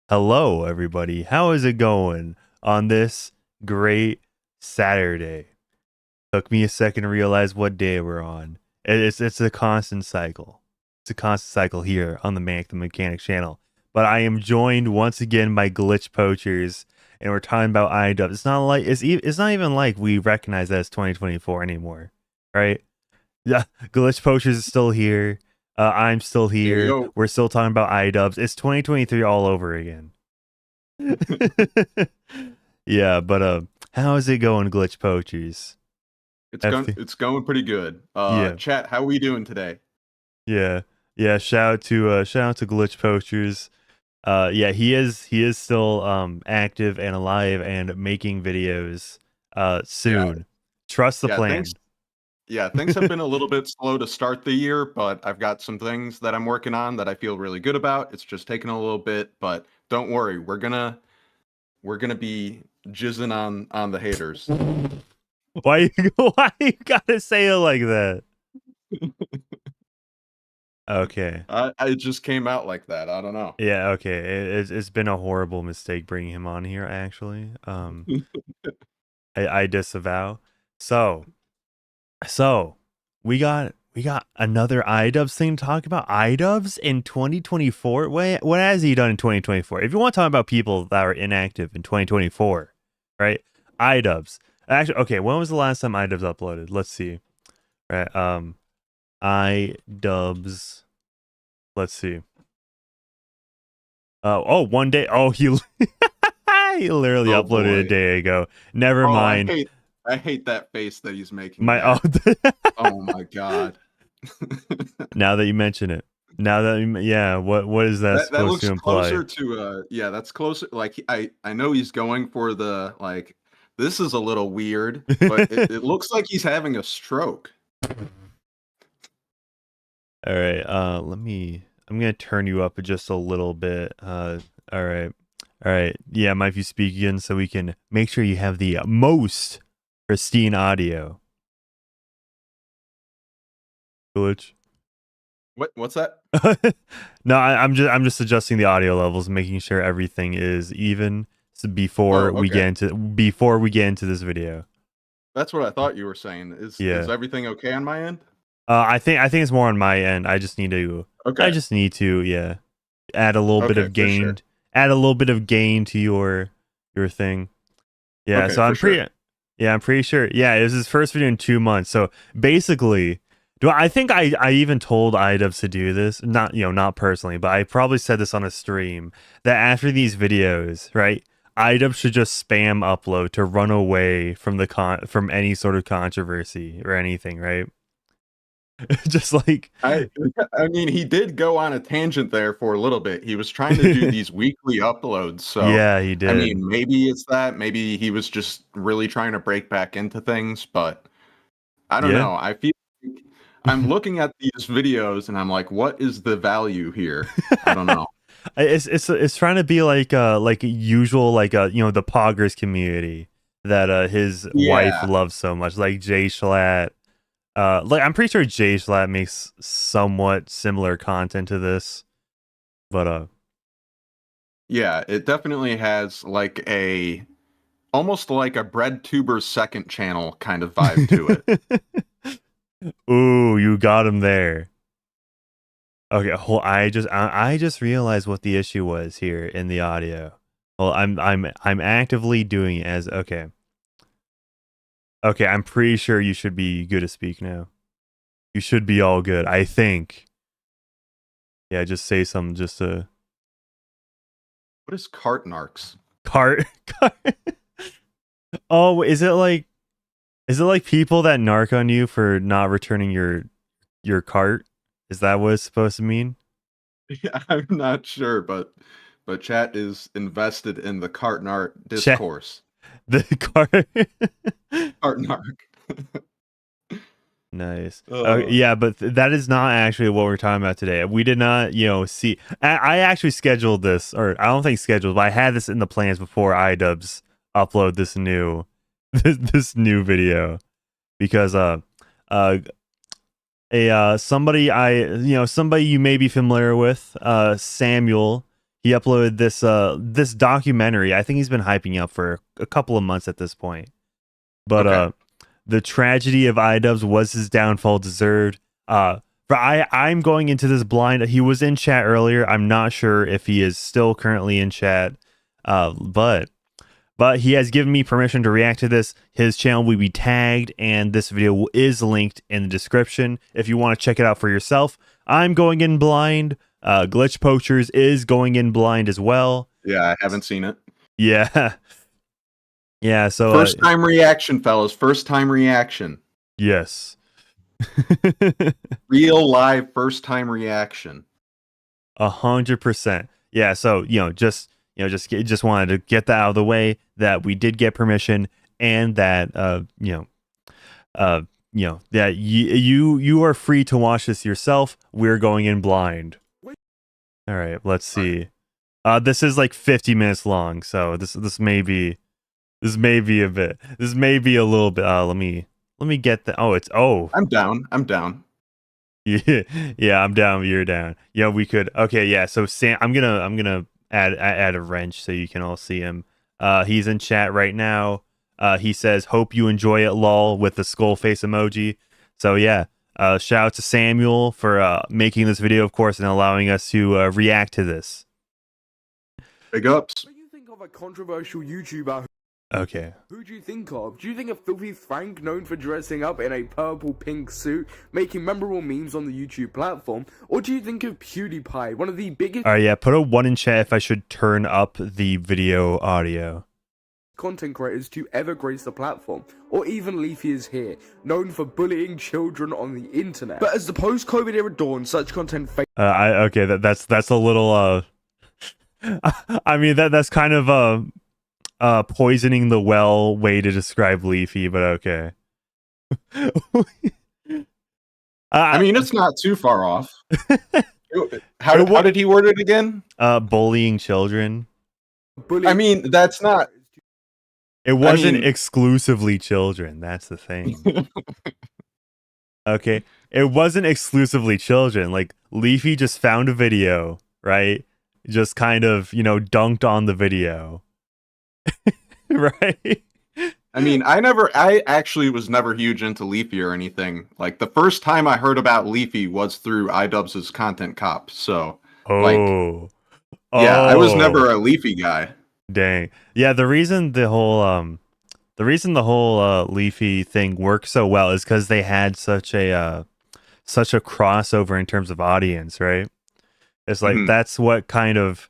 Hello, everybody. How is it going on this great Saturday? Took me a second to realize what day we're on. It's a constant cycle. It's a constant cycle here on the Manic the Mechanic channel. But I am joined once again by Glitch Poachers, and we're talking about Idubbbz. It's not even like we recognize that it's 2024 anymore, right? Yeah, Glitch Poachers is still here. I'm still here. Yo. We're still talking about Idubbbz. It's 2023 all over again. Yeah, but how is it going, Glitch Poachers? It's going pretty good. Yeah. Chat, how we doing today? Yeah. Shout out to Glitch Poachers. Yeah, he is still active and alive and making videos soon. Yeah. Trust the plan. Things have been a little bit slow to start the year, but I've got some things that I'm working on that I feel really good about. It's just taking a little bit, but don't worry, we're gonna be jizzing on the haters. Why you gotta say it like that? Okay. It just came out like that. I don't know. Yeah, okay. It's been a horrible mistake bringing him on here, actually. I disavow. So we got another Idubbbz thing to talk about. Idubbbz in 2024. What has he done in 2024? If you want to talk about people that are inactive in 2024, right? Idubbbz. Actually, okay, when was the last time Idubbbz uploaded? Let's see. Right. Idubbbz. Let's see. One day. Oh, he he literally uploaded a day ago. Never mind. I hate that face that he's making. Oh my god. Now that you mention it. What is that supposed to imply? Closer to that's closer. Like I know he's going for the like. This is a little weird, but it looks like he's having a stroke. All right, I'm gonna turn you up just a little bit. All right. Yeah, Mike, if you speak again, so we can make sure you have the most pristine audio. Glitch. What's that? No, I'm just adjusting the audio levels, making sure everything is even. So before we get into this video. That's what I thought you were saying. Is everything okay on my end? I think it's more on my end. I just need to add a little bit of gain. Sure. Add a little bit of gain to your thing. Yeah, okay, so I'm pretty sure. Yeah, it was his first video in 2 months. So basically, I think I even told Idubbbz to do this. Not personally, but I probably said this on a stream that after these videos, right? Idubbbz should just spam upload to run away from from any sort of controversy or anything, right? Just like I mean, he did go on a tangent there for a little bit. He was trying to do these weekly uploads. So yeah, he did. I mean, maybe it's that. Maybe he was just really trying to break back into things. But I don't know. I feel like I'm looking at these videos and I'm like, what is the value here? I don't know. It's trying to be like usual the Poggers community that his wife loves so much, like Jay Schlatt. I'm pretty sure Jay Schlatt makes somewhat similar content to this, but yeah, it definitely has like almost like a BreadTuber's second channel kind of vibe to it. Ooh, you got him there. Okay, I just realized what the issue was here in the audio. Well, I'm actively doing it as okay. Okay, I'm pretty sure you should be good to speak now. You should be all good, I think. Yeah, just say something just to... What is cart narcs? Cart? Oh, is it like people that narc on you for not returning your cart? Is that what it's supposed to mean? Yeah, I'm not sure, but chat is invested in the cart narc discourse. The cart narc. Nice. Yeah, but that is not actually what we're talking about today. We did not, see. I actually scheduled this, or I don't think scheduled, but I had this in the plans before Idubbbz upload this new video because somebody you may be familiar with, Samuel. he uploaded this documentary. I think he's been hyping up for a couple of months at this point. But the tragedy of Idubbbz, was his downfall deserved? But I'm going into this blind. He was in chat earlier. I'm not sure if he is still currently in chat. But he has given me permission to react to this. His channel will be tagged, and this video is linked in the description if you want to check it out for yourself. I'm going in blind. Glitch Poachers is going in blind as well. Yeah, I haven't seen it. Yeah. Yeah, so first time reaction, fellas. First time reaction. Yes. Real live first time reaction. 100%. Yeah, so just wanted to get that out of the way, that we did get permission, and that that you are free to watch this yourself. We're going in blind. All right, let's see. This is like 50 minutes long, so this may be a bit. This may be a little bit. Let me get the. I'm down. Yeah, I'm down. You're down. Yeah, we could. Okay, yeah. So Sam, I'm gonna add a wrench so you can all see him. He's in chat right now. He says, "Hope you enjoy it, lol," with the skull face emoji. So yeah, shout out to Samuel for making this video, of course, and allowing us to react to this. Big ups. What do you think of a controversial YouTuber? Okay. Who do you think of? Do you think of Filthy Frank, known for dressing up in a purple-pink suit, making memorable memes on the YouTube platform? Or do you think of PewDiePie, one of the biggest... Alright, yeah, put a 1 in chat if I should turn up the video audio. ...content creators to ever grace the platform? Or even Leafy is here, known for bullying children on the internet. But as the post-COVID era dawns, such content... Okay, that's a little, I mean, that's kind of, poisoning the well way to describe Leafy, but okay. I mean, it's not too far off. How did he word it again? Bullying children. I mean, that's not... It wasn't exclusively children. That's the thing. Okay. It wasn't exclusively children. Like, Leafy just found a video, right? Just kind of, dunked on the video. Right? I mean, I actually was never huge into Leafy or anything. Like, the first time I heard about Leafy was through Idubbbz's Content Cop. So, I was never a Leafy guy. Dang. Yeah, the reason the whole Leafy thing worked so well is because they had such a crossover in terms of audience, right? It's like that's what kind of,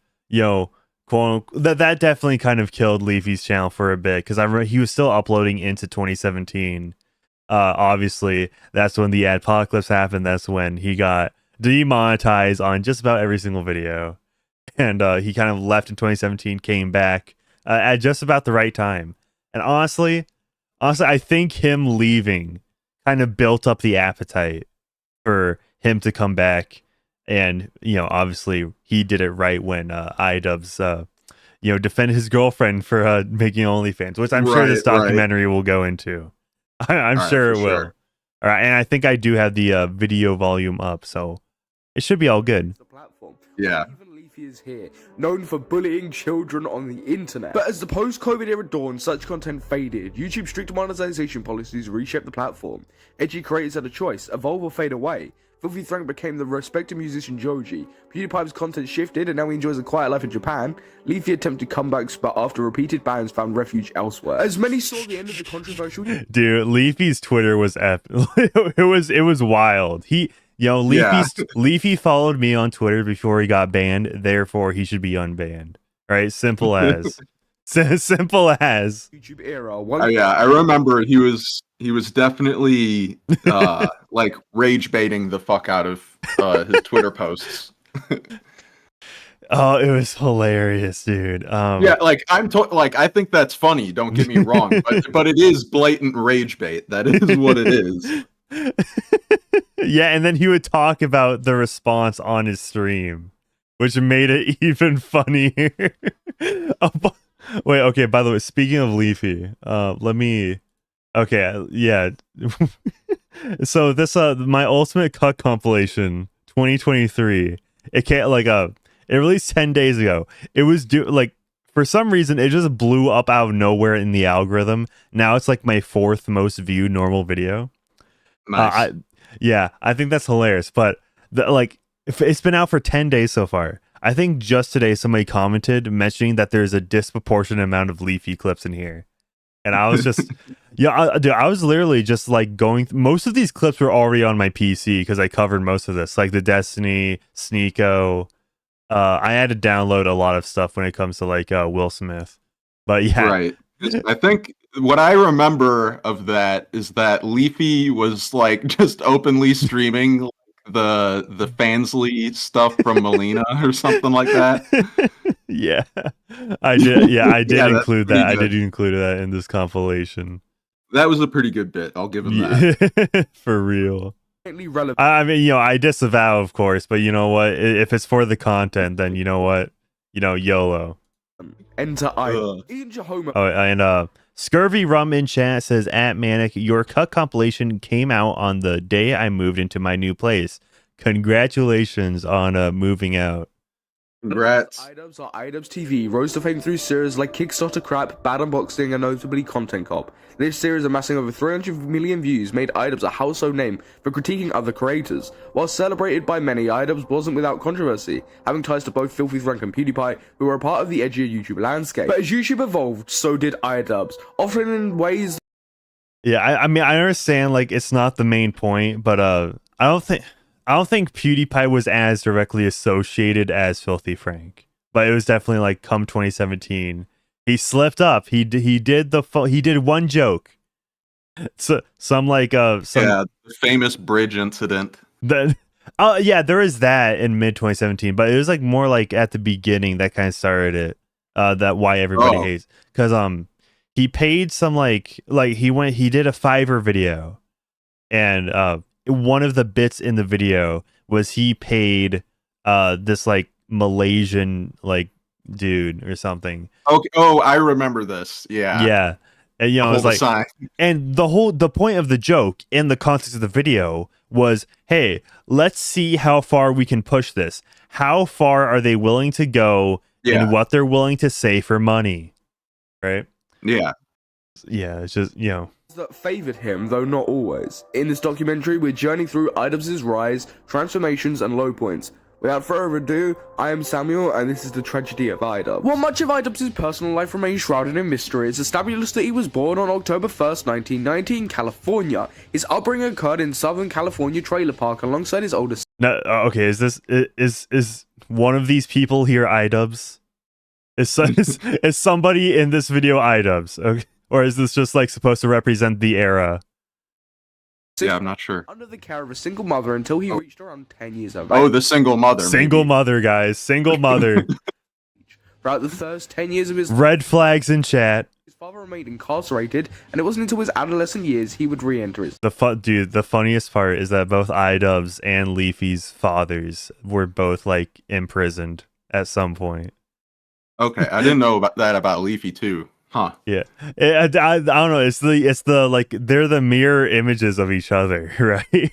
quote that definitely kind of killed Leafy's channel for a bit, because I remember he was still uploading into 2017. Obviously, that's when the adpocalypse happened. That's when he got demonetized on just about every single video, and he kind of left in 2017, came back at just about the right time. And honestly, I think him leaving kind of built up the appetite for him to come back. And, obviously he did it right when Idubbbz, defended his girlfriend for making OnlyFans, which I'm sure this documentary will go into. I'm sure it will. Sure. All right, and I think I do have the video volume up, so it should be all good. Yeah. Is here, known for bullying children on the internet. But as the post-COVID era dawned, such content faded. YouTube's strict monetization policies reshaped the platform. Edgy creators had a choice, evolve or fade away. Filthy Frank became the respected musician Joji. PewDiePie's content shifted and now he enjoys a quiet life in Japan. Leafy attempted comebacks, but after repeated bans found refuge elsewhere. As many saw the end of the controversial... Dude, Leafy's Twitter was it was wild. Leafy followed me on Twitter before he got banned, therefore he should be unbanned. Right? Simple as. Simple as. YouTube era. I remember he was definitely like rage baiting the fuck out of his Twitter posts. Oh, it was hilarious, dude. Yeah, like I think that's funny, don't get me wrong, but it is blatant rage bait. That is what it is. Yeah, and then he would talk about the response on his stream, which made it even funnier. Wait, okay, by the way, speaking of Leafy, yeah. So this my ultimate cut compilation 2023. It released 10 days ago. It was for some reason it just blew up out of nowhere in the algorithm. Now it's like my 4th most viewed normal video. Nice. I think that's hilarious. But if it's been out for 10 days so far. I think just today somebody commented mentioning that there's a disproportionate amount of Leafy clips in here. And I was just, I was literally just like going. Most of these clips were already on my PC because I covered most of this, like the Destiny, Sneeko. I had to download a lot of stuff when it comes to like Will Smith. But yeah, right. I think what I remember of that is that Leafy was like just openly streaming like, the Fansly stuff from Molina or something like that. Yeah, I did. Yeah, I did include that. Good. I did include that in this compilation. That was a pretty good bit. I'll give him that. For real. Relevant. I mean, I disavow, of course, but you know what? If it's for the content, then you know what? YOLO. Enter Ian Jahoma. Oh, and Scurvy Rum in chat says, at Manic, your cut compilation came out on the day I moved into my new place. Congratulations on moving out. Congrats. Idubbbz or Idubbbz TV rose to fame through series like Kickstarter Crap, Bad Unboxing, and notably Content Cop. This series, amassing over 300 million views, made Idubbbz a household name for critiquing other creators. While celebrated by many, Idubbbz wasn't without controversy, having ties to both Filthy Frank and PewDiePie, who were a part of the edgier YouTube landscape. But as YouTube evolved, so did Idubbbz, often in ways... Yeah, I mean, I understand, like, it's not the main point, but I don't think PewDiePie was as directly associated as Filthy Frank, but it was definitely like come 2017, he slipped up. He did one joke. So the famous bridge incident. Yeah, there is that in mid 2017, but it was like more like at the beginning that kind of started it. That why everybody hates, because he paid some like he did a Fiverr video, and one of the bits in the video was he paid this like Malaysian like dude or something. Okay. Oh, I remember this. Yeah. Yeah. And it was like, and the point of the joke in the context of the video was, hey, let's see how far we can push this. How far are they willing to go and what they're willing to say for money? Right? Yeah. Yeah, it's just, that favoured him, though not always. In this documentary, we're journeying through Idubbbz's rise, transformations, and low points. Without further ado, I am Samuel, and this is the tragedy of Idubbbz. While much of Idubbbz's personal life remains shrouded in mystery, it's established that he was born on October 1st, 1990 in California. His upbringing occurred in Southern California trailer park alongside his older sister. No, okay, is one of these people here Idubbbz? Is somebody in this video Idubbbz? Okay. Or is this just like supposed to represent the era? Yeah, I'm not sure. Under the care of a single mother until he reached around 10 years old. Oh, the single mother. Single mother, guys. Single mother. Throughout the first 10 years of his... Red flags in chat. His father remained incarcerated, and it wasn't until his adolescent years he would re-enter his... Dude, the funniest part is that both Idubbbz and Leafy's fathers were both like imprisoned at some point. Okay, I didn't know about that about Leafy too. Huh. Yeah. I don't know. It's the like they're the mirror images of each other, right?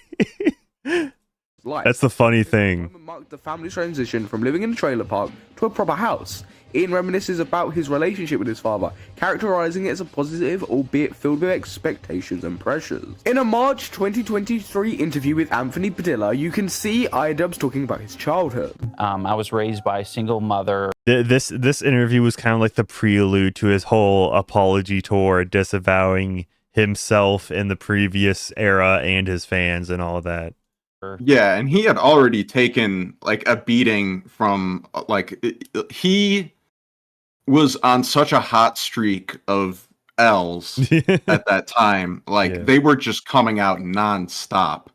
That's the funny thing. Marked the family's transition from living in a trailer park to a proper house. Ian reminisces about his relationship with his father, characterizing it as a positive, albeit filled with expectations and pressures. In a March 2023 interview with Anthony Padilla, you can see Idubbbz talking about his childhood. I was raised by a single mother. This interview was kind of like the prelude to his whole apology tour, disavowing himself in the previous era and his fans and all that. Yeah, and he had already taken like a beating from he was on such a hot streak of L's at that time. They were just coming out nonstop.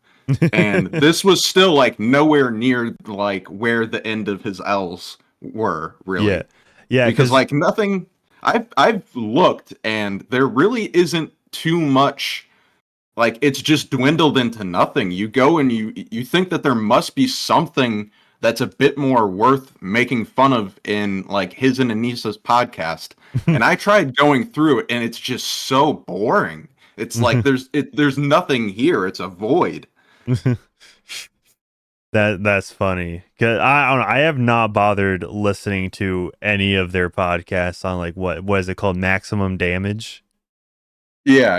And this was still like nowhere near like where the end of his L's were, really. Yeah, because like nothing I've looked and there really isn't too much. Like, it's just dwindled into nothing. You go and you think that there must be something that's a bit more worth making fun of in, like, his and Anissa's podcast. And I tried going through it, and it's just so boring. It's like there's nothing here. It's a void. That's funny. 'Cause I don't know. I have not bothered listening to any of their podcasts on like what is it called? Maximum Damage. Yeah.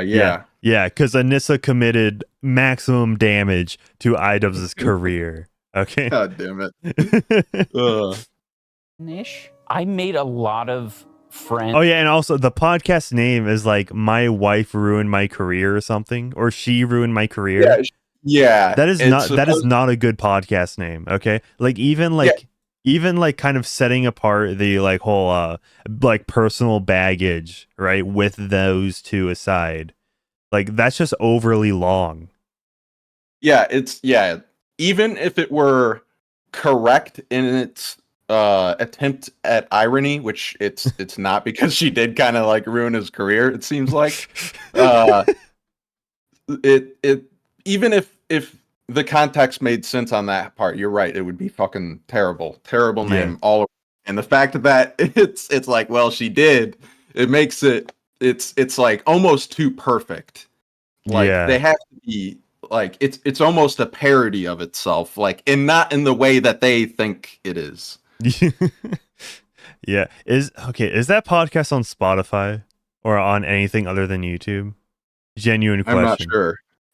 Yeah, because Anissa committed maximum damage to Idubbbz's career. Okay. God damn it. Ugh. Ish. I made a lot of friends. Oh yeah, and also the podcast name is like "My Wife Ruined My Career" or something, or "She Ruined My Career." Yeah. That is it's not supposed- a good podcast name. Okay, like even kind of setting apart the like whole like personal baggage, right? With those two aside, like that's just overly long. Yeah, even if it were correct in its attempt at irony, which it's not, because she did kind of like ruin his career, it seems like. It even if the context made sense on that part, you're right, it would be fucking terrible name all over. And the fact that it's like, well, she did, it makes it's like almost too perfect. Like they have to be like it's almost a parody of itself, like, and not in the way that they think it is. Yeah. Is that podcast on Spotify or on anything other than YouTube? Genuine question.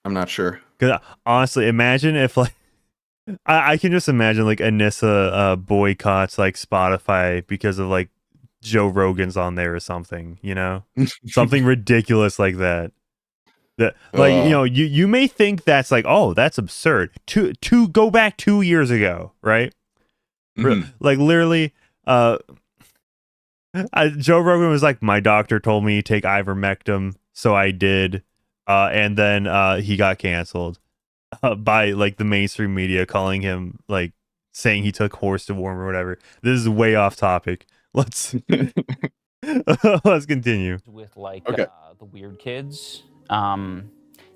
I'm not sure. Because honestly, imagine if like I can just imagine like Anissa boycotts like Spotify because of like Joe Rogan's on there or something, you know? Something ridiculous like that. That like you may think that's like, oh, that's absurd. To go back 2 years ago, right? Mhm. Like literally Joe Rogan was like, my doctor told me to take ivermectin, so I did. And then he got canceled by like the mainstream media, calling him like saying he took horse deworm or whatever. This is way off topic. Let's continue. With like Okay. the weird kids.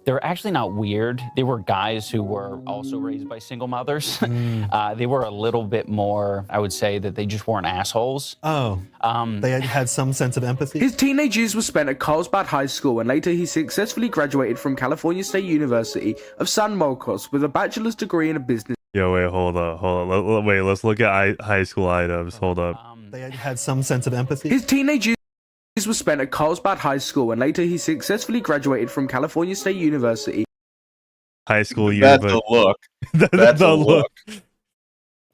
They were actually not weird. They were guys who were also raised by single mothers. They were a little bit more, I would say, that they just weren't assholes. Oh, they had some sense of empathy. His teenage years were spent at Carlsbad High School, and later he successfully graduated from California State University of San Marcos with a bachelor's degree in a business. Yo, wait, hold up. Wait, let's look at high school Idubbbz. Hold up. They had some sense of empathy. His teenage years were spent at Carlsbad High School, and later he successfully graduated from California State University. High school year, That's but a look. that's That's the a look.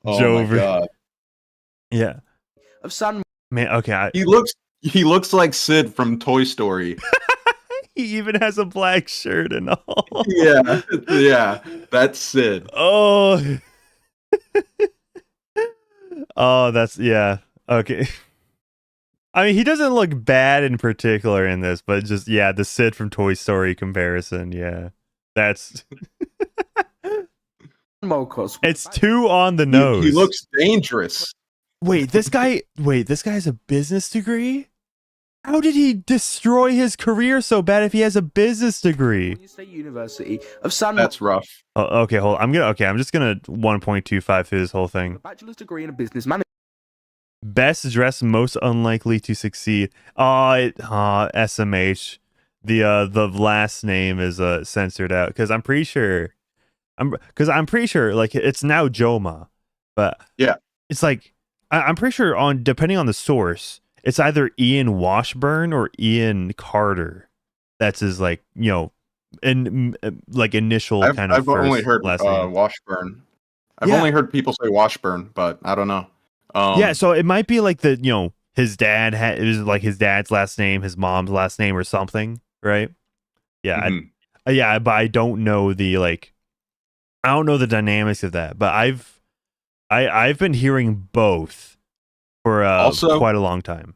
Oh Joe my god. Yeah. Of San Man, okay. He looks like Sid from Toy Story. He even has a black shirt and all. Yeah, that's Sid. Oh. Oh, that's yeah. Okay. I mean, he doesn't look bad in particular in this, but just the Sid from Toy Story comparison, yeah. That's Marcos. it's too on the nose. He looks dangerous. Wait, this guy has a business degree? How did he destroy his career so bad if he has a business degree? California State University of San That's rough. Oh, okay, hold on. I'm just gonna 1.25 through this whole a thing. bachelor's degree in a business management. Best dressed, most unlikely to succeed. SMH. The last name is censored out because I'm pretty sure like it's now Joma, but Yeah. it's like I'm pretty sure on depending on the source, it's either Ian Washburn or Ian Carter. That's his like like initial kind of I've only first heard last name. Washburn. I've Yeah. only heard people say Washburn, but I don't know. Yeah, so it might be like his dad it was like his dad's last name, his mom's last name, or something, right? Yeah, Mhm. but I don't know the dynamics of that. But I've been hearing both for Also- quite a long time.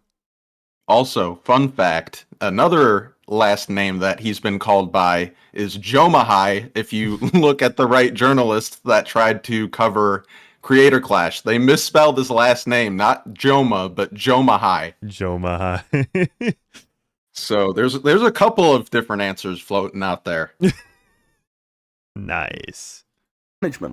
Also, fun fact, another last name that he's been called by is Jomahai. If you look at the right journalists that tried to cover Creator Clash, they misspelled his last name, not Joma, but Jomahai. Joma. So there's a couple of different answers floating out there. Nice.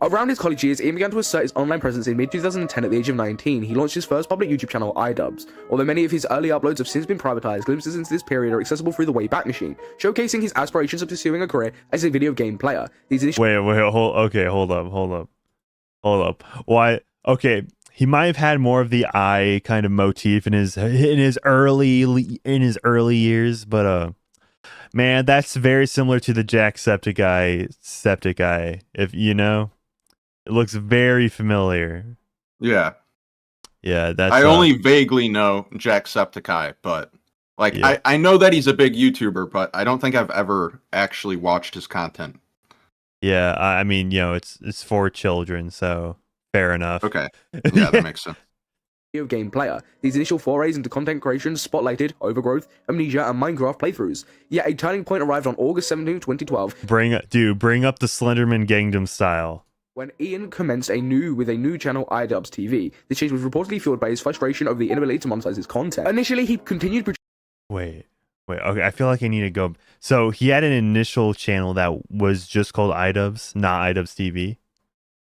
Around his college years, Ian began to assert his online presence in mid-2010 at the age of 19. He launched his first public YouTube channel, Idubbbz. Although many of his early uploads have since been privatized, glimpses into this period are accessible through the Wayback Machine, showcasing his aspirations of pursuing a career as a video game player. These initial Wait, hold up. Hold up. Why? Okay, he might have had more of the eye kind of motif in his early years, but man, that's very similar to the Jacksepticeye. If you know, it looks very familiar. Yeah. Yeah, that's. I only vaguely know Jacksepticeye, but like Yeah. I know that he's a big YouTuber, but I don't think I've ever actually watched his content. Yeah, I mean, it's for children, so fair enough. Okay. Yeah, that makes sense. Video game player. These initial forays into content creation spotlighted Overgrowth, Amnesia, and Minecraft playthroughs. Yet a turning point arrived on August 17, 2012, Bring up the Slenderman Gangnam Style. when Ian commenced with a new channel, Idubbbz TV. This change was reportedly fueled by his frustration over the inability to monetize his content. Initially, he continued Wait. Okay, I feel like I need to go. So he had an initial channel that was just called Idubbbz, not Idubbbz TV.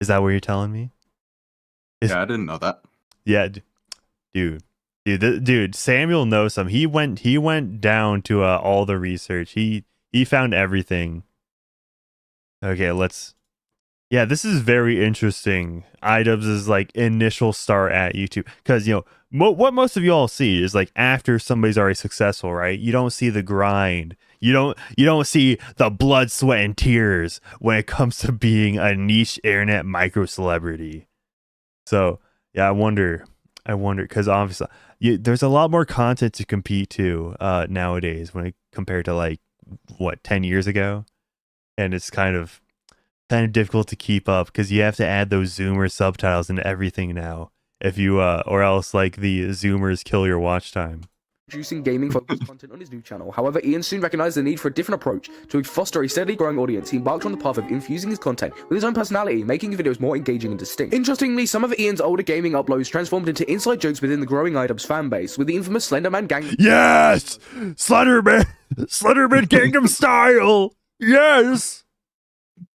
Is that what you're telling me? Yeah, I didn't know that. Yeah, dude. Samuel knows some. He went down to all the research. He found everything. Okay, Yeah, this is very interesting. Idubbbz' like initial start at YouTube, because what most of y'all see is like after somebody's already successful, right? You don't see the grind. You don't see the blood, sweat, and tears when it comes to being a niche internet micro celebrity. So yeah, I wonder because obviously there's a lot more content to compete to nowadays compared to like 10 years ago, and it's kind of difficult to keep up because you have to add those Zoomer subtitles and everything now. If you or else like the Zoomers kill your watch time. producing gaming-focused content on his new channel. However, Ian soon recognized the need for a different approach. To foster a steadily growing audience, he embarked on the path of infusing his content with his own personality, making his videos more engaging and distinct. Interestingly, some of Ian's older gaming uploads transformed into inside jokes within the growing Idubbbz fanbase, with the infamous Slenderman gang. Yes! Slenderman Gangnam Style! Yes!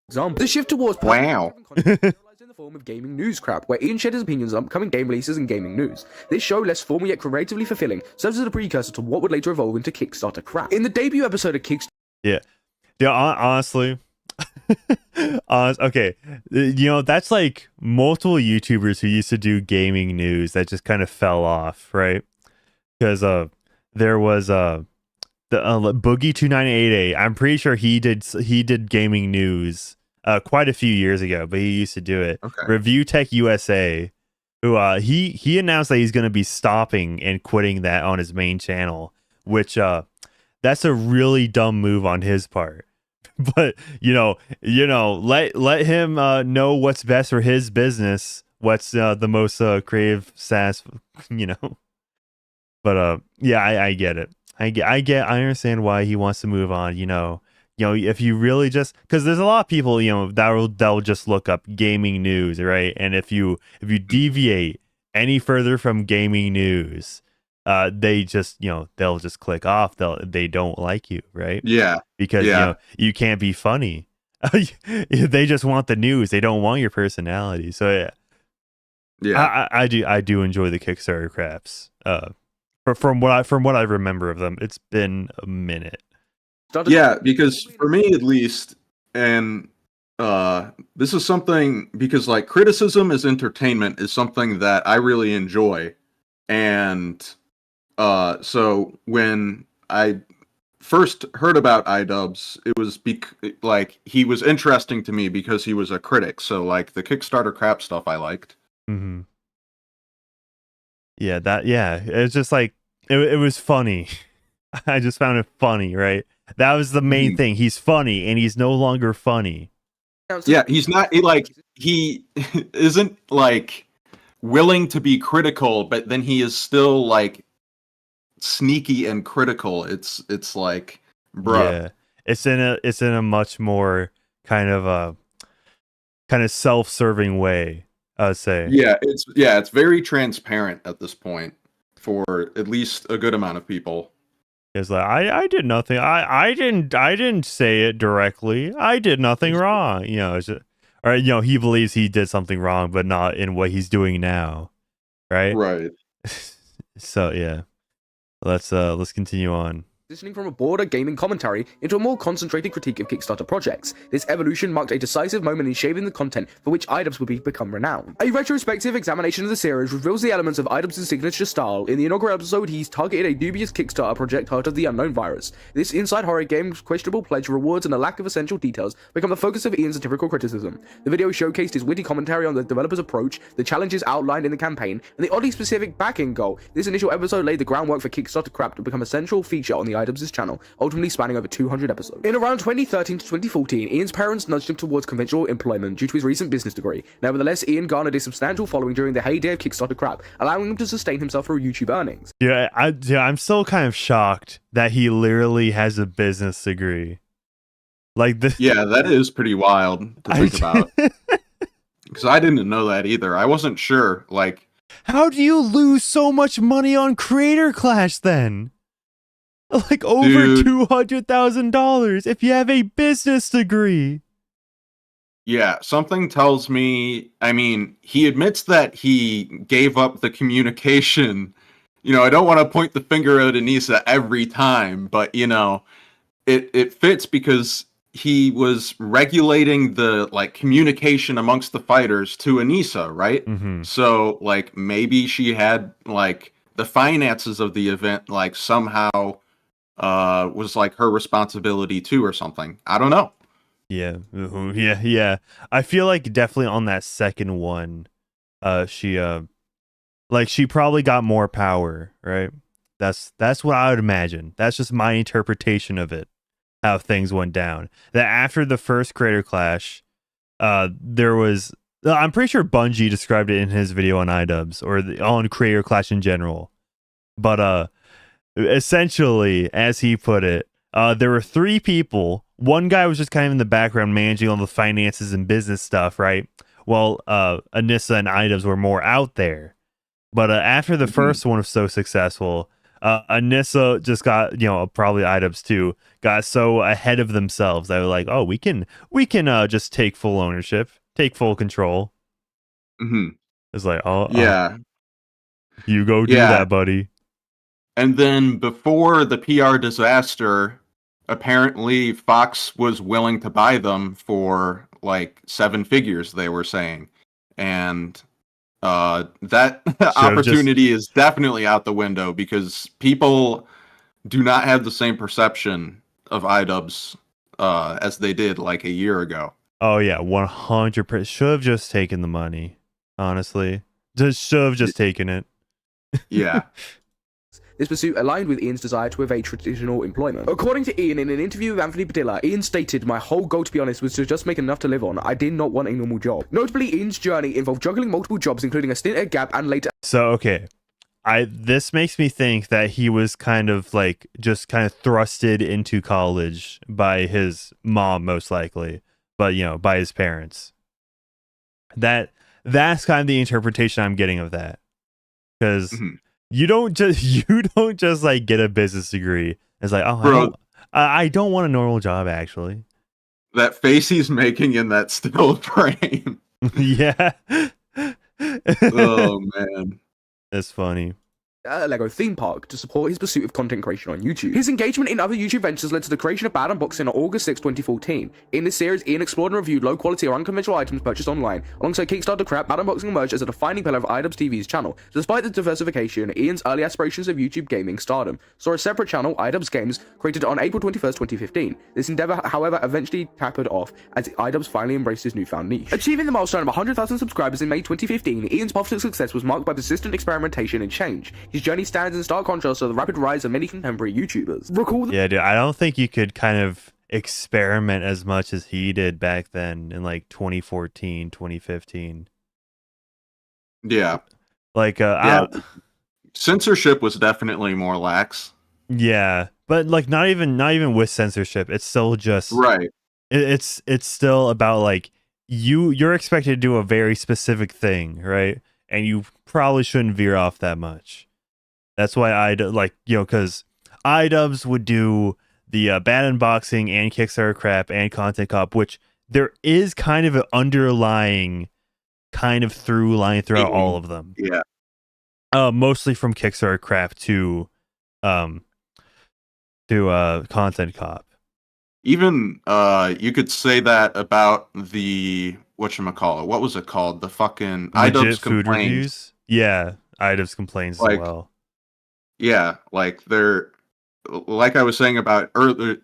Example. The shift towards Wow. content in the form of gaming news crap, where Ian shared his opinions on upcoming game releases and gaming news. This show, less formal yet creatively fulfilling, serves as a precursor to what would later evolve into Kickstarter crap. In the debut episode of Kickstarter, Yeah, honestly, okay, that's like multiple YouTubers who used to do gaming news that just kind of fell off, right? Because there was the Boogie2988. I'm pretty sure he did gaming news quite a few years ago, but he used to do it. Okay. Review Tech USA, who he announced that he's going to be stopping and quitting that on his main channel, which that's a really dumb move on his part. But let him know what's best for his business, what's the most creative SaaS, But yeah, I get it. I understand why he wants to move on. If you really just, because there's a lot of people that'll just look up gaming news, right? And if you deviate any further from gaming news, they just they'll just click off. They don't like you, right? Yeah. Because you can't be funny. They just want the news. They don't want your personality. So Yeah. I do enjoy the Kickstarter craps. From what I remember of them, it's been a minute. Yeah, because for me at least, and this is something, because like criticism as entertainment is something that I really enjoy. And so when I first heard about Idubbbz, it was like he was interesting to me because he was a critic. So like the Kickstarter crap stuff I liked. Mm-hmm. Yeah, it's just like it was funny. I just found it funny, right? That was the main thing. He's funny, and he's no longer funny. Yeah, he isn't like willing to be critical, but then he is still like sneaky and critical. It's like, bro. Yeah, it's in a much more kind of self-serving way, I'd say. Yeah, it's very transparent at this point for at least a good amount of people. It's like I did nothing. I didn't say it directly. I did nothing wrong. He believes he did something wrong, but not in what he's doing now, right? Right. So yeah, let's continue on. Transitioning from a broader gaming commentary into a more concentrated critique of Kickstarter projects. This evolution marked a decisive moment in shaping the content for which Idubbbz would become renowned. A retrospective examination of the series reveals the elements of Idubbbz' signature style. In the inaugural episode, he's targeted a dubious Kickstarter project, Heart of the Unknown Virus. This inside horror game's questionable pledge rewards and a lack of essential details become the focus of Ian's satirical criticism. The video showcased his witty commentary on the developer's approach, the challenges outlined in the campaign, and the oddly specific backing goal. This initial episode laid the groundwork for Kickstarter crap to become a central feature on the Idubbbz' channel, ultimately spanning over 200 episodes. In around 2013 to 2014, Ian's parents nudged him towards conventional employment due to his recent business degree. Nevertheless, Ian garnered a substantial following during the heyday of Kickstarter crap, allowing him to sustain himself through YouTube earnings. Yeah, I'm still kind of shocked that he literally has a business degree. Like this. Yeah, that is pretty wild to think about. Because I didn't know that either. I wasn't sure. Like, how do you lose so much money on Creator Clash then? Like over $200,000 if you have a business degree. Yeah, something tells me, I mean, he admits that he gave up the communication. You know, I don't want to point the finger at Anissa every time, but, you know, it fits because he was regulating the, like, communication amongst the fighters to Anissa, right? Mm-hmm. So, like, maybe she had, like, the finances of the event, like, somehow was, like, her responsibility too or something. I don't know. Yeah. Yeah. I feel like definitely on that second one, she probably got more power, right? That's what I would imagine. That's just my interpretation of it, how things went down. That after the first Creator Clash, there was, I'm pretty sure Bungie described it in his video on Idubbbz or on Creator Clash in general. But essentially, as he put it, there were three people. One guy was just kind of in the background managing all the finances and business stuff, right? Well, Anissa and Idubbbz were more out there. But after the first one was so successful, Anissa just got, probably Idubbbz too, got so ahead of themselves. They were like, oh, we can just take full ownership, take full control. Mm-hmm. It's like, oh, yeah. You go do that, buddy. And then before the PR disaster, apparently Fox was willing to buy them for like 7 figures, they were saying. And that opportunity is definitely out the window because people do not have the same perception of Idubbbz as they did like a year ago. Oh yeah, 100%. Should have just taken the money, honestly. Should have just taken it. Yeah. This pursuit aligned with Ian's desire to evade traditional employment. According to Ian, in an interview with Anthony Padilla, Ian stated, "My whole goal, to be honest, was to just make enough to live on. I did not want a normal job." Notably, Ian's journey involved juggling multiple jobs, including a stint at Gap and later... So, okay. This makes me think that he was kind of thrusted into college by his mom, most likely. But, by his parents. That's kind of the interpretation I'm getting of that. Because... Mm-hmm. You don't just like get a business degree. It's like, oh, bro, I don't want a normal job, actually. That face he's making in that still frame. Yeah. Oh man, that's funny. Lego theme park to support his pursuit of content creation on YouTube. His engagement in other YouTube ventures led to the creation of Bad Unboxing on August 6, 2014. In this series, Ian explored and reviewed low-quality or unconventional items purchased online. Alongside Kickstarter crap, Bad Unboxing emerged as a defining pillar of Idubbbz TV's channel. Despite the diversification, Ian's early aspirations of YouTube gaming stardom saw a separate channel, Idubbbz Games, created on April 21st, 2015. This endeavor, however, eventually tapered off as Idubbbz finally embraced his newfound niche. Achieving the milestone of 100,000 subscribers in May 2015, Ian's path to success was marked by persistent experimentation and change. His journey stands in stark contrast to the rapid rise of many contemporary YouTubers. Yeah, dude, I don't think you could kind of experiment as much as he did back then in like 2014, 2015. Yeah. Like, censorship was definitely more lax. Yeah, but like not even with censorship, it's still just right. It's still about like you're expected to do a very specific thing, right? And you probably shouldn't veer off that much. That's why because Idubbbz would do the bad unboxing and Kickstarter crap and content cop, which there is kind of an underlying kind of through line throughout all of them. Yeah. Mostly from Kickstarter crap to to Content Cop. Even you could say that about the whatchamacallit. What was it called? The fucking Legit Idubbbz food complaints. reviews. Yeah, Idubbbz complains Like, as well. Yeah, like they're like I was saying about earlier.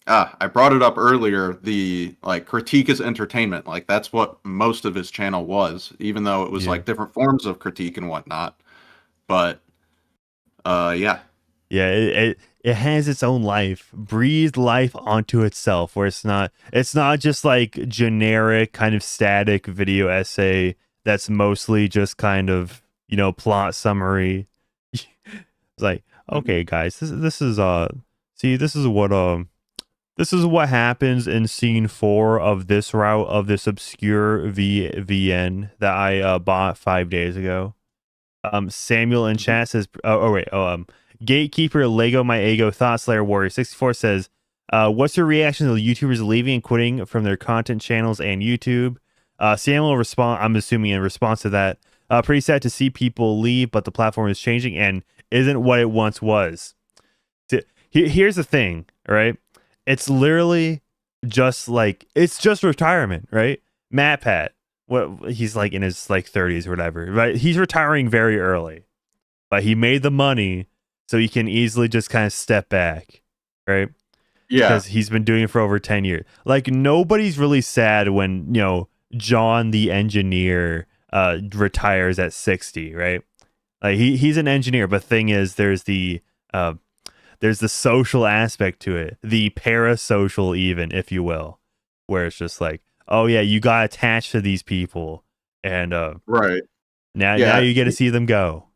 I brought it up earlier. The like critique is entertainment. Like that's what most of his channel was, even though it was Yeah. like different forms of critique and whatnot. But yeah. Yeah, it has its own life, breathed life onto itself, where it's not just like generic kind of static video essay that's mostly just kind of, you know, plot summary. It's like, okay, guys, this is this is what happens in scene 4 of this route of this obscure VN that I bought 5 days ago. Samuel in chat says, Gatekeeper Lego My Ego Thought Slayer Warrior 64 says, what's your reaction to the YouTubers leaving and quitting from their content channels and YouTube? Samuel respond, I'm assuming in response to that, pretty sad to see people leave, but the platform is changing and isn't what it once was. Here's the thing, right? It's literally just like, it's just retirement, right? MatPat, he's like in his like 30s or whatever, right? He's retiring very early, but he made the money so he can easily just kind of step back, right? Yeah, because he's been doing it for over 10 years. Like, nobody's really sad when, you know, John the engineer retires at 60, right? Like he's an engineer, but thing is there's the social aspect to it, the parasocial even, if you will, where it's just like, oh yeah, you got attached to these people, and right. now Yeah. you get to see them go.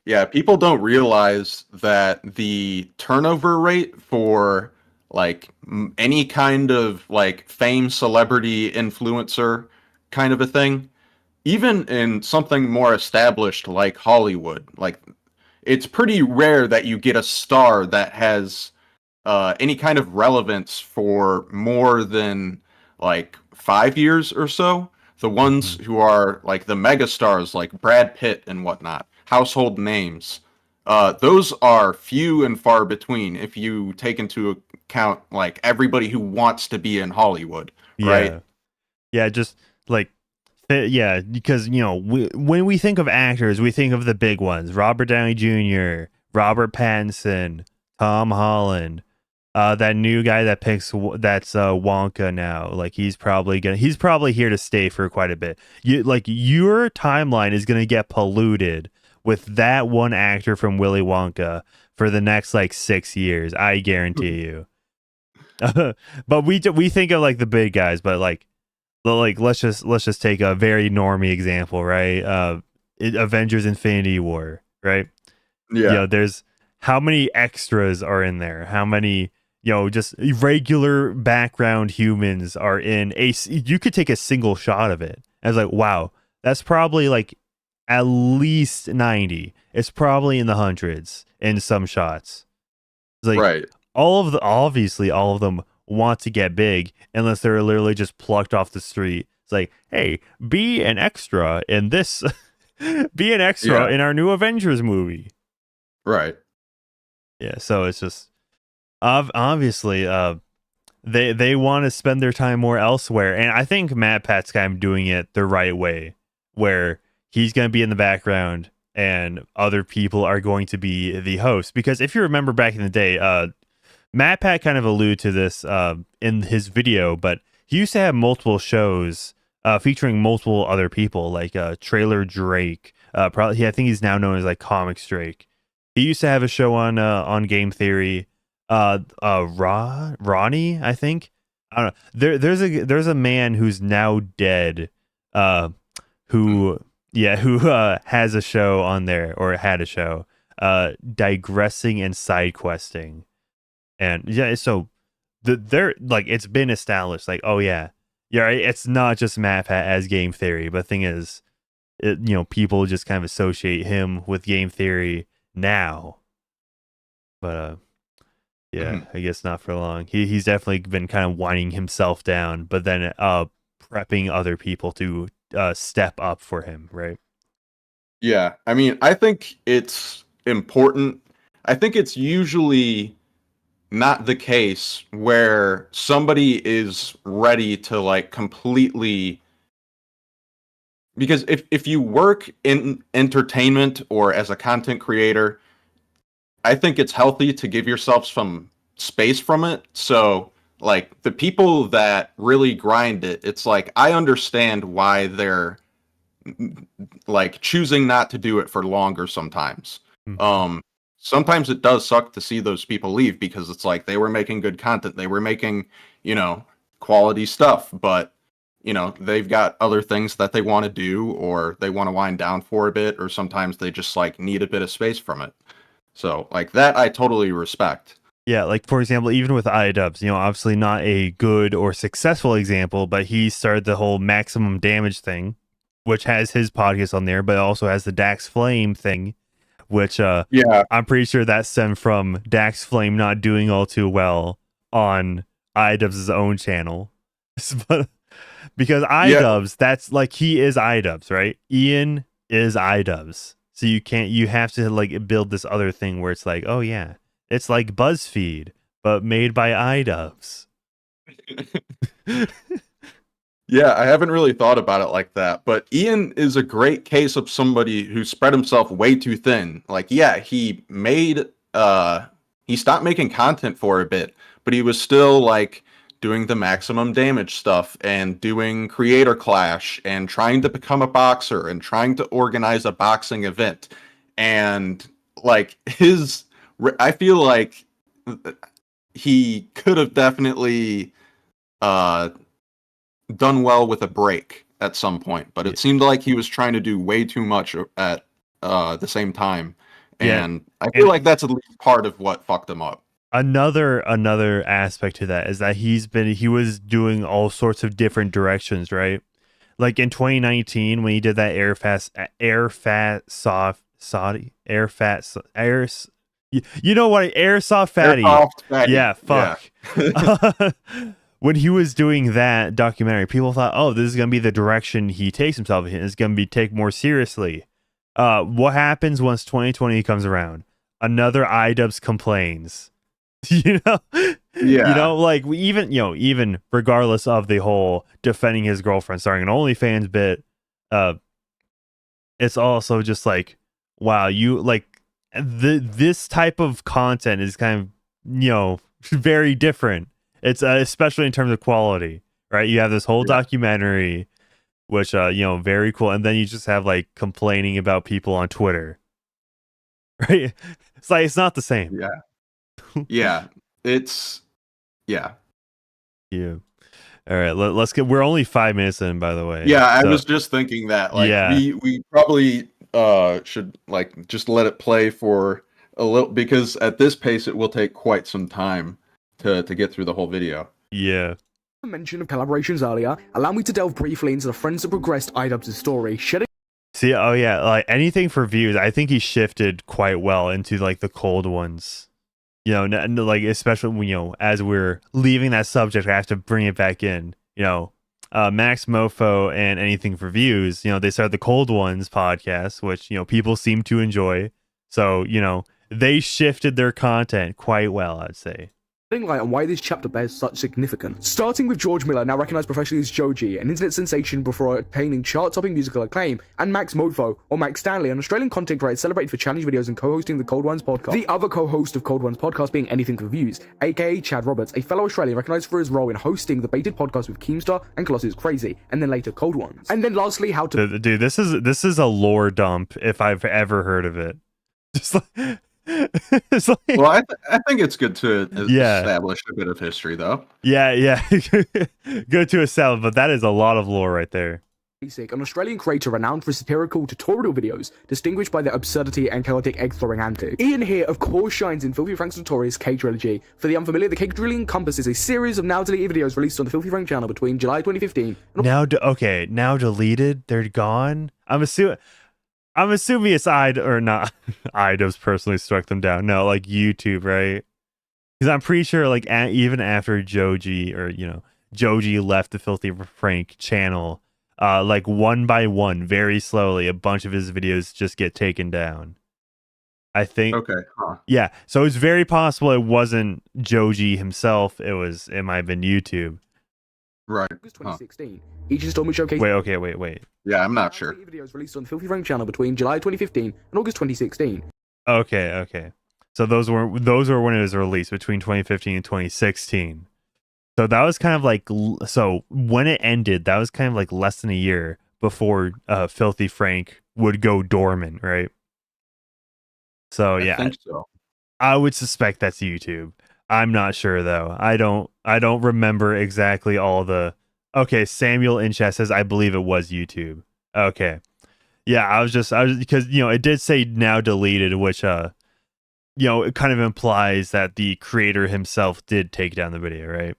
Yeah, people don't realize that the turnover rate for like any kind of like fame, celebrity, influencer kind of a thing, even in something more established like Hollywood, like it's pretty rare that you get a star that has any kind of relevance for more than like 5 years or so. The ones who are like the megastars, like Brad Pitt and whatnot, household names, those are few and far between if you take into account like everybody who wants to be in Hollywood, right? Yeah, just like, yeah, because, you know, when we think of actors, we think of the big ones: Robert Downey Jr., Robert Pattinson, Tom Holland. That new guy that's Wonka now. Like he's probably here to stay for quite a bit. Your timeline is gonna get polluted with that one actor from Willy Wonka for the next like 6 years. I guarantee you. But we think of like the big guys, but like let's just take a very normie example, right? Avengers Infinity War, right? Yeah. You know, there's how many extras are in there? How many, you know, just regular background humans are in you could take a single shot of it. I was like, wow, that's probably like at least 90. It's probably in the hundreds in some shots. It's like, Right. obviously all of them want to get big unless they're literally just plucked off the street. It's like, hey, be an extra in this, be an extra in our new Avengers movie. Right. Yeah, so it's just obviously they want to spend their time more elsewhere, and I think MatPat's kind of doing it the right way, where he's going to be in the background and other people are going to be the host. Because if you remember back in the day, MatPat kind of alluded to this in his video, but he used to have multiple shows featuring multiple other people, like Trailer Drake. I think he's now known as like Comics Drake. He used to have a show on Game Theory. Ronnie, I think. I don't know. There's a man who's now dead, who has a show on there, or had a show, digressing and side questing, and yeah, so they're like, it's been established, like, oh yeah, right, it's not just MatPat as Game Theory, but the thing is, you know, people just kind of associate him with Game Theory now, but yeah, I guess not for long. He's definitely been kind of winding himself down, but then prepping other people to step up for him, right? Yeah, I mean, I think it's important. I think it's usually not the case where somebody is ready to like completely, because if you work in entertainment or as a content creator, I think it's healthy to give yourself some space from it. So like the people that really grind it, it's like I understand why they're like choosing not to do it for longer sometimes. Mhm. Sometimes it does suck to see those people leave because it's like they were making good content, they were making, quality stuff, but they've got other things that they want to do, or they want to wind down for a bit, or sometimes they just like need a bit of space from it. So like that I totally respect. Yeah, like for example, even with Idubbbz, obviously not a good or successful example, but he started the whole maximum damage thing, which has his podcast on there, but also has the Dax Flame thing, which Yeah. I'm pretty sure that stemmed from Dax Flame not doing all too well on Idubbbz's own channel. But because Idubbbz, that's like he is Idubbbz, right? Ian is Idubbbz. So you have to like build this other thing where it's like, oh yeah, it's like BuzzFeed, but made by Idubbbz. Yeah, I haven't really thought about it like that, but Ian is a great case of somebody who spread himself way too thin. Like, yeah, he stopped making content for a bit, but he was still like doing the maximum damage stuff and doing Creator Clash and trying to become a boxer and trying to organize a boxing event. And like I feel like he could have definitely done well with a break at some point, but it seemed like he was trying to do way too much at the same time, and I feel like that's at least part of what fucked him up. Another aspect to that is that he was doing all sorts of different directions, right? Like in 2019 when he did that airsoft fatty. Airsoft fatty. Yeah, fuck. Yeah. When he was doing that documentary, people thought, oh, this is going to be the direction he takes himself in. It's going to be taken more seriously. What happens once 2020 comes around? Another Idubbbz complains. Yeah. Like even regardless of the whole defending his girlfriend starting an OnlyFans bit, it's also just like, wow, you like this type of content is kind of very different. It's especially in terms of quality, right? You have this whole documentary, which very cool, and then you just have like complaining about people on Twitter, right? It's like it's not the same. Yeah. It's yeah. All right, let's get. We're only 5 minutes in, by the way. Yeah, I was just thinking that like we probably should like just let it play for a little, because at this pace it will take quite some time to get through the whole video. Yeah. Mention of collaborations earlier, allow me to delve briefly into the friends that progressed Idubbbz' story, shedding. See, oh yeah, like anything for views, I think he shifted quite well into like the cold ones. Like especially when as we're leaving that subject, I have to bring it back in. Max Mofo and anything for views. They started the Cold Ones podcast, which people seem to enjoy. So they shifted their content quite well, I'd say. Light on why this chapter bears such significance. Starting with George Miller, now recognized professionally as Joji, an internet sensation before attaining chart-topping musical acclaim, and Max Mofo, or Max Stanley, an Australian content creator celebrated for challenge videos and co-hosting the Cold Ones podcast. The other co-host of Cold Ones podcast being Anything for Views, aka Chad Roberts, a fellow Australian recognized for his role in hosting the baited podcast with Keemstar and Colossus Crazy, and then later Cold Ones. And then lastly, how to... Dude, this is a lore dump if I've ever heard of it. Just like... It's like, well, I think it's good to establish a bit of history, though. Yeah. Good to establish, but that is a lot of lore right there. Basic, an Australian creator renowned for satirical tutorial videos, distinguished by their absurdity and chaotic egg-throwing antics. Ian here, of course, shines in Filthy Frank's notorious Cake Trilogy. For the unfamiliar, the Cake Trilogy encompasses a series of now-deleted videos released on the Filthy Frank channel between July 2015 and... Now deleted? They're gone? I'm assuming it's Idubbbz personally struck them down. No, like YouTube, right? Because I'm pretty sure, like, even after Joji left the Filthy Frank channel, like one by one, very slowly, a bunch of his videos just get taken down. I think. Okay. Huh. Yeah. So it's very possible it wasn't Joji himself. It might have been YouTube. Right. August Huh. 2016. Each installment showcased Wait. Yeah, I'm not sure. videos released on the Filthy Frank channel between July 2015 and August 2016. Okay. So those were when it was released between 2015 and 2016. So that was kind of like, so when it ended, that was kind of like less than a year before Filthy Frank would go dormant, right? So I yeah, think so. I would suspect that's YouTube. I'm not sure though. I don't remember exactly all the. Okay, Samuel in chat says I believe it was YouTube. Okay, yeah, I was because it did say now deleted, which it kind of implies that the creator himself did take down the video, right?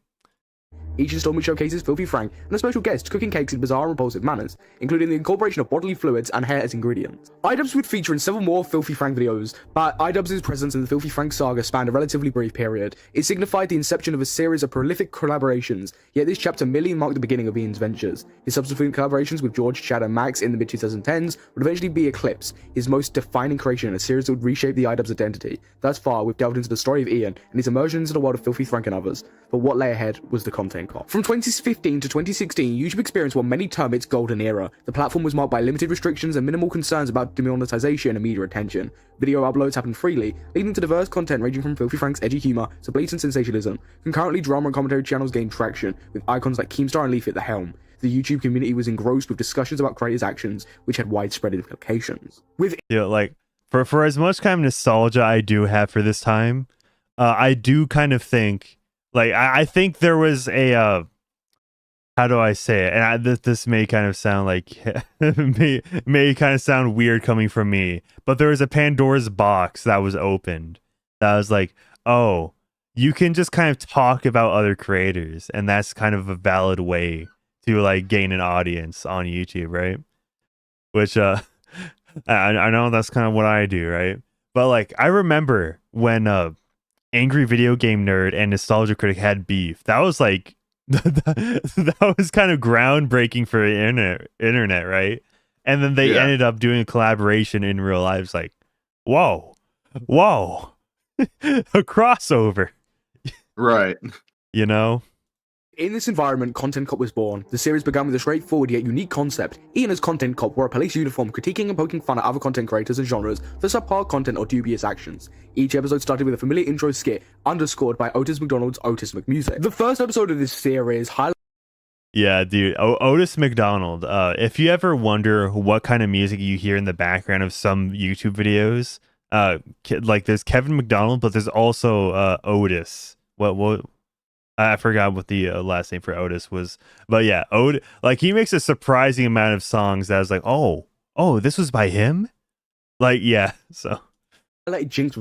Each installment showcases Filthy Frank and a special guest cooking cakes in bizarre and repulsive manners, including the incorporation of bodily fluids and hair as ingredients. Idubbbz would feature in several more Filthy Frank videos, but Idubbbz' presence in the Filthy Frank saga spanned a relatively brief period. It signified the inception of a series of prolific collaborations, yet this chapter merely marked the beginning of Ian's ventures. His subsequent collaborations with George, Chad, and Max in the mid-2010s would eventually be Eclipse, his most defining creation in a series that would reshape the Idubbbz identity. Thus far, we've delved into the story of Ian and his immersion into the world of Filthy Frank and others, but what lay ahead was the content cop. From 2015 to 2016, YouTube experienced what many term its golden era. The platform was marked by limited restrictions and minimal concerns about demonetization and media attention. Video uploads happened freely, leading to diverse content ranging from Filthy Frank's edgy humor to blatant sensationalism. Concurrently, drama and commentary channels gained traction, with icons like Keemstar and Leaf at the helm. The YouTube community was engrossed with discussions about creators' actions, which had widespread implications. Like for as much kind of nostalgia I do have for this time, I do kind of think, like, I think there was a how do I say it? And this may kind of sound like may kind of sound weird coming from me, but there was a Pandora's box that was opened. That was like, oh, you can just kind of talk about other creators, and that's kind of a valid way to like gain an audience on YouTube, right? Which I know that's kind of what I do, right? But like, I remember when Angry Video Game Nerd and Nostalgia Critic had beef. That was like that was kind of groundbreaking for the internet, right? And then they ended up doing a collaboration in real life. It's like, whoa, a crossover, Right. you know? In this environment, Content Cop was born. The series began with a straightforward yet unique concept. Ian as Content Cop wore a police uniform, critiquing and poking fun at other content creators and genres for subpar content or dubious actions. Each episode started with a familiar intro skit, underscored by Otis McDonald's Otis McMusic. The first episode of this series highlights. Yeah, dude. Otis McDonald. If you ever wonder what kind of music you hear in the background of some YouTube videos, like there's Kevin McDonald, but there's also Otis. What? I forgot what the last name for Otis was, but yeah, like he makes a surprising amount of songs that I was like, oh, this was by him. Like, yeah. So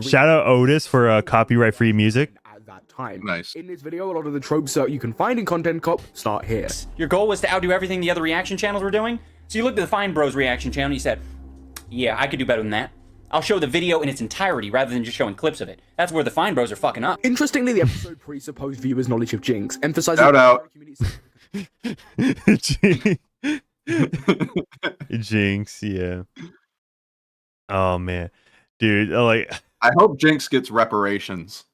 shout out Otis for copyright-free music. At that time. Nice. In this video, a lot of the tropes that you can find in Content Cop start here. Your goal was to outdo everything the other reaction channels were doing? So you looked at the Fine Bros reaction channel and you said, yeah, I could do better than that. I'll show the video in its entirety rather than just showing clips of it. That's where the Fine Bros are fucking up. Interestingly, the episode presupposed viewers' knowledge of Jinx, emphasizing Shout out. Jinx, yeah. Oh man, dude, like I hope Jinx gets reparations.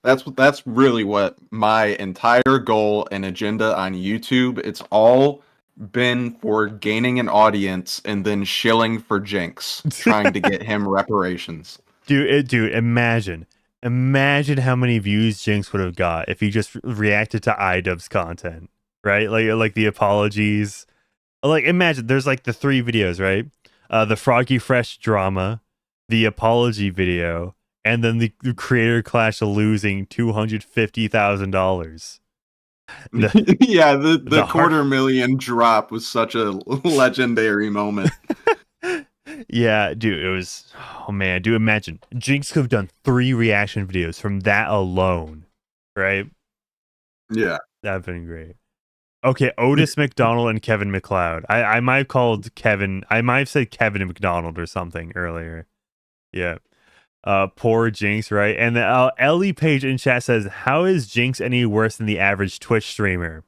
That's really what my entire goal and agenda on YouTube. It's all been for gaining an audience and then shilling for Jinx, trying to get him reparations. Dude, imagine how many views Jinx would have got if he just reacted to Idubbbz content, right? Like the apologies. Like, imagine there's like the 3 videos, right? The Froggy Fresh drama, the apology video, and then the creator clash losing $250,000. Yeah, the $250,000 drop was such a legendary moment. Yeah, dude, it was. Oh man, dude, imagine Jinx could have done 3 reaction videos from that alone, right? Yeah, that'd been great. Okay, Otis McDonald and Kevin McLeod. I might have called Kevin. I might have said Kevin McDonald or something earlier. Yeah. Poor Jinx, right? And Ellie Page in chat says, how is Jinx any worse than the average Twitch streamer?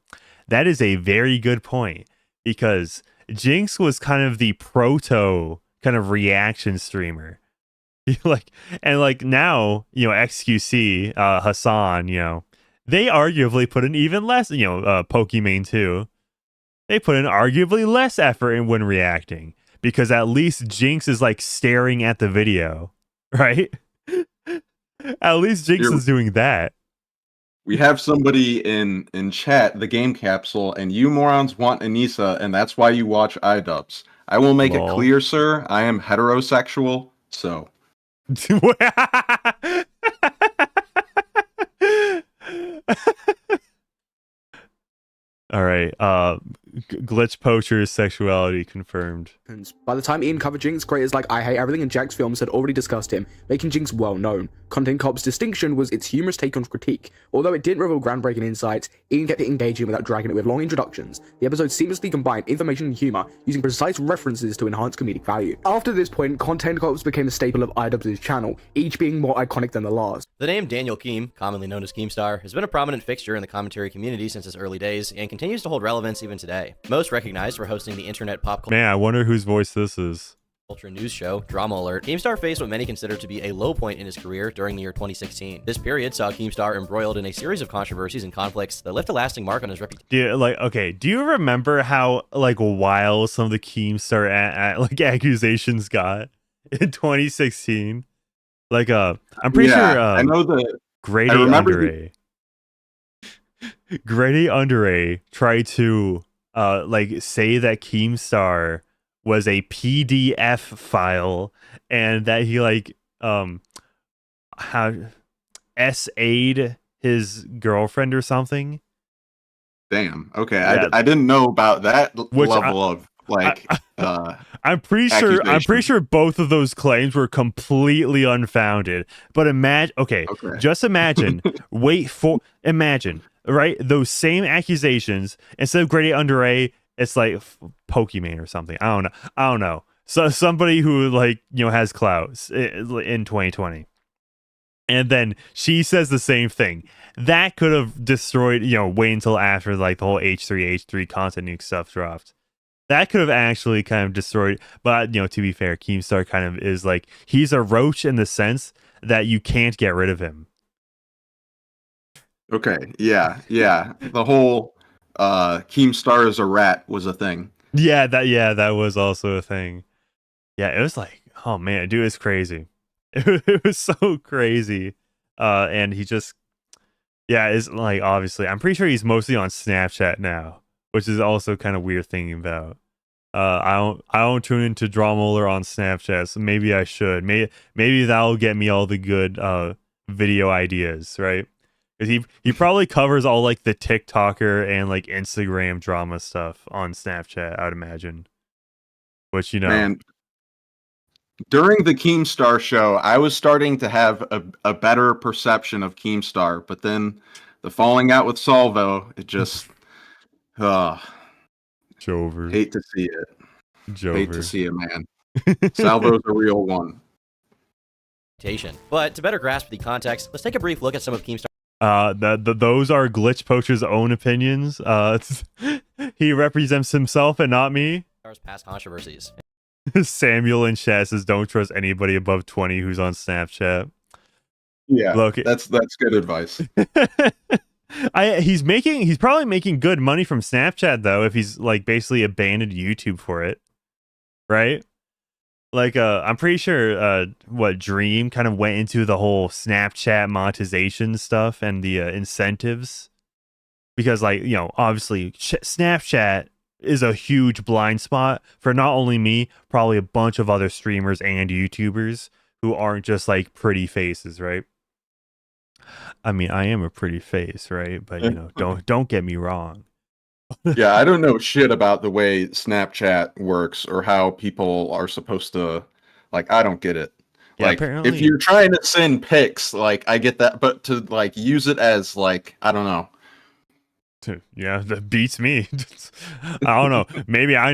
That is a very good point, because Jinx was kind of the proto kind of reaction streamer. Like, and like now, you know, XQC, Hassan, you know, they arguably put in even less, you know, Pokimane too. They put in arguably less effort in when reacting, because at least Jinx is like staring at the video, right? At least Jinx is doing that. We have somebody in chat, the game capsule, and you morons want Anissa, and that's why you watch Idubbbz. I will make it clear, sir, I am heterosexual, so. All right. Glitch Poachers sexuality confirmed. By the time Ian covered Jinx, creators like I Hate Everything and Jack's Films had already discussed him, making Jinx well known. Content Corp's distinction was its humorous take on critique. Although it didn't reveal groundbreaking insights, Ian kept it engaging without dragging it with long introductions. The episode seamlessly combined information and humor, using precise references to enhance comedic value. After this point, Content Corps became a staple of Idubbbz' channel, each being more iconic than the last. The name Daniel Keem, commonly known as Keemstar, has been a prominent fixture in the commentary community since its early days and continues to hold relevance even today. Most recognized for hosting the internet pop Man, I wonder whose voice this is. culture news show, Drama Alert, Keemstar faced what many consider to be a low point in his career during the year 2016. This period saw Keemstar embroiled in a series of controversies and conflicts that left a lasting mark on his reputation. Do you remember how like wild some of the Keemstar like accusations got in 2016? Like I'm pretty sure I know the Grady Underay. Grady Underay tried to like say that Keemstar was a PDF file and that he like SA'd his girlfriend or something. Damn. Okay, Yeah. I didn't know about that level of like. I'm pretty sure both of those claims were completely unfounded. But just imagine. Imagine, right? Those same accusations, instead of Grady Underay, it's like Pokimane or something. I don't know. So somebody who like, you know, has clout in 2020. And then she says the same thing. That could have destroyed, you know, wait until after like the whole H3 content nuke stuff dropped. That could have actually kind of destroyed, but you know, to be fair, Keemstar kind of is like, he's a roach in the sense that you can't get rid of him. Okay, yeah. The whole Keemstar is a rat was a thing. Yeah, that was also a thing. Yeah, it was like, oh man, dude, it's crazy. It was so crazy. And he just, yeah, it's like, obviously, I'm pretty sure he's mostly on Snapchat now, which is also kind of weird thinking about. I don't tune into Dramaler on Snapchat, so maybe I should. Maybe that'll get me all the good video ideas, right? Because he probably covers all like the TikToker and like Instagram drama stuff on Snapchat, I'd imagine. Which, you know, Man, during the Keemstar show, I was starting to have a better perception of Keemstar, but then the falling out with Salvo, it just Jover. hate to see it. Jover. Hate to see it, man. Salvo's a real one. But to better grasp the context, let's take a brief look at some of Keemstar's Those are Glitch Poachers' own opinions. He represents himself and not me. past controversies. Samuel in chat says, "Don't trust anybody above 20 who's on Snapchat." Yeah, look, that's good advice. He's probably making good money from Snapchat though, if he's like basically abandoned YouTube for it, right? Like, I'm pretty sure Dream kind of went into the whole Snapchat monetization stuff and the incentives, because like, you know, obviously Snapchat is a huge blind spot for not only me, probably a bunch of other streamers and YouTubers who aren't just like pretty faces, right? I mean, I am a pretty face, right? But you know, don't get me wrong. Yeah, I don't know shit about the way Snapchat works or how people are supposed to, like, I don't get it. Yeah, like, apparently, if you're trying to send pics, like, I get that, but to like use it as like, I don't know. Yeah, that beats me. I don't know. Maybe I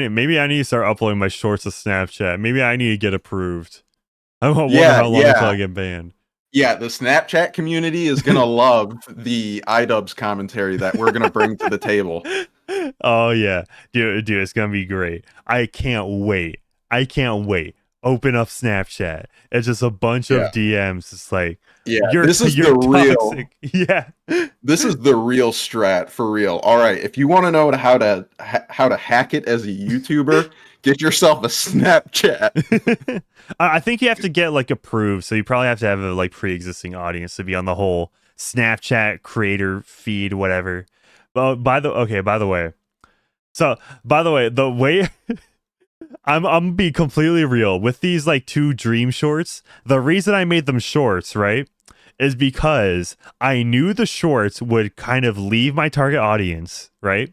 need to start uploading my shorts to Snapchat. Maybe I need to get approved. I wonder how long until I get banned. Yeah, the Snapchat community is gonna love the Idubbbz commentary that we're gonna bring to the table. Oh yeah, dude, it's gonna be great. I can't wait. open up Snapchat. It's just a bunch of DMs. It's like, this is you're the toxic. real. Yeah, This is the real strat for real. All right, if you want to know how to hack it as a YouTuber, get yourself a Snapchat. I think you have to get like approved, so you probably have to have a like pre-existing audience to be on the whole Snapchat creator feed, whatever. But by the way, the way I'm gonna be completely real with these like 2 dream shorts. The reason I made them shorts, right, is because I knew the shorts would kind of leave my target audience, right,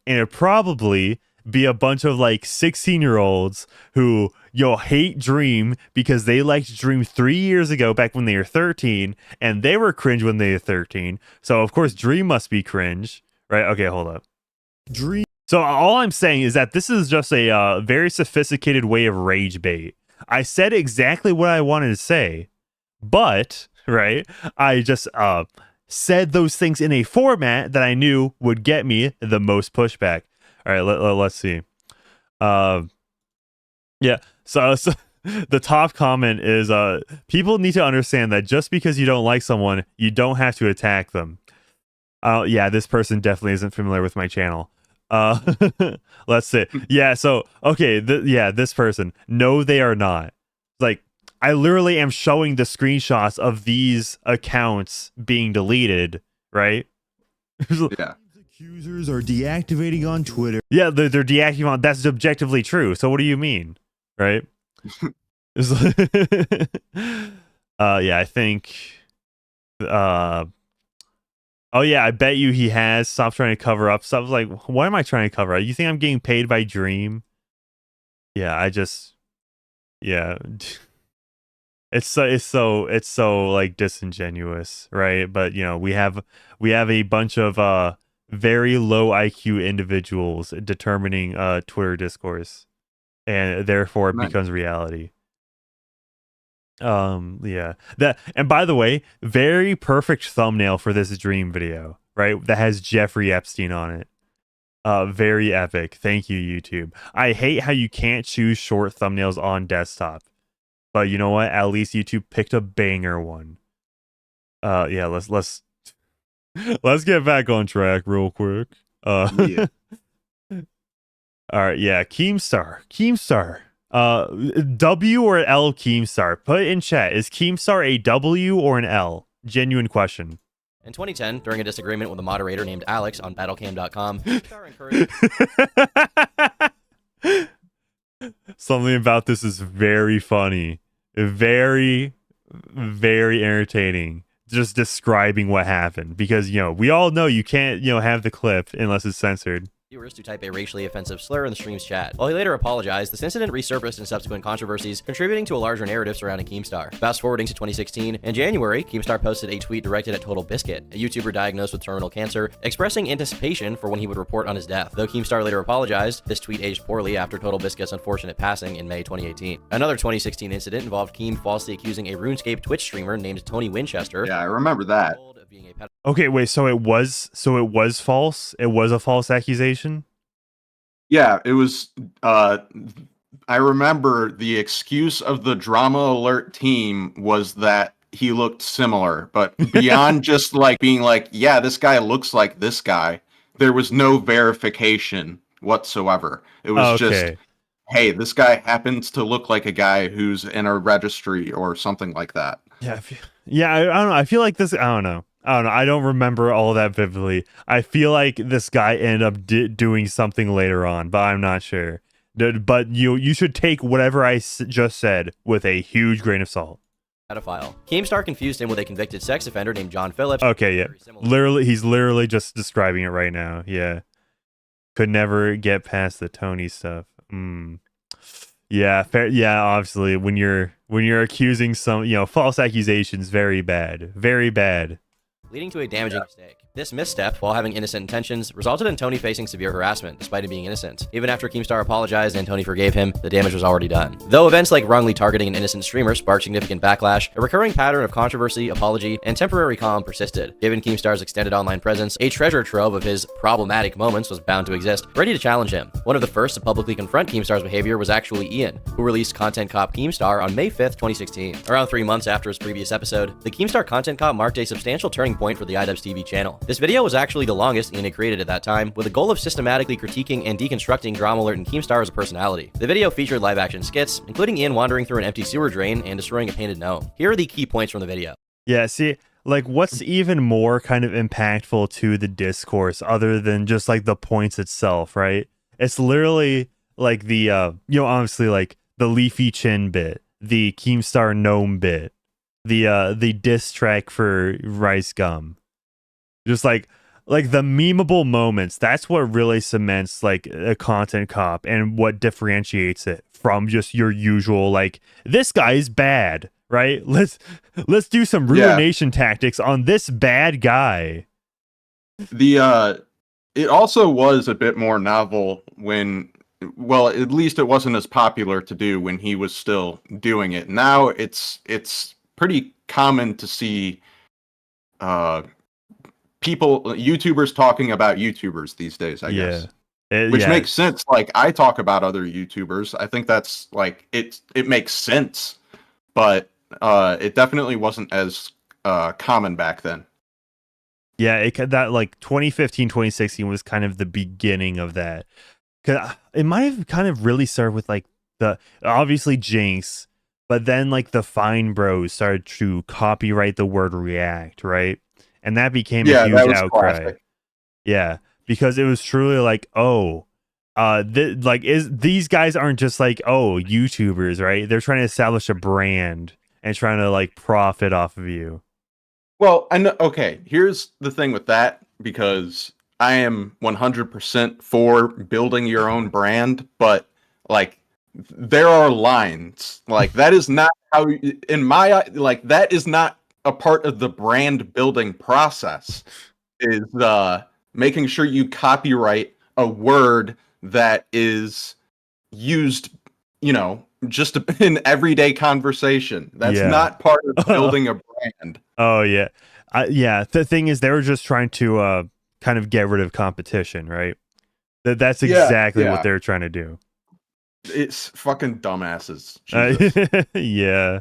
and it probably be a bunch of like 16-year-olds who hate Dream because they liked Dream 3 years ago back when they were 13, and they were cringe when they were 13. So of course Dream must be cringe, right? Okay, hold up. Dream. So all I'm saying is that this is just a very sophisticated way of rage bait. I said exactly what I wanted to say, but right, I just said those things in a format that I knew would get me the most pushback. All right, let's see. Yeah, so the top comment is people need to understand that just because you don't like someone, you don't have to attack them. Yeah, this person definitely isn't familiar with my channel. Let's see. Yeah, so okay, this person. No, they are not. Like, I literally am showing the screenshots of these accounts being deleted, right? Yeah. Accusers are deactivating on Twitter. Yeah, they're deactivating on. That's objectively true. So what do you mean, right? Yeah, I think. Oh yeah, I bet you he has. Stop trying to cover up stuff. Like, what am I trying to cover up? You think I'm getting paid by Dream? Yeah, yeah. It's so like disingenuous, right? But we have a bunch of very low IQ individuals determining Twitter discourse, and therefore it becomes reality. Yeah, and by the way, very perfect thumbnail for this Dream video, right? That has Jeffrey Epstein on it. Very epic. Thank you, YouTube. I hate how you can't choose short thumbnails on desktop, but you know what? At least YouTube picked a banger one. Yeah, let's get back on track real quick. Yeah. All right, yeah, Keemstar. W or L Keemstar? Put in chat. Is Keemstar a W or an L? Genuine question. In 2010, during a disagreement with a moderator named Alex on battlecam.com, Keemstar encouraged... Something about this is very funny. Very, very entertaining. Just describing what happened. Because, we all know you can't, have the clip unless it's censored. Viewers to type a racially offensive slur in the stream's chat. While he later apologized, this incident resurfaced in subsequent controversies, contributing to a larger narrative surrounding Keemstar. Fast forwarding to 2016, in January, Keemstar posted a tweet directed at Total Biscuit, a YouTuber diagnosed with terminal cancer, expressing anticipation for when he would report on his death. Though Keemstar later apologized, this tweet aged poorly after Total Biscuit's unfortunate passing in May 2018. Another 2016 incident involved Keem falsely accusing a RuneScape Twitch streamer named Tony Winchester. Yeah, I remember that. Okay, wait, so it was false? It was a false accusation? Yeah, it was I remember the excuse of the Drama Alert team was that he looked similar, but beyond just like being like, yeah, this guy looks like this guy, there was no verification whatsoever. It was just, hey, this guy happens to look like a guy who's in a registry or something like that. Yeah, I don't know. I feel like this, I don't know. I don't remember all that vividly. I feel like this guy ended up doing something later on, but I'm not sure. But you should take whatever I just said with a huge grain of salt. Pedophile. Keemstar confused him with a convicted sex offender named John Phillips. Okay, yeah. He's literally just describing it right now. Yeah. Could never get past the Tony stuff. Yeah, fair. Yeah, obviously when you're accusing some, false accusations, very bad. Very bad. leading to a damaging mistake. This misstep, while having innocent intentions, resulted in Tony facing severe harassment, despite him being innocent. Even after Keemstar apologized and Tony forgave him, the damage was already done. Though events like wrongly targeting an innocent streamer sparked significant backlash, a recurring pattern of controversy, apology, and temporary calm persisted. Given Keemstar's extended online presence, a treasure trove of his problematic moments was bound to exist, ready to challenge him. One of the first to publicly confront Keemstar's behavior was actually Ian, who released Content Cop Keemstar on May 5th, 2016. Around 3 months after his previous episode, the Keemstar Content Cop marked a substantial turning point for the Idubbbz TV channel. This video was actually the longest Ian had created at that time, with a goal of systematically critiquing and deconstructing Drama Alert and Keemstar as a personality. The video featured live-action skits, including Ian wandering through an empty sewer drain and destroying a painted gnome. Here are the key points from the video. Yeah, see, like, what's even more kind of impactful to the discourse other than just like the points itself, right? It's literally like the obviously like the Leafy Chin bit, the Keemstar gnome bit, the diss track for Rice Gum. Just like the memeable moments, that's what really cements like a content cop and what differentiates it from just your usual like, this guy is bad, right? Let's do some ruination tactics on this bad guy. It also was a bit more novel when, well, at least it wasn't as popular to do when he was still doing it. Now it's pretty common to see YouTubers talking about YouTubers these days, I guess. Which makes sense. Like, I talk about other YouTubers. I think that's like it makes sense, but it definitely wasn't as common back then. Yeah, that like 2015, 2016 was kind of the beginning of that. 'Cause it might have kind of really started with like the obviously Jinx, but then like the Fine Bros started to copyright the word react, right? And that became a huge outcry. Classic. Yeah, because it was truly like, these guys aren't just like, YouTubers, right? They're trying to establish a brand and trying to like profit off of you. Well, I know. Okay, here's the thing with that, because I am 100% for building your own brand, but like there are lines. Like that is not how, in my like that is not a part of the brand building process. Is making sure you copyright a word that is used, just in everyday conversation. That's not part of building a brand. Oh yeah, the thing is, they were just trying to kind of get rid of competition, right? That's exactly what they're trying to do. It's fucking dumbasses. Jesus. Yeah.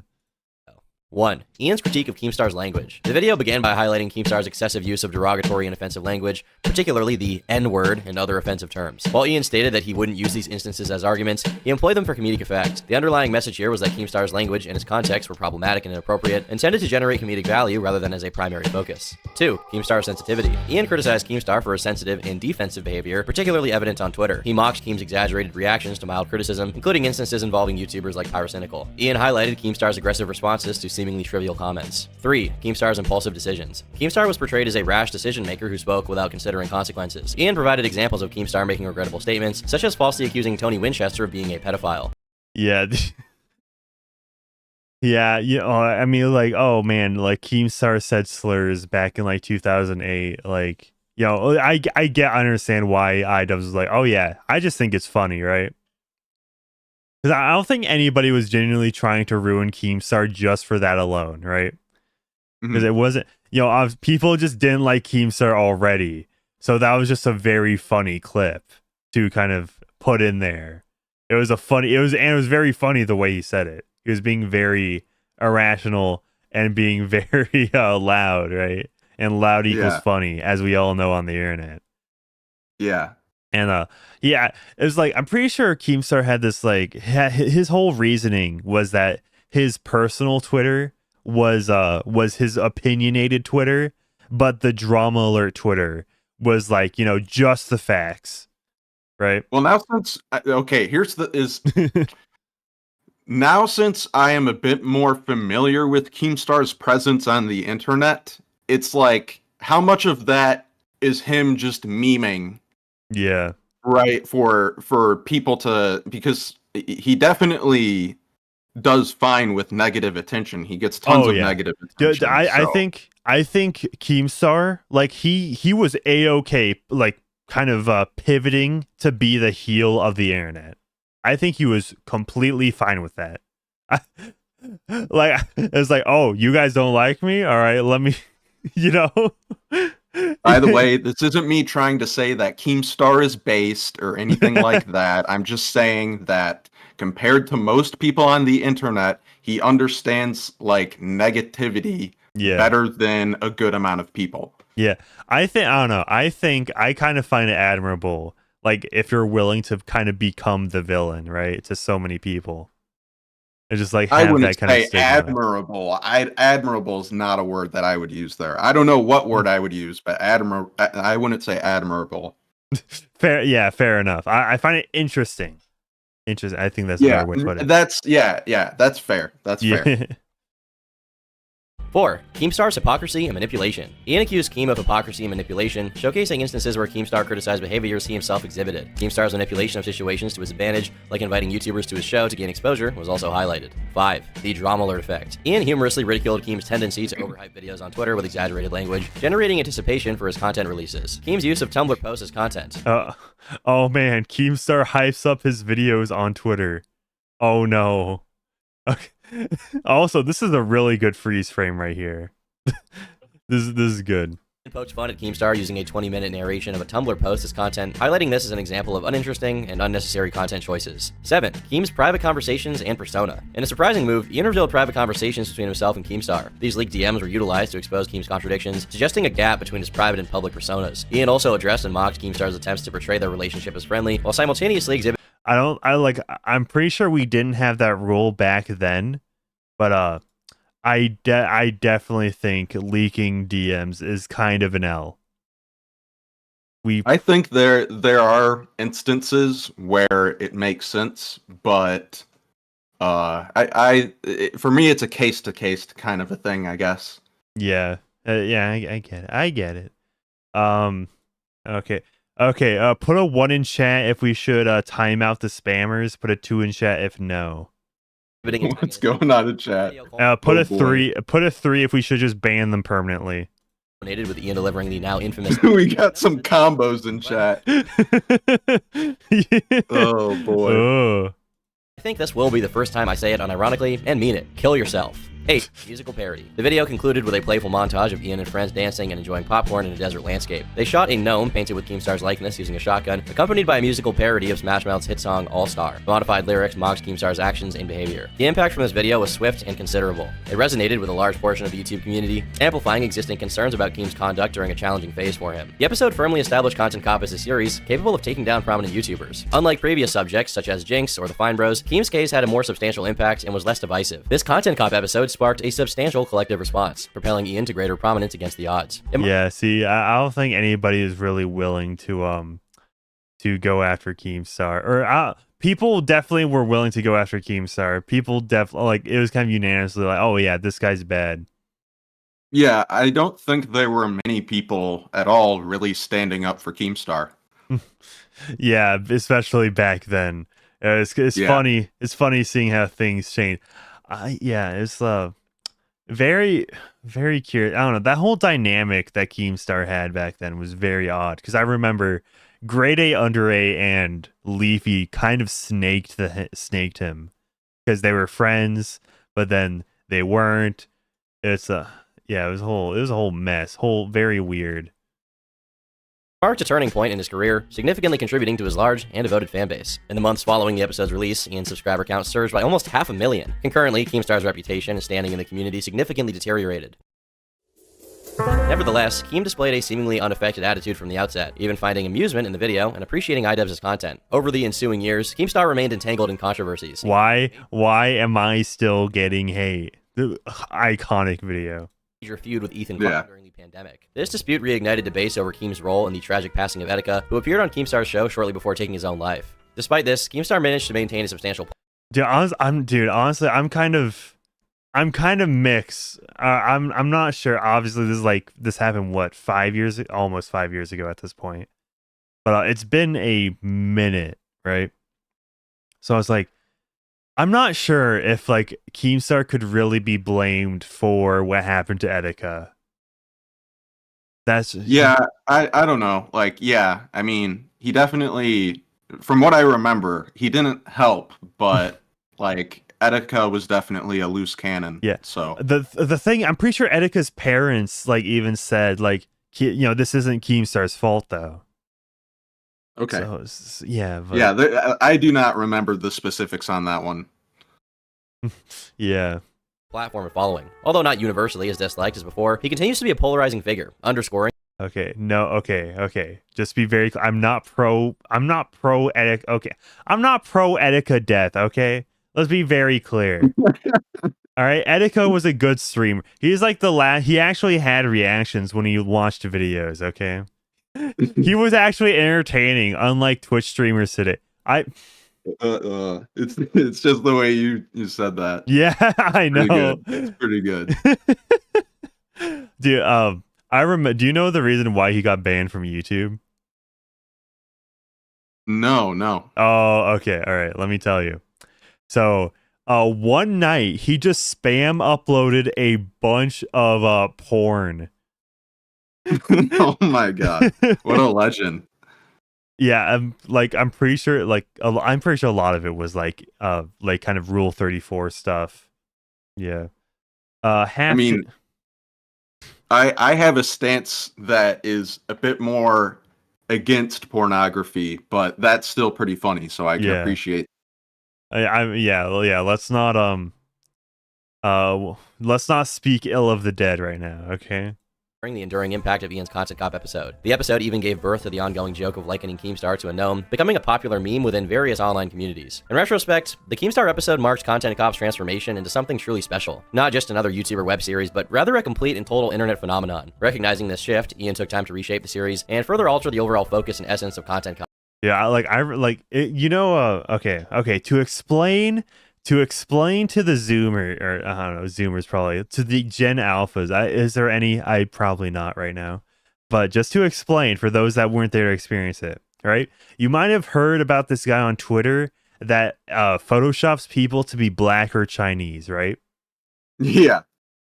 1. Ian's critique of Keemstar's language. The video began by highlighting Keemstar's excessive use of derogatory and offensive language, particularly the N-word and other offensive terms. While Ian stated that he wouldn't use these instances as arguments, he employed them for comedic effect. The underlying message here was that Keemstar's language and its context were problematic and inappropriate, intended to generate comedic value rather than as a primary focus. 2. Keemstar's sensitivity. Ian criticized Keemstar for his sensitive and defensive behavior, particularly evident on Twitter. He mocked Keem's exaggerated reactions to mild criticism, including instances involving YouTubers like Pyrocynical. Ian highlighted Keemstar's aggressive responses to seemingly trivial comments. 3. Keemstar's impulsive decisions. Keemstar was portrayed as a rash decision maker who spoke without considering consequences. Ian provided examples of Keemstar making regrettable statements, such as falsely accusing Tony Winchester of being a pedophile. Yeah. Yeah, I mean, like, oh man, like Keemstar said slurs back in like 2008. Like, I understand why Idubbbz was like, oh yeah, I just think it's funny, right? Because I don't think anybody was genuinely trying to ruin Keemstar just for that alone, right? Because it wasn't, people just didn't like Keemstar already. So that was just a very funny clip to kind of put in there. It was very funny the way he said it. He was being very irrational and being very loud, right? And loud equals funny, as we all know on the internet. Yeah. And it was like, I'm pretty sure Keemstar had this like his whole reasoning was that his personal Twitter was his opinionated Twitter, but the Drama Alert Twitter was like, just the facts, right? Well, now since now since I am a bit more familiar with Keemstar's presence on the internet, it's like, how much of that is him just memeing? Yeah. Right, for people to, because he definitely does fine with negative attention. He gets tons of negative attention. I think Keemstar, like he was A-okay, like kind of pivoting to be the heel of the internet. I think he was completely fine with that. Like it's like, oh, you guys don't like me? All right, let me, you know. By the way, this isn't me trying to say that Keemstar is based or anything like that. I'm just saying that compared to most people on the internet, he understands like negativity better than a good amount of people. Yeah, I don't know. I think I kind of find it admirable, like if you're willing to kind of become the villain, right, to so many people. It's just like have I wouldn't that kind say of stigma. admirable. Admirable is not a word that I would use there. I don't know what word I would use, but I wouldn't say admirable. Fair, yeah, fair enough. I find it interesting. Interesting. I think that's a better way to put it. That's that's fair. That's fair. 4. Keemstar's hypocrisy and manipulation. Ian accused Keem of hypocrisy and manipulation, showcasing instances where Keemstar criticized behaviors he himself exhibited. Keemstar's manipulation of situations to his advantage, like inviting YouTubers to his show to gain exposure, was also highlighted. 5. The drama alert effect. Ian humorously ridiculed Keem's tendency to overhype videos on Twitter with exaggerated language, generating anticipation for his content releases. Keem's use of Tumblr posts as content. Oh man, Keemstar hypes up his videos on Twitter. Oh no. Okay. Also, this is a really good freeze frame right here. This is good. Poked fun at Keemstar using a 20-minute narration of a Tumblr post as content, highlighting this as an example of uninteresting and unnecessary content choices. 7. Keem's private conversations and persona. In a surprising move, Ian revealed private conversations between himself and Keemstar. These leaked DMs were utilized to expose Keem's contradictions, suggesting a gap between his private and public personas. Ian also addressed and mocked Keemstar's attempts to portray their relationship as friendly, while simultaneously exhibiting. I'm pretty sure we didn't have that rule back then, but I definitely think leaking DMs is kind of an L. I think there are instances where it makes sense, but for me it's a case to case kind of a thing, I guess. Yeah, I get it. I get it. Okay. Put a 1 in chat if we should time out the spammers. Put a 2 in chat if no. What's going on in chat? Put a 3. Put a 3 if we should just ban them permanently. With Ian delivering the now infamous. We got some combos in chat. Oh boy. Oh. I think this will be the first time I say it unironically and mean it. Kill yourself. 8. Musical parody. The video concluded with a playful montage of Ian and friends dancing and enjoying popcorn in a desert landscape. They shot a gnome painted with Keemstar's likeness using a shotgun, accompanied by a musical parody of Smash Mouth's hit song All Star. The modified lyrics mocked Keemstar's actions and behavior. The impact from this video was swift and considerable. It resonated with a large portion of the YouTube community, amplifying existing concerns about Keem's conduct during a challenging phase for him. The episode firmly established Content Cop as a series capable of taking down prominent YouTubers. Unlike previous subjects such as Jinx or the Fine Bros, Keem's case had a more substantial impact and was less divisive. This Content Cop episode sparked a substantial collective response, propelling Ian to greater prominence against the odds. Yeah, see, I don't think anybody is really willing to go after Keemstar. Or people definitely were willing to go after Keemstar. People definitely, like, it was kind of unanimously like, oh yeah, this guy's bad. Yeah, I don't think there were many people at all really standing up for Keemstar. Yeah, especially back then. It's funny. It's funny seeing how things change. It's very, very curious. I don't know. That whole dynamic that Keemstar had back then was very odd, because I remember Grade A, Under A, and Leafy kind of snaked him because they were friends, but then they weren't. It was a whole mess. Very weird. Marked a turning point in his career, significantly contributing to his large and devoted fanbase. In the months following the episode's release, Ian's subscriber count surged by almost 500,000. Concurrently, Keemstar's reputation and standing in the community significantly deteriorated. Nevertheless, Keem displayed a seemingly unaffected attitude from the outset, even finding amusement in the video and appreciating Idubbbz' content. Over the ensuing years, Keemstar remained entangled in controversies. Why am I still getting hate? The iconic video. Major feud with Ethan Clark during the pandemic. This dispute reignited debates over Keem's role in the tragic passing of Etika, who appeared on Keemstar's show shortly before taking his own life. Despite this, Keemstar managed to maintain a substantial. Honestly, I'm kind of mixed. I'm not sure. Obviously, this happened almost 5 years ago at this point, but it's been a minute, right? So I was like, I'm not sure if like Keemstar could really be blamed for what happened to Etika. Yeah, I don't know. Like, yeah, I mean, he definitely, from what I remember, he didn't help, but like Etika was definitely a loose cannon. Yeah. So the thing, I'm pretty sure Etika's parents like even said like, this isn't Keemstar's fault though. okay. So, yeah. But, Yeah, I do not remember the specifics on that one. Yeah. Platform and following. Although not universally as disliked as before, he continues to be a polarizing figure, underscoring. Okay. No. Okay. Just be very clear. I'm not pro Etika. Okay. I'm not pro Etika death. Okay. Let's be very clear. All right. Etika was a good streamer. He's like he actually had reactions when he watched videos. Okay. He was actually entertaining, unlike Twitch streamers today. It's just the way you said that. Yeah, I know. It's pretty good. Dude, I remember. Do you know the reason why he got banned from YouTube? No. Oh, okay. All right. Let me tell you. So, one night he just spam uploaded a bunch of porn. Oh my god! What a legend. Yeah, I'm pretty sure I'm pretty sure a lot of it was like kind of Rule 34 stuff. Yeah. I mean, I have a stance that is a bit more against pornography, but that's still pretty funny, so I can appreciate. Let's not speak ill of the dead right now, okay? The enduring impact of Ian's Content Cop episode. The episode even gave birth to the ongoing joke of likening Keemstar to a gnome, becoming a popular meme within various online communities. In retrospect, the Keemstar episode marks Content Cop's transformation into something truly special. Not just another YouTuber web series, but rather a complete and total internet phenomenon. Recognizing this shift, Ian took time to reshape the series and further alter the overall focus and essence of Content Cop. Yeah, okay. To explain to the Zoomer, or I don't know, Zoomers probably, to the Gen Alphas, is there any? Probably not right now. But just to explain, for those that weren't there to experience it, right? You might have heard about this guy on Twitter that photoshops people to be black or Chinese, right? Yeah.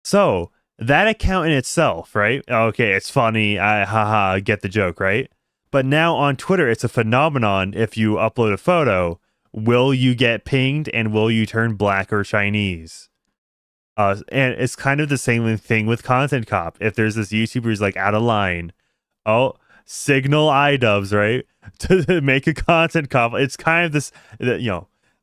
So, that account in itself, right? Okay, it's funny, get the joke, right? But now on Twitter, it's a phenomenon. If you upload a photo, will you get pinged and will you turn black or Chinese? And it's kind of the same thing with Content Cop. If there's this YouTuber who's like out of line, signal Idubbbz, right? to make a Content Cop. It's kind of this,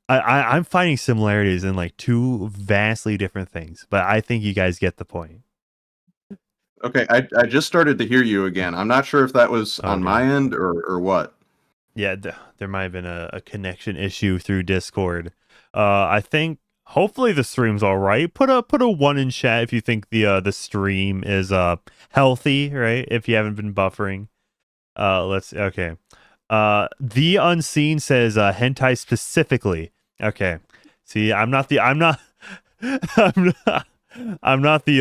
I'm finding similarities in like two vastly different things, but I think you guys get the point. Okay, I just started to hear you again. I'm not sure if that was on my end or what. Yeah, there might have been a connection issue through Discord. I think hopefully the stream's all right. Put a 1 in chat if you think the stream is healthy, right? If you haven't been buffering. Okay. The Unseen says hentai specifically. Okay. See, I'm not the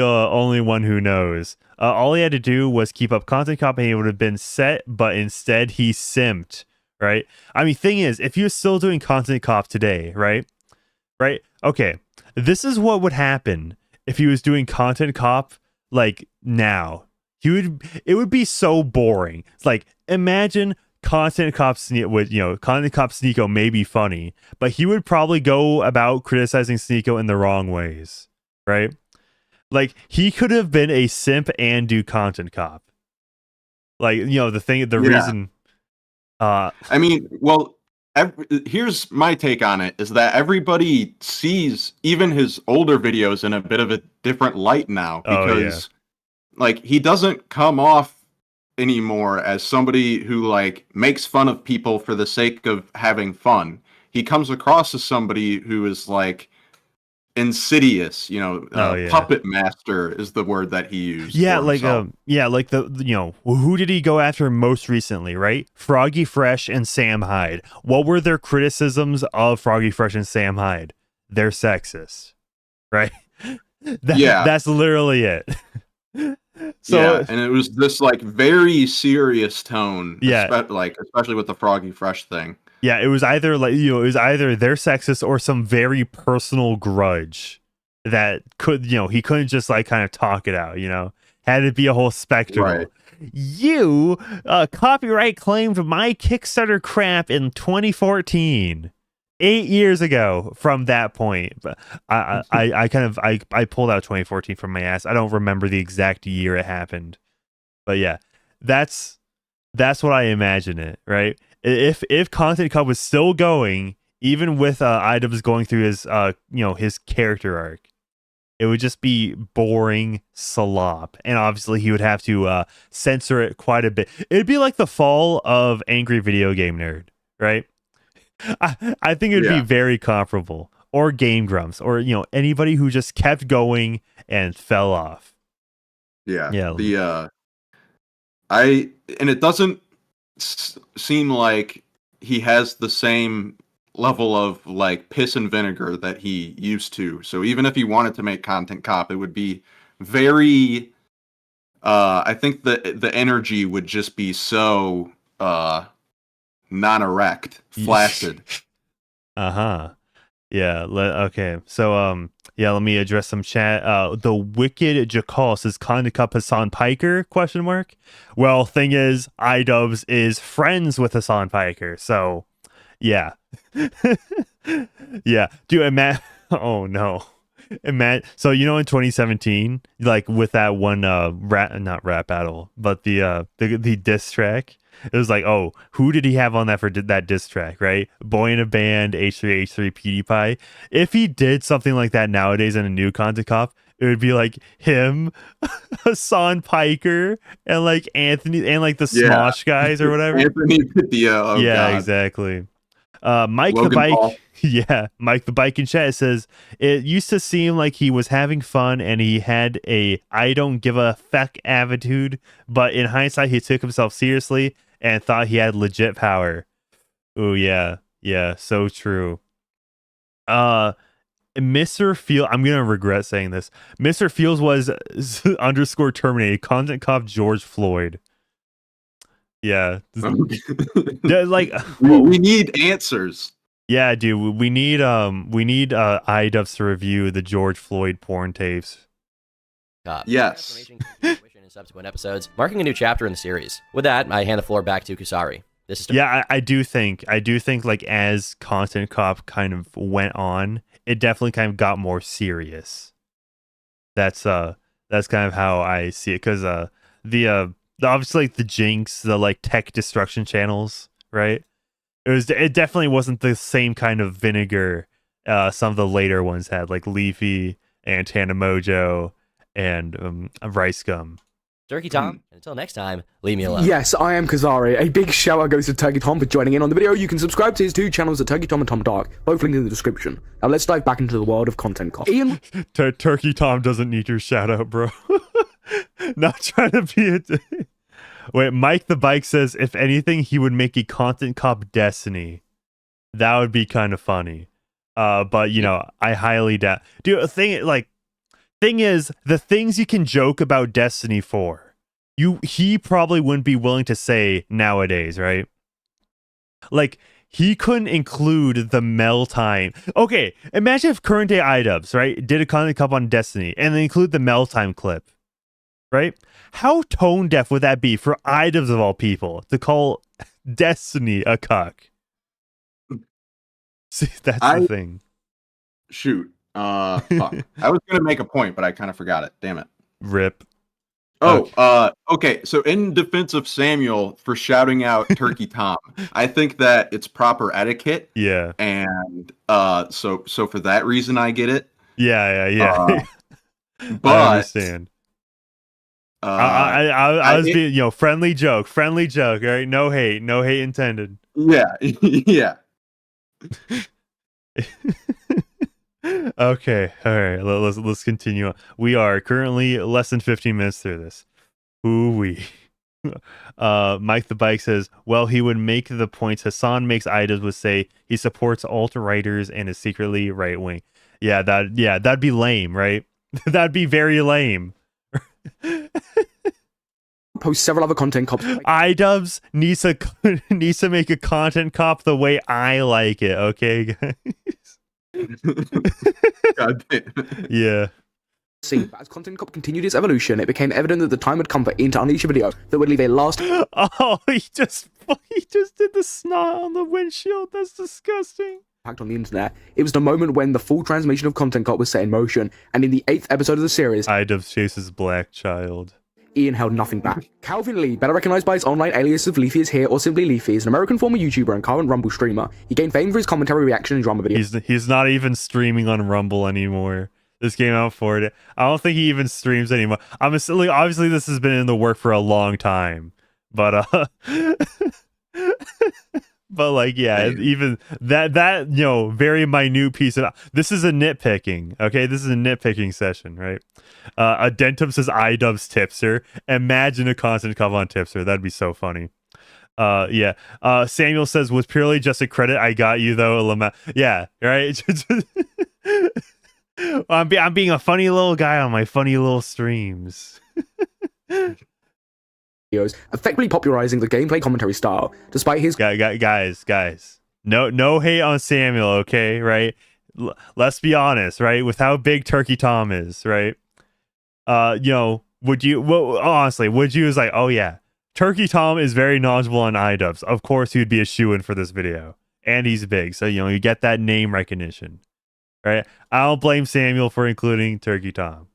only one who knows. All he had to do was keep up Content Cop and he would have been set, but instead he simped. Right? I mean, thing is, if you're still doing Content Cop today, right? Okay, this is what would happen if he was doing Content Cop like now. It would be so boring. It's like, imagine Content Cop Content Cop Sneeko may be funny, but he would probably go about criticizing Sneeko in the wrong ways, right? Like, he could have been a simp and do Content Cop. Like, reason. I mean, well, here's my take on it, is that everybody sees even his older videos in a bit of a different light now, because like, he doesn't come off anymore as somebody who like makes fun of people for the sake of having fun. He comes across as somebody who is like insidious, puppet master is the word that he used. Who did he go after most recently, right? Froggy Fresh and Sam Hyde. What were their criticisms of Froggy Fresh and Sam Hyde? They're sexist, right? That's literally it. So, and it was this like very serious tone, especially with the Froggy Fresh thing. Yeah, it was either like it was either they're sexist or some very personal grudge that could he couldn't just like kind of talk it out. Had to be a whole spectacle. Right. You copyright claimed my Kickstarter crap in 2014. 8 years ago from that point. But I pulled out 2014 from my ass. I don't remember the exact year it happened. But yeah, that's what I imagine it, right? If Content Cup was still going, even with Idubbbz going through his his character arc, it would just be boring slop, and obviously he would have to censor it quite a bit. It'd be like the fall of Angry Video Game Nerd, right? I think it'd be very comparable, or Game Grumps, or anybody who just kept going and fell off. Yeah. Yeah. And it doesn't seem like he has the same level of like piss and vinegar that he used to. So even if he wanted to make Content Cop, it would be very I think the energy would just be so non-erect, flaccid. Yeah. Okay. So let me address some chat. The Wicked Jakal says Content Cup Hassan Piker ? Well, thing is, Idubbbz is friends with Hassan Piker, so yeah. Yeah. Dude, oh no. So in 2017, like with that one not rap battle, but the diss track, it was like, oh, who did he have on that for that diss track, right? Boy in a Band, H3H3, PewDiePie. If he did something like that nowadays in a new Content Cop, it would be like him, Hassan Piker, and like Anthony, and like the Smosh guys or whatever. Anthony Padilla. God. Exactly. Mike Logan the Bike. Paul. Yeah, Mike the Bike in chat says it used to seem like he was having fun and he had a I don't give a feck attitude, but in hindsight he took himself seriously and thought he had legit power. Oh yeah, so true. Mr. Field, I'm gonna regret saying this. Mr. Fields was underscore terminated. Content Cop George Floyd. Yeah, like we need answers. Yeah, dude, we need Idubbbz to review the George Floyd porn tapes. Yes. In subsequent episodes, marking a new chapter in the series. With that, I hand the floor back to Kusari. This is I do think like as Content Cop kind of went on, it definitely kind of got more serious. That's kind of how I see it, because the obviously like the Jinx, the like tech destruction channels, right? It definitely wasn't the same kind of vinegar some of the later ones had, like Leafy and Tana Mojo and Rice Gum. Turkey Tom. Until next time, leave me alone. Yes, I am Kazari. A big shout out goes to Turkey Tom for joining in on the video. You can subscribe to his two channels at Turkey Tom and Tom Dark, both linked in the description. Now let's dive back into the world of Content Cop. Ian? Turkey Tom doesn't need your shout out, bro. Not trying to be a... Wait, Mike the Bike says, if anything, he would make a Content Cop Destiny. That would be kind of funny. But, I highly doubt. Dude, thing is, the things you can joke about Destiny for, he probably wouldn't be willing to say nowadays, right? Like, he couldn't include the Mel time. Okay, imagine if current day Idubbbz, right, did a Content Cop on Destiny and they include the Mel time clip. Right? How tone deaf would that be for Idubbbz of all people to call Destiny a cuck? See, that's the thing. Shoot. Fuck. I was gonna make a point, but I kind of forgot it. Damn it. Rip. Okay. So in defense of Samuel for shouting out Turkey Tom, I think that it's proper etiquette. Yeah. And so for that reason, I get it. Yeah. But I understand. I was being, friendly joke, all right? No hate intended. Yeah. Okay, all right. Let's continue on. We are currently less than 15 minutes through this. Ooh-wee. Mike the Bike says, well, he would make the points Hassan makes. Idubbbz would say he supports alt-righters and is secretly right-wing. Yeah, that'd be lame, right? That'd be very lame. post several other content cops. Idubbbz needs to make a content cop the way I like it, okay, guys? God damn. Yeah. But as content cop continued its evolution, it became evident that the time had come for Ian to unleash a video that would leave a last Oh, he just did the snot on the windshield. That's disgusting. impact on the internet. It was the moment when the full transformation of content cop was set in motion, and in the 8th episode of the series, Idubbbz chases black child. Ian held nothing back. Calvin Lee, better recognized by his online alias of Leafy is Here or simply Leafy, is an American former YouTuber and current Rumble streamer. He gained fame for his commentary, reaction, and drama videos. He's not even streaming on Rumble anymore. This came out for it. I don't think he even streams anymore. Obviously this has been in the work for a long time, but but like, yeah, even that very minute piece of this is a nitpicking. Okay, this is a nitpicking session, right? Adentum says Idubbbz tipster. Imagine a constant cover on tipster. That'd be so funny. Yeah. Samuel says, was purely just a credit. I got you though. Yeah, right. I'm being a funny little guy on my funny little streams. Effectively popularizing the gameplay commentary style, despite his guys. No hate on Samuel, okay, right? Let's be honest, right? With how big Turkey Tom is, right? Would you is like, oh yeah, Turkey Tom is very knowledgeable on Idubbbz. Of course he would be a shoo-in for this video. And he's big, so you get that name recognition. Right? I don't blame Samuel for including Turkey Tom.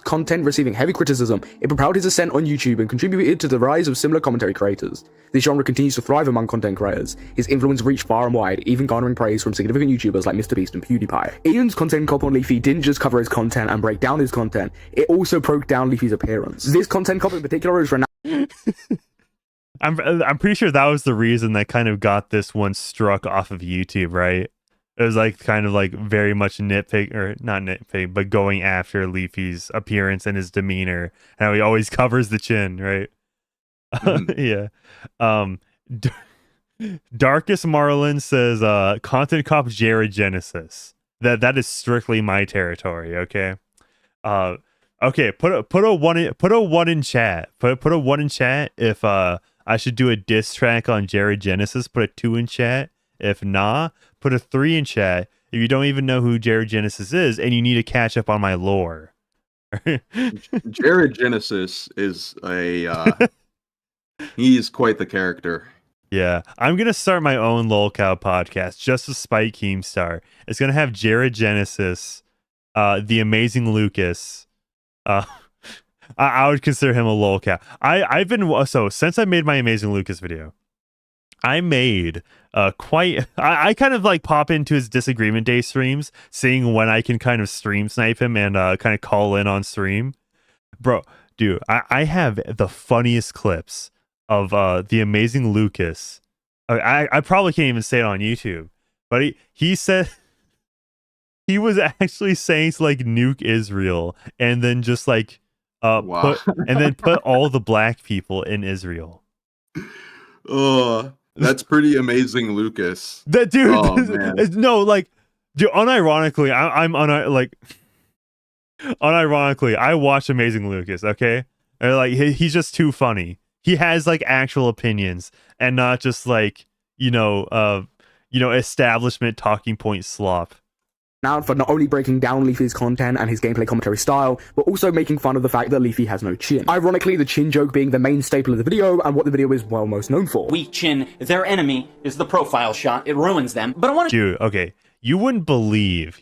Content receiving heavy criticism, it propelled his ascent on YouTube and contributed to the rise of similar commentary creators. This genre continues to thrive among content creators. His influence reached far and wide, even garnering praise from significant YouTubers like MrBeast and PewDiePie. Ian's content cop on Leafy didn't just cover his content and break down his content, it also broke down Leafy's appearance. This content cop in particular is renowned. I'm pretty sure that was the reason that kind of got this one struck off of YouTube, right? It was like kind of like very much nitpick, or not nitpick, but going after Leafy's appearance and his demeanor, and how he always covers the chin, right? Yeah. Darkest Marlin says, content cop Jared Genesis. That is strictly my territory. Okay. Okay. Put a one in chat. Put a 1 in chat if I should do a diss track on Jared Genesis. Put a 2 in chat. If nah, put a 3 in chat if you don't even know who Jared Genesis is and you need to catch up on my lore. Jared Genesis is he's quite the character. Yeah, I'm going to start my own lolcow podcast just to spite Keemstar. It's going to have Jared Genesis, the amazing Lucas. I would consider him a lolcow. I've been, so since I made my amazing Lucas video, I made I kind of like pop into his disagreement day streams, seeing when I can kind of stream snipe him and kind of call in on stream. Bro, dude, I have the funniest clips of the amazing Lucas. I probably can't even say it on YouTube, but he said he was actually saying to like nuke Israel and then just like Wow. put all the black people in Israel. Oh, that's pretty amazing, Lucas. That dude, Oh, man. no, like, dude, unironically, unironically, I watch Amazing Lucas, okay? Or, like, he's just too funny. He has like actual opinions and not just like, establishment talking point slop. Now for not only breaking down Leafy's content and his gameplay commentary style, but also making fun of the fact that Leafy has no chin. Ironically, the chin joke being the main staple of the video and what the video is well most known for. Weak chin, their enemy is the profile shot. It ruins them. But I want to... Dude, okay. You wouldn't believe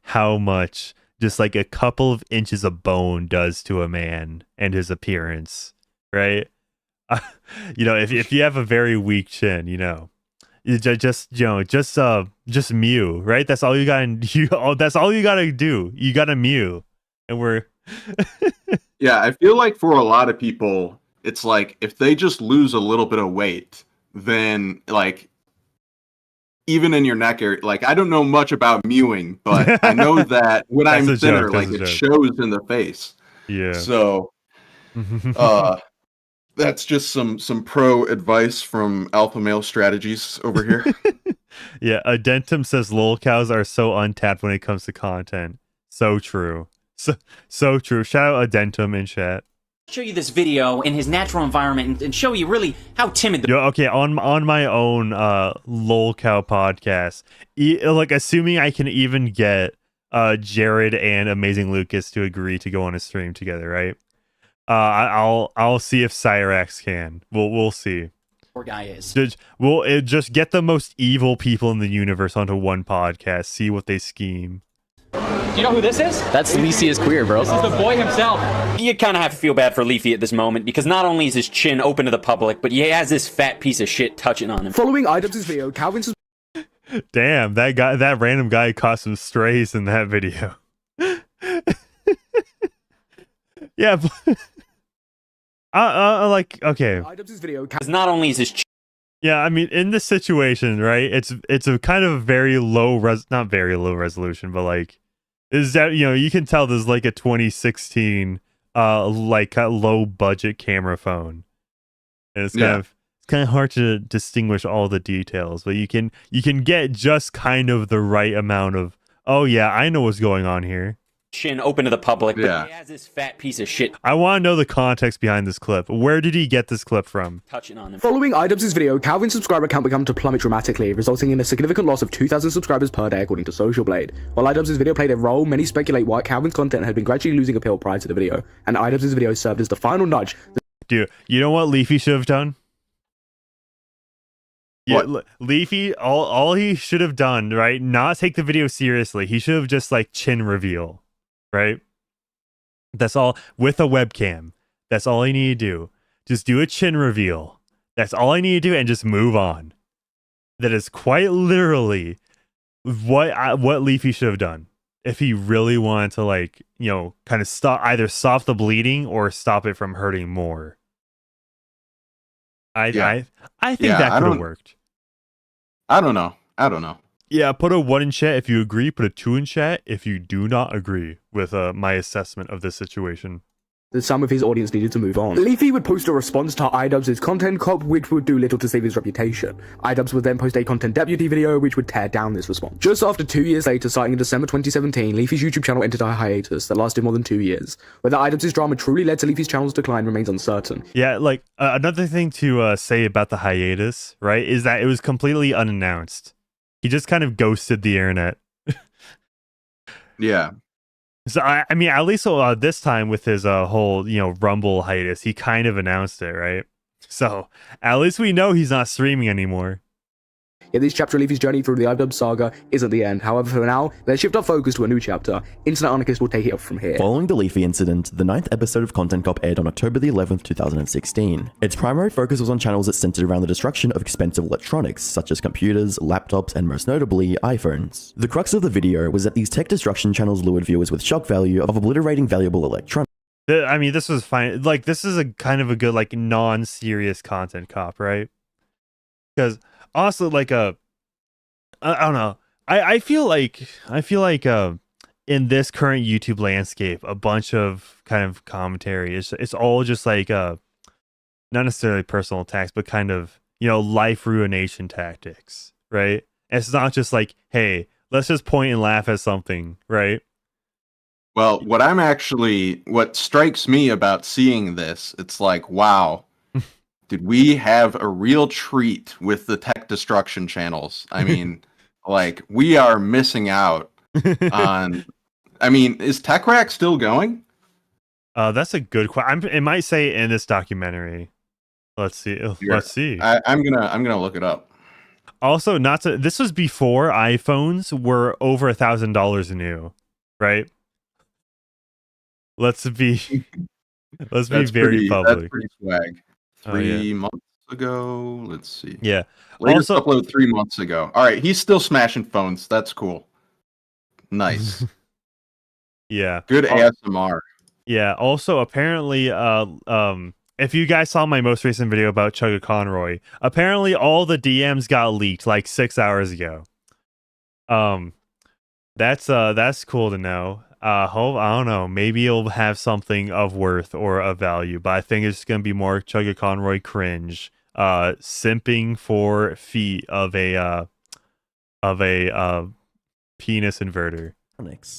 how much just like a couple of inches of bone does to a man and his appearance, right? If you have a very weak chin, just mew, right? That's all you gotta that's all you gotta do. You gotta mew, and we're Yeah, I feel like for a lot of people, it's like if they just lose a little bit of weight, then like even in your neck area, like I don't know much about mewing, but I know that when I'm thinner, like it shows in the face. Yeah. So that's just some pro advice from Alpha Male Strategies over here. Yeah, Adentum says lolcows are so untapped when it comes to content. So true. So true. Shout out Adentum in chat. show you this video in his natural environment and show you really how timid the Yo, okay, on my own lolcow podcast, like assuming I can even get Jared and Amazing Lucas to agree to go on a stream together, right? I'll see if Cyrax can. We'll see. poor guy is. We'll just get the most evil people in the universe onto one podcast. See what they scheme. Do you know who this is? That's Lisi is queer, bro. This is the boy himself. You kind of have to feel bad for Leafy at this moment because not only is his chin open to the public, but he has this fat piece of shit touching on him. Following Idubbbz' video, Calvin's Damn, that random guy caught some strays in that video. Yeah, like, okay. Idubbbz' video, Because not only is his chin Yeah, I mean, in this situation, right? It's a kind of very not very low resolution, but like, is that, you know, you can tell there's like a 2016 like low budget camera phone, and it's kind of hard to distinguish all the details, but you can get just kind of the right amount of, oh yeah, I know what's going on here. chin open to the public, but Yeah. he has this fat piece of shit I want to know the context behind this clip. Where did he get this clip from? touching on him. Following Idubbbz' video, Calvin's subscriber count began to plummet dramatically, resulting in a significant loss of 2,000 subscribers per day, according to Social Blade. While Idubbbz' video played a role, many speculate why Calvin's content had been gradually losing appeal prior to the video, and Idubbbz' video served as the final nudge. Dude, you know what Leafy should have done? Yeah, What? Leafy, all he should have done, right? Not take the video seriously. He should have just like chin reveal, right? That's all with a webcam. That's all I need to do. Just do a chin reveal. That's all I need to do, and just move on. That is quite literally what Leafy should have done if he really wanted to, like, you know, kind of either stop the bleeding or stop it from hurting more. I think that could have worked. I don't know. Yeah, put a 1 in chat if you agree. Put a 2 in chat if you do not agree with my assessment of this situation. That some of his audience needed to move on. Leafy would post a response to Idubbbz' content cop, which would do little to save his reputation. Idubbbz would then post a content deputy video, which would tear down this response. Just after 2 years later, starting in December 2017, Leafy's YouTube channel entered a hiatus that lasted more than 2 years. Whether Idubbbz' drama truly led to Leafy's channel's decline remains uncertain. Yeah, like another thing to say about the hiatus, right, is that it was completely unannounced. He just kind of ghosted the internet. Yeah. So I mean, at least this time with his whole, you know, Rumble hiatus, he kind of announced it, right? So at least we know he's not streaming anymore. Yet this chapter of Leafy's journey through the Idubbbz saga isn't the end. However, for now, let's shift our focus to a new chapter. Internet Anarchist will take it up from here. Following the Leafy incident, the 9th episode of Content Cop aired on October the 11th, 2016. Its primary focus was on channels that centered around the destruction of expensive electronics, such as computers, laptops, and most notably, iPhones. The crux of the video was that these tech destruction channels lured viewers with shock value of obliterating valuable electronics. I mean, this was fine. Like, this is a kind of a good, like, non-serious Content Cop, right? Because also, like, I don't know. I feel like in this current YouTube landscape, a bunch of kind of commentary it's all just like not necessarily personal attacks, but kind of, you know, life ruination tactics, right? And it's not just like, hey, let's just point and laugh at something, right? Well, what strikes me about seeing this, it's like, wow, did we have a real treat with the tech destruction channels? I mean, like, we are missing out on. I mean, is Tech Rack still going? That's a good question. It might say in this documentary. Let's see. Let's see. I'm gonna look it up. Also, this was before iPhones were over $1,000 new, right? Let's be very public. That's pretty swag. 3 months ago. Let's see. Yeah. Latest Also, upload 3 months ago. All right, he's still smashing phones. That's cool. Nice. yeah. Good ASMR. Yeah. Also, apparently, if you guys saw my most recent video about Chugga Conroy, apparently all the DMs got leaked like 6 hours ago. That's cool to know. I don't know. Maybe it'll have something of worth or of value, but I think it's gonna be more Chugga Conroy cringe, simping for feet of a penis inverter,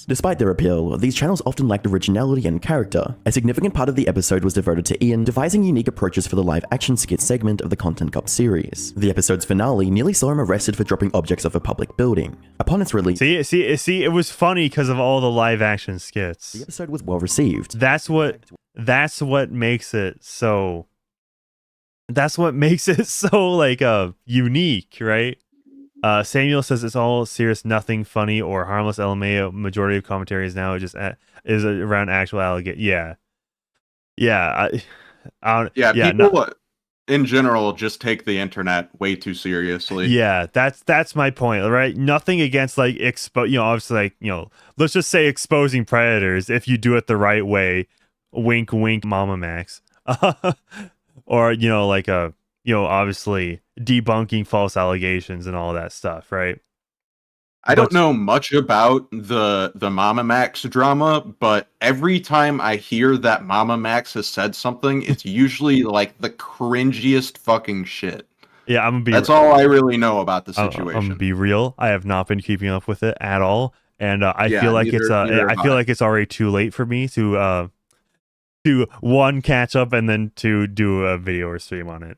Despite their appeal, these channels often lacked originality and character. A significant part of the episode was devoted to Ian devising unique approaches for the live action skit segment of the Content Cop series. The episode's finale nearly saw him arrested for dropping objects off a public building. Upon its release, see, it was funny because of all the live action skits. the episode was well received. That's what makes it so. That's what makes it so like unique, right? Samuel says it's all serious, nothing funny or harmless. LMAO majority of commentary is now just is around actual allegation. People in general just take the internet way too seriously. Yeah, that's my point, right? Nothing against like obviously like let's just say exposing predators if you do it the right way. Wink, wink, Mama Max. Or obviously debunking false allegations and all that stuff, right? I don't know much about the Mama Max drama, but every time I hear that Mama Max has said something, it's usually like the cringiest fucking shit. Yeah, I'm gonna be. That's all I really know about the situation. I'm gonna be real. I have not been keeping up with it at all, and I feel like it's already too late for me to one, catch up, and then to do a video or stream on it.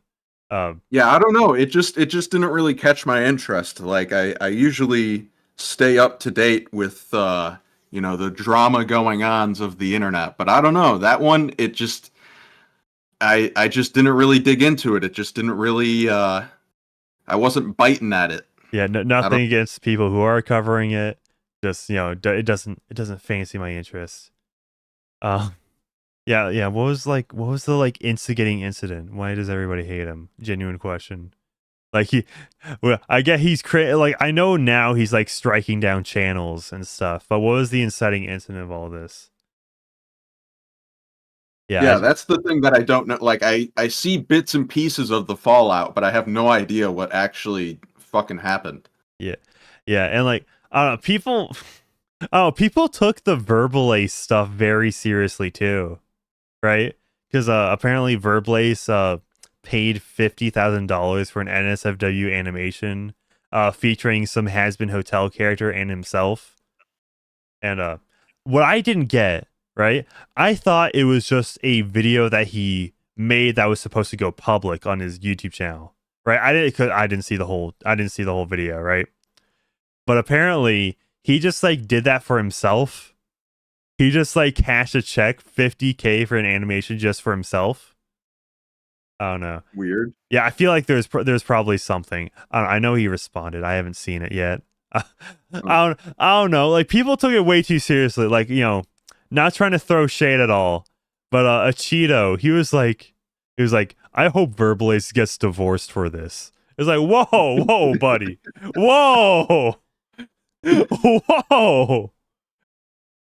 Yeah, I don't know. It just didn't really catch my interest. Like I usually stay up to date with the drama going ons of the internet, but I don't know, that one, it just I just didn't really dig into it. It just didn't really I wasn't biting at it. Yeah, nothing against people who are covering it. Just it doesn't fancy my interest. Yeah. What was the instigating incident? Why does everybody hate him? Genuine question. Like I get he's I know now he's like striking down channels and stuff. But what was the inciting incident of all this? Yeah, that's the thing that I don't know. Like I see bits and pieces of the fallout, but I have no idea what actually fucking happened. Yeah, and like people took the Verbalace stuff very seriously too. Right? Because apparently Verbalace paid $50,000 for an NSFW animation featuring some has-been hotel character and himself. And what I didn't get, right? I thought it was just a video that he made that was supposed to go public on his YouTube channel, right? I didn't see the whole video, right? But apparently he just like did that for himself. He just like cashed a check, $50K for an animation just for himself. I don't know. Weird. Yeah, I feel like there's probably something. I know he responded. I haven't seen it yet. I don't know. Like people took it way too seriously. Like not trying to throw shade at all, but a Cheeto. He was like, I hope Verbalace gets divorced for this. It's like, whoa, buddy, whoa.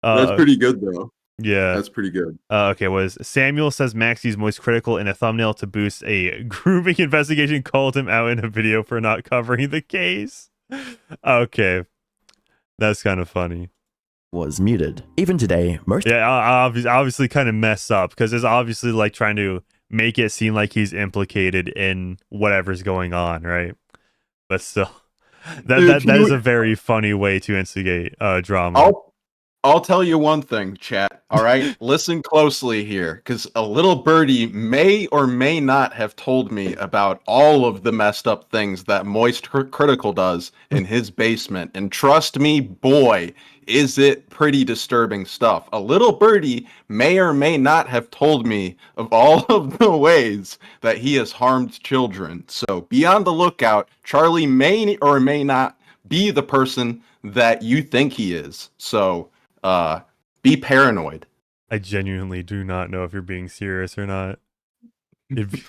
That's pretty good though. Yeah, that's pretty good. Okay, Samuel says Maxie's most critical in a thumbnail to boost a grooming investigation called him out in a video for not covering the case. Okay, that's kind of funny. Was muted. Even today, most obviously kind of messed up because it's obviously like trying to make it seem like he's implicated in whatever's going on, right? But still, that is a very funny way to instigate drama. I'll tell you one thing, chat. All right, listen closely here, because a little birdie may or may not have told me about all of the messed up things that Moist Critical does in his basement. And trust me, boy, is it pretty disturbing stuff. A little birdie may or may not have told me of all of the ways that he has harmed children. So be on the lookout. Charlie may or may not be the person that you think he is. So be paranoid. I genuinely do not know if you're being serious or not. It'd be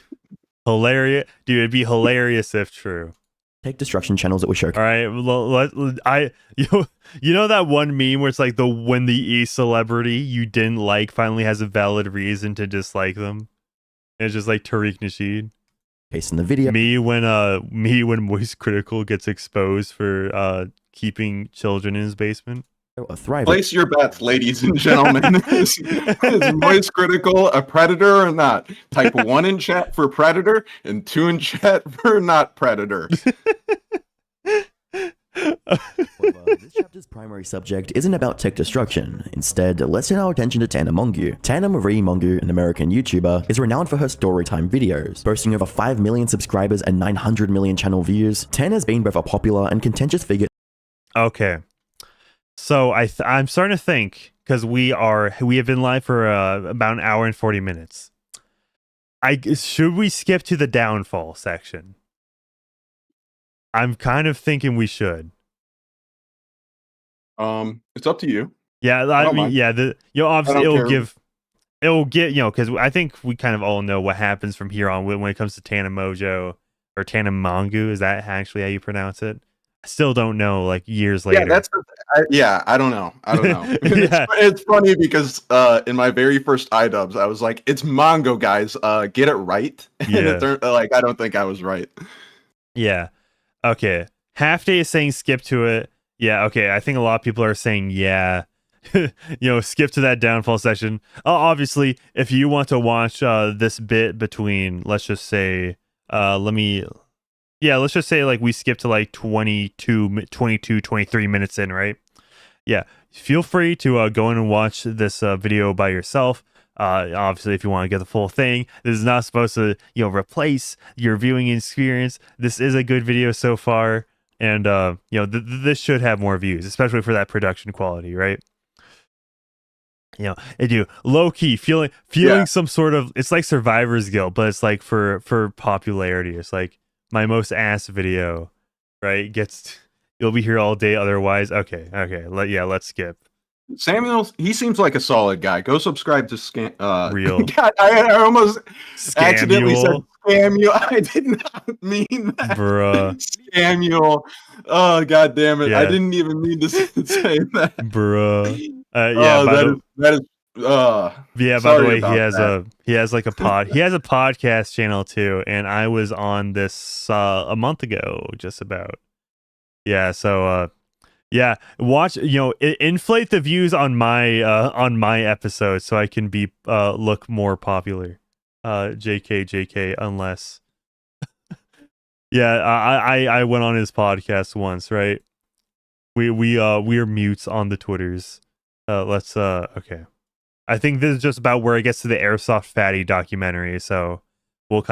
hilarious, dude. It'd be hilarious if true. Take destruction channels that we show. All right, you know that one meme where it's like when the E celebrity you didn't like finally has a valid reason to dislike them. And it's just like Tariq Nasheed. Paste in the video. Me when Moist Critical gets exposed for keeping children in his basement. Place your bets, ladies and gentlemen. Is Moist Critical a predator or not? Type 1 in chat for predator and 2 in chat for not predator. However, this chapter's primary subject isn't about tech destruction. Instead, let's turn our attention to Tana Mongeau. Tana Marie Mongeau, an American YouTuber, is renowned for her storytime videos. Boasting over 5 million subscribers and 900 million channel views, Tana's been both a popular and contentious figure. Okay. So I'm starting to think, because we have been live for about an hour and 40 minutes. Should we skip to the downfall section? I'm kind of thinking we should. It's up to you. Yeah, I don't mean, mind. yeah, obviously I don't it'll get, because I think we kind of all know what happens from here on when it comes to Tana Mojo or Tana Mongeau. Is that actually how you pronounce it? I still don't know, like years later. I don't know. Yeah. It's funny because in my very first Idubbbz, I was like, "It's Mongo, guys. Get it right." And Yeah. it turned, like, I don't think I was right. Yeah. Okay. Half Day is saying skip to it. Yeah. Okay. I think a lot of people are saying yeah. Skip to that downfall section. Obviously, if you want to watch this bit between, let's just say, let's just say like we skip to like 23 minutes in, right? Yeah. Feel free to go in and watch this video by yourself. Obviously, if you want to get the full thing, this is not supposed to, replace your viewing experience. This is a good video so far, and this should have more views, especially for that production quality, right? I do low key feeling some sort of, it's like Survivor's Guilt, but it's like for popularity. It's like my most ass video, right? You'll be here all day otherwise. Okay, let's skip. Samuel, he seems like a solid guy. Go subscribe to Real. God, I almost accidentally said Scamuel. I did not mean that. Bruh. Scamuel. Oh, God damn it. Yeah. I didn't even mean to say that. Bruh. By the way, he has like a podcast channel too, and I was on this a month ago, just about. Yeah, so watch, inflate the views on my episode so I can be look more popular. JK, unless I went on his podcast once, right? We're mutes on the Twitters. Let's okay. I think this is just about where it gets to the Airsoft Fatty documentary, so we'll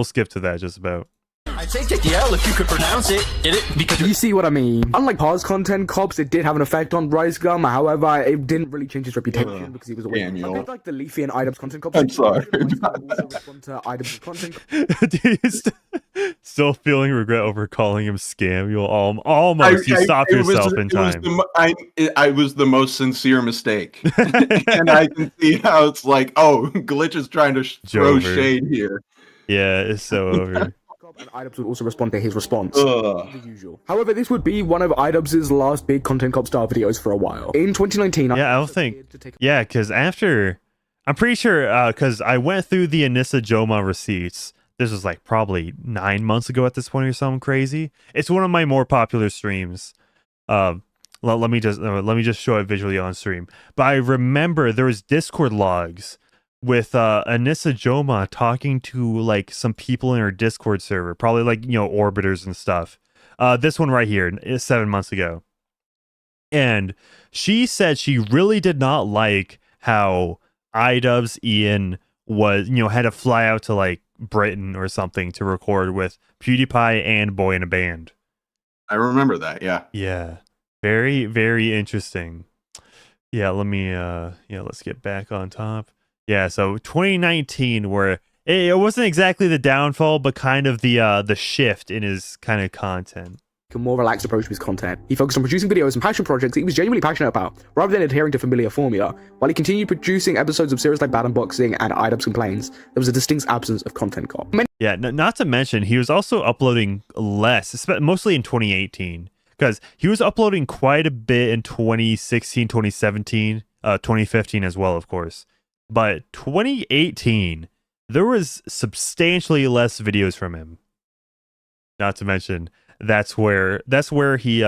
skip to that just about. I'd say take the L if you could pronounce it. Get it? Because You see what I mean? Unlike past content cops, it did have an effect on Rice Gum. However, it didn't really change his reputation because he was away. A bit like the Leafy and Idubbbz content cops. I'm sorry. Idubbbz content. Still feeling regret over calling him Scamuel. Almost. You stopped yourself in time. I was the most sincere mistake. And I can see how it's like, Glitch is trying to throw shade here. Yeah, it's so over. And Idubbbz would also respond to his response. The usual. However, this would be one of Idubbbz's last big content cop star videos for a while. In 2019, I don't think. Yeah, because after, I'm pretty sure, because I went through the Anissa Joma receipts. This was like probably 9 months ago at this point or something crazy. It's one of my more popular streams. Let me just show it visually on stream. But I remember there was Discord logs with Anissa Joma talking to like some people in her Discord server, probably like orbiters and stuff. This one right here is 7 months ago, and she said she really did not like how Idubbbz Ian was had to fly out to like Britain or something to record with PewDiePie and Boy in a Band. I remember that. Yeah, very, very interesting. Yeah, let's get back on top. Yeah, so 2019, where it wasn't exactly the downfall, but kind of the shift in his kind of content. A more relaxed approach to his content. He focused on producing videos and passion projects that he was genuinely passionate about, rather than adhering to familiar formula. While he continued producing episodes of series like Bad Unboxing and Idubbbz Complains, there was a distinct absence of content cop. Yeah, not to mention, he was also uploading less, mostly in 2018, because he was uploading quite a bit in 2016, 2017, 2015 as well, of course. But 2018, there was substantially less videos from him. Not to mention, that's where he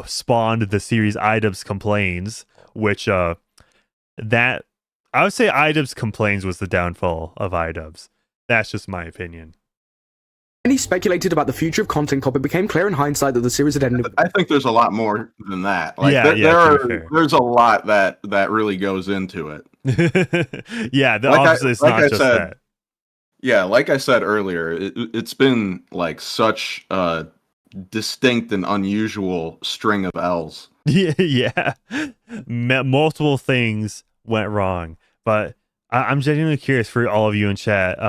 spawned the series Idubbbz Complains, which that I would say Idubbbz Complains was the downfall of Idubbbz. That's just my opinion. Many speculated about the future of Content Cop. It became clear in hindsight that the series had ended. I think there's a lot more than that. Like, there's a lot that really goes into it. Yeah, obviously it's not just that. Yeah, like I said earlier, it's been like such a distinct and unusual string of L's. Yeah. Multiple things went wrong, but I'm genuinely curious for all of you in chat.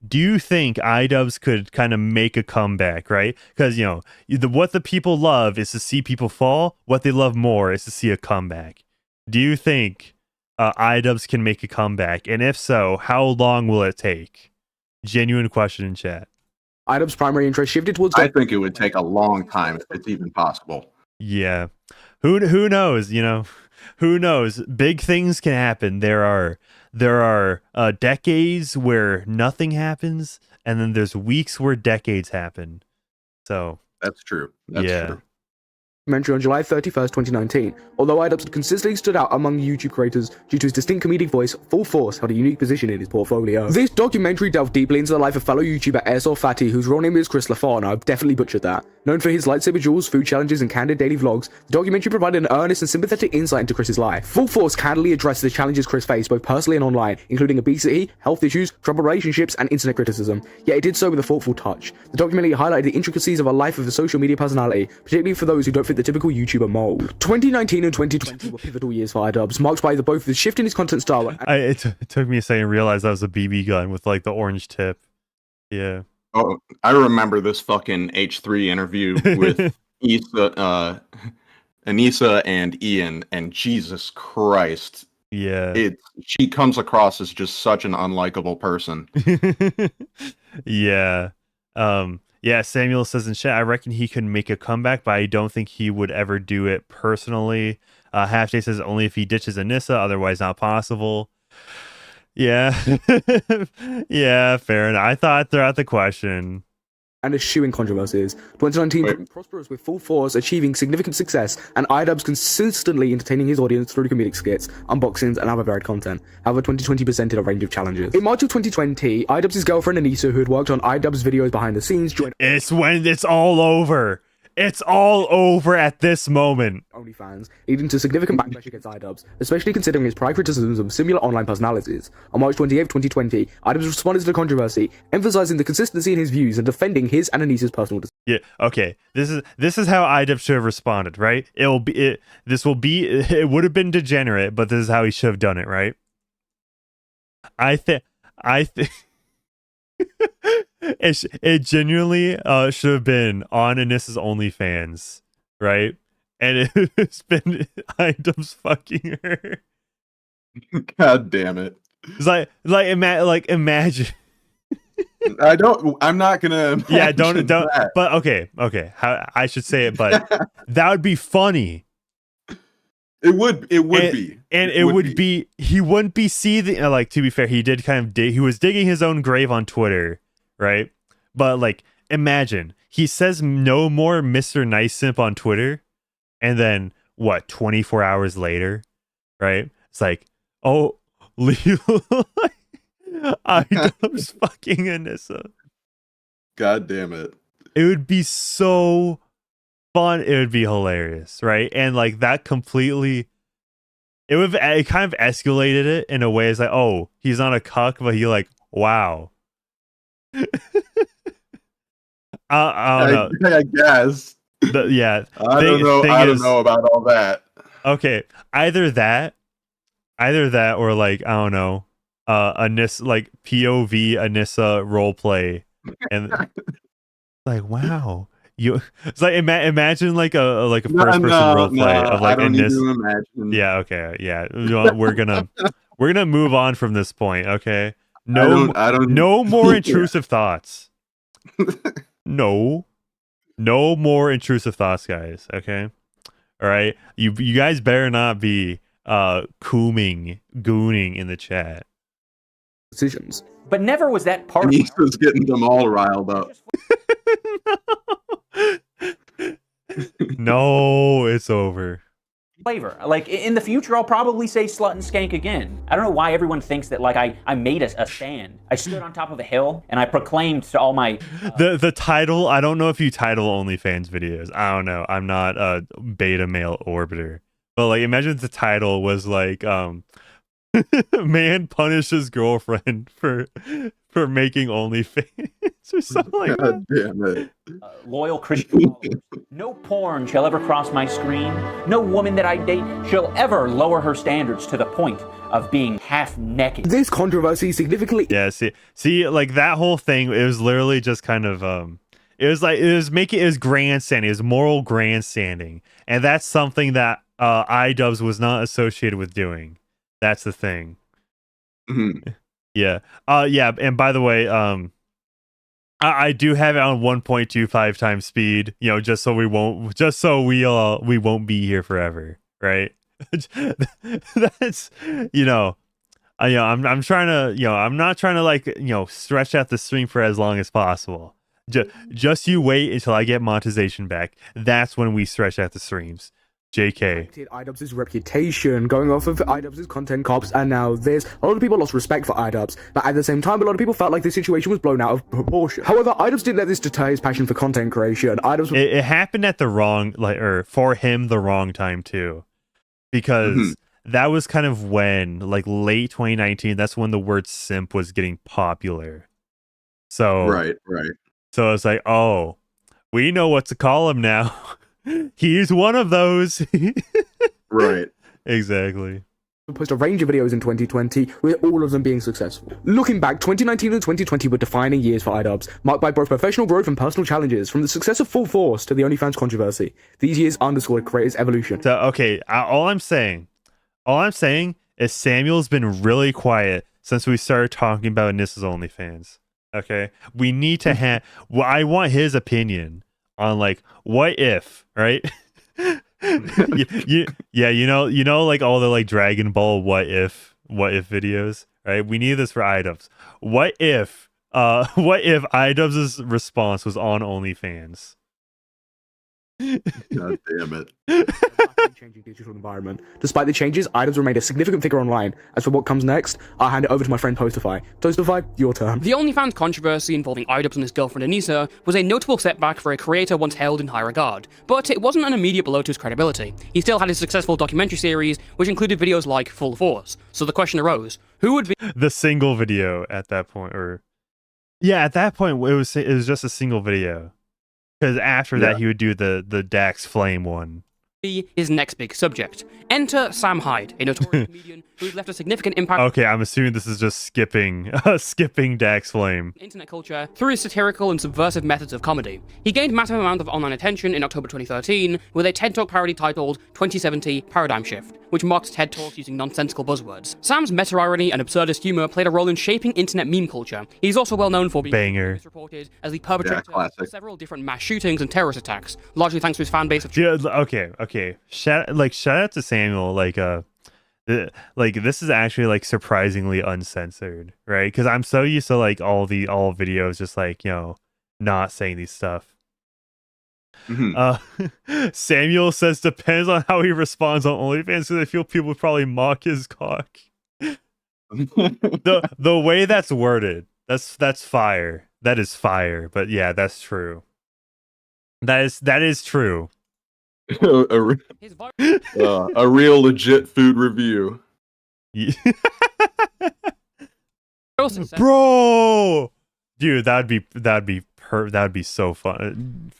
Do you think Idubbbz could kind of make a comeback, right? Because, you know, what the people love is to see people fall. What they love more is to see a comeback. Do you think Idubbbz can make a comeback? And if so, how long will it take? Genuine question in chat. Idubbbz's primary interest shifted towards... I think it would take a long time if it's even possible. Yeah. Who knows, you know? Who knows? Big things can happen. There are decades where nothing happens, and then there's weeks where decades happen. So that's true. That's true. Documentary on July 31st, 2019. Although Idubbbz had consistently stood out among YouTube creators due to his distinct comedic voice, Full Force held a unique position in his portfolio. This documentary delved deeply into the life of fellow YouTuber Airsoft Fatty, whose real name is Chris LaFon. I've definitely butchered that. Known for his lightsaber duels, food challenges, and candid daily vlogs, the documentary provided an earnest and sympathetic insight into Chris's life. Full Force candidly addressed the challenges Chris faced both personally and online, including obesity, health issues, troubled relationships, and internet criticism. Yet it did so with a thoughtful touch. The documentary highlighted the intricacies of a life of a social media personality, particularly for those who don't fit the typical YouTuber mold. 2019 and 2020 were pivotal years for Idubbbz, marked by both the shift in his content style. It took me a second to realize that was a BB gun with like the orange tip. Yeah. Oh, I remember this fucking H3 interview with Anissa and Ian, and Jesus Christ. Yeah. She comes across as just such an unlikable person. Yeah. Yeah, Samuel says in chat, I reckon he could make a comeback, but I don't think he would ever do it personally. Half Day says only if he ditches Anissa, otherwise not possible. Yeah. Yeah, fair enough. I thought throughout the question. And eschewing controversies. 2019 proved prosperous with Full Force achieving significant success, and Idubbbz consistently entertaining his audience through comedic skits, unboxings, and other varied content. However, 2020 presented a range of challenges. In March of 2020, Idubbbz's girlfriend Anissa, who had worked on Idubbbz videos behind the scenes, joined... It's when it's all over. It's all over at this moment. OnlyFans, leading to significant backlash against Idubbbz, especially considering his prior criticisms of similar online personalities. On March 28, 2020, Idubbbz responded to the controversy, emphasizing the consistency in his views and defending his and Anissa's personal decisions. Yeah, okay. This is how Idubbbz should have responded, right? It would have been degenerate, but this is how he should have done it, right? I think it genuinely should have been on Anissa's OnlyFans, right? And it's been Idubbbz fucking her. God damn it! It's like imagine. I'm not gonna. Yeah, don't. That. But okay. How I should say it, but that would be funny. It would be, and it would be. He wouldn't be seething. Like, to be fair, he did kind of he was digging his own grave on Twitter. Right? But like, imagine he says no more Mr. Nice Simp on Twitter, and then what, 24 hours later, right? It's like, oh, Idubbbz fucking Anissa. God damn it. It would be so fun. It would be hilarious, right? And like that completely, it kind of escalated it in a way. It's like, oh, he's not a cuck, but he like, wow. I don't know. I guess. Yeah. I don't know about all that. Okay, either that, or like, I don't know, Anissa, like POV Anissa roleplay, and like, wow, it's like imagine like a first person roleplay of like Anissa. Yeah, okay, yeah. We're gonna move on from this point. Okay. No more intrusive thoughts. No more intrusive thoughts, guys. Okay. All right. You guys better not be gooning in the chat. Decisions. But never was that part of it. Was getting them all riled up. No, it's over. flavor. Like in the future, I'll probably say slut and skank again. I don't know why everyone thinks that like I made a stand. I stood on top of a hill and I proclaimed to all my the title. I don't know if you title OnlyFans videos. I don't know. I'm not a beta male orbiter, but like imagine the title was like man punishes girlfriend for making OnlyFans or something like that. Damn it. Loyal Christian followers. No porn shall ever cross my screen. No woman that I date shall ever lower her standards to the point of being half naked. This controversy significantly See, like that whole thing, it was literally just kind of it was grandstanding, it was moral grandstanding, and that's something that Idubbbz was not associated with doing. That's the thing. Mm-hmm. Yeah. Yeah. And by the way, I do have it on 1.25 times speed. You know, just so we won't be here forever, right? That's I'm trying to I'm not trying to like stretch out the stream for as long as possible. Just you wait until I get monetization back. That's when we stretch out the streams. JK. Idubbbz's reputation, going off of Idubbbz's content cops, and now this. A lot of people lost respect for Idubbbz, but at the same time, a lot of people felt like the situation was blown out of proportion. However, Idubbbz didn't let this deter his passion for content creation. It happened at the wrong, or for him, the wrong time too, because that was kind of when, like late 2019, that's when the word simp was getting popular. So right. So it's like, oh, we know what to call him now. He's one of those. Right. Exactly. Post a range of videos in 2020, with all of them being successful. Looking back, 2019 and 2020 were defining years for Idubbbz, marked by both professional growth and personal challenges, from the success of Full Force to the OnlyFans controversy. These years underscored creators' evolution. So, okay, all I'm saying is Samuel's been really quiet since we started talking about Nissa's OnlyFans. Okay? We need to have... Well, I want his opinion on like what if, right? you know like all the like Dragon Ball what if videos, right? We need this for Idubbbz. What if Idubbbz's response was on OnlyFans? God damn it. Changing digital environment. Despite the changes, Idubbbz remained a significant figure online. As for what comes next, I'll hand it over to my friend Toastify. Toastify, your turn. The OnlyFans controversy involving Idubbbz and his girlfriend Anissa was a notable setback for a creator once held in high regard, but it wasn't an immediate blow to his credibility. He still had his successful documentary series, which included videos like Full Force. So the question arose, who would be the single video at that point? Or yeah, at that point it was just a single video. Because after that, he would do the Dax Flame one. His next big subject. Enter Sam Hyde, a notorious comedian who's left a significant impact. Okay, I'm assuming this is just skipping Dax Flame. Internet culture through his satirical and subversive methods of comedy. He gained massive amount of online attention in October 2013 with a TED Talk parody titled 2070 Paradigm Shift, which mocked TED Talks using nonsensical buzzwords. Sam's meta-irony and absurdist humor played a role in shaping internet meme culture. He's also well known for being reported as the perpetrator of several different mass shootings and terrorist attacks, largely thanks to his fan base of... Okay. Shout out to Samuel. Like this is actually like surprisingly uncensored, right? Because I'm so used to like all videos just like not saying these stuff. Samuel says depends on how he responds on OnlyFans, because I feel people would probably mock his cock. the way that's worded, that's fire. That is fire. But yeah, that's true. That is true. A real legit food review. Bro, dude, that'd be so fun.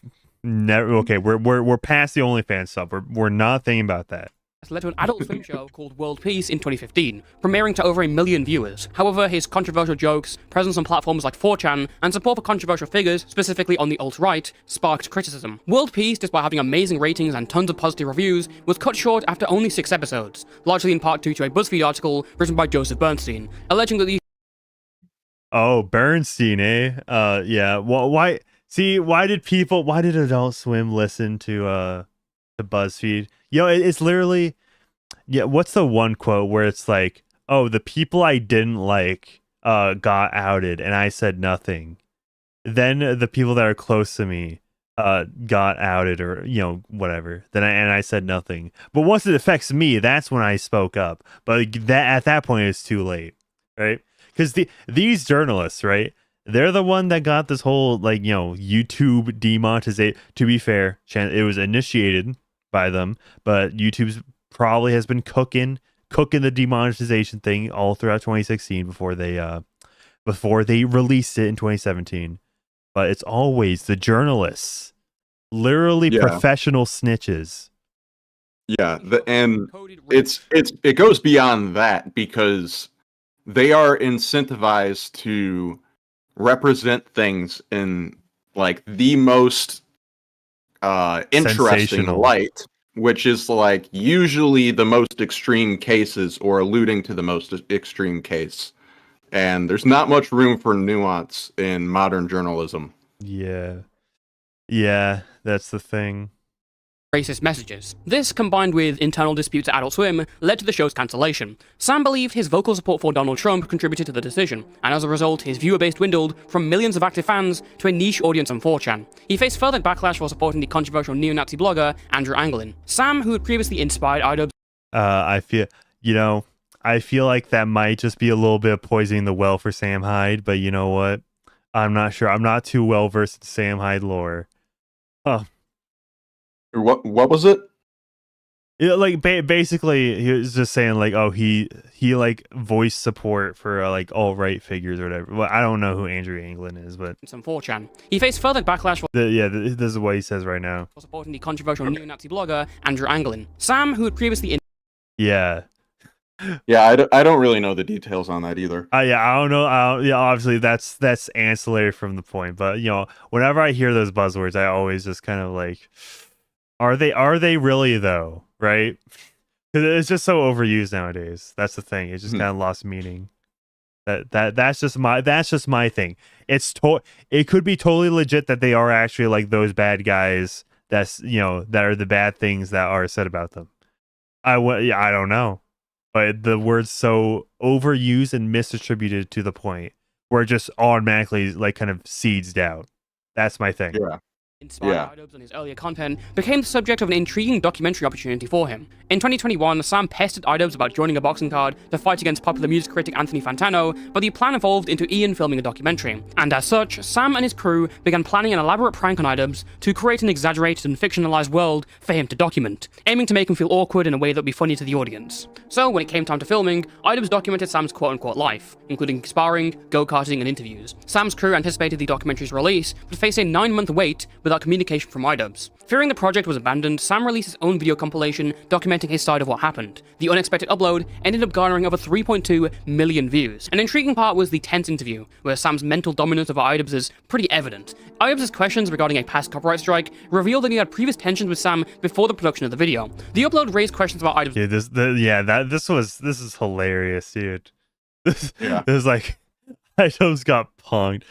Never. Okay, we're past the OnlyFans stuff. We're not thinking about that. Led to an Adult Swim show called World Peace in 2015, premiering to over 1 million viewers. However, his controversial jokes, presence on platforms like 4chan, and support for controversial figures, specifically on the alt-right, sparked criticism. World Peace, despite having amazing ratings and tons of positive reviews, was cut short after only 6 episodes, largely in part due to a BuzzFeed article written by Joseph Bernstein, alleging that the... Oh, Bernstein, eh? Yeah. Well, why did Adult Swim listen to BuzzFeed? It's literally, what's the one quote where it's like, oh, the people I didn't like got outed and I said nothing. Then the people that are close to me got outed or whatever, then I said nothing. But once it affects me, that's when I spoke up. But at that point it's too late, right? Because these journalists, right, they're the one that got this whole YouTube demonetization. To be fair, it was initiated by them, but YouTube's probably has been cooking the demonetization thing all throughout 2016 before they released it in 2017. But it's always the journalists, literally professional snitches. Yeah, and it goes beyond that because they are incentivized to represent things in like the most interesting light, which is like usually the most extreme cases or alluding to the most extreme case. And there's not much room for nuance in modern journalism. Yeah, that's the thing. Racist messages. This, combined with internal disputes at Adult Swim, led to the show's cancellation. Sam believed his vocal support for Donald Trump contributed to the decision, and as a result, his viewer base dwindled from millions of active fans to a niche audience on 4chan. He faced further backlash for supporting the controversial neo-Nazi blogger Andrew Anglin. Sam, who had previously inspired Idubbbz, I feel like that might just be a little bit of poisoning the well for Sam Hyde, but you know what? I'm not sure. I'm not too well versed in Sam Hyde lore. Huh. What was it? Yeah, like basically he was just saying like, oh, he like voiced support for like alt-right figures or whatever. Well, I don't know who Andrew Anglin is, but on 4chan. He faced further backlash for this is what he says right now. Supporting the controversial neo-Nazi blogger Andrew Anglin. Sam, who had previously Yeah, I don't really know the details on that either. I don't know. Obviously that's ancillary from the point, but whenever I hear those buzzwords, I always just kind of like, are they really though? Right? Because it's just so overused nowadays. That's the thing. It's just kind of lost meaning. That's just my thing. It could be totally legit that they are actually like those bad guys. That are the bad things that are said about them. I don't know. But the word's so overused and misattributed to the point where it just automatically like kind of seeds doubt. That's my thing. Inspired Idubbbz on his earlier content, became the subject of an intriguing documentary opportunity for him. In 2021, Sam pestered Idubbbz about joining a boxing card to fight against popular music critic Anthony Fantano, but the plan evolved into Ian filming a documentary. And as such, Sam and his crew began planning an elaborate prank on Idubbbz to create an exaggerated and fictionalized world for him to document, aiming to make him feel awkward in a way that would be funny to the audience. So, when it came time to filming, Idubbbz documented Sam's quote-unquote life, including sparring, go-karting, and interviews. Sam's crew anticipated the documentary's release, but faced a 9-month wait without communication from Idubbbz. Fearing the project was abandoned, Sam released his own video compilation documenting his side of what happened. The unexpected upload ended up garnering over 3.2 million views. An intriguing part was the tense interview, where Sam's mental dominance over Idubbbz is pretty evident. Idubbbz's questions regarding a past copyright strike revealed that he had previous tensions with Sam before the production of the video. The upload raised questions about Idubbbz. This is hilarious, dude. This is like Idubbbz got punked.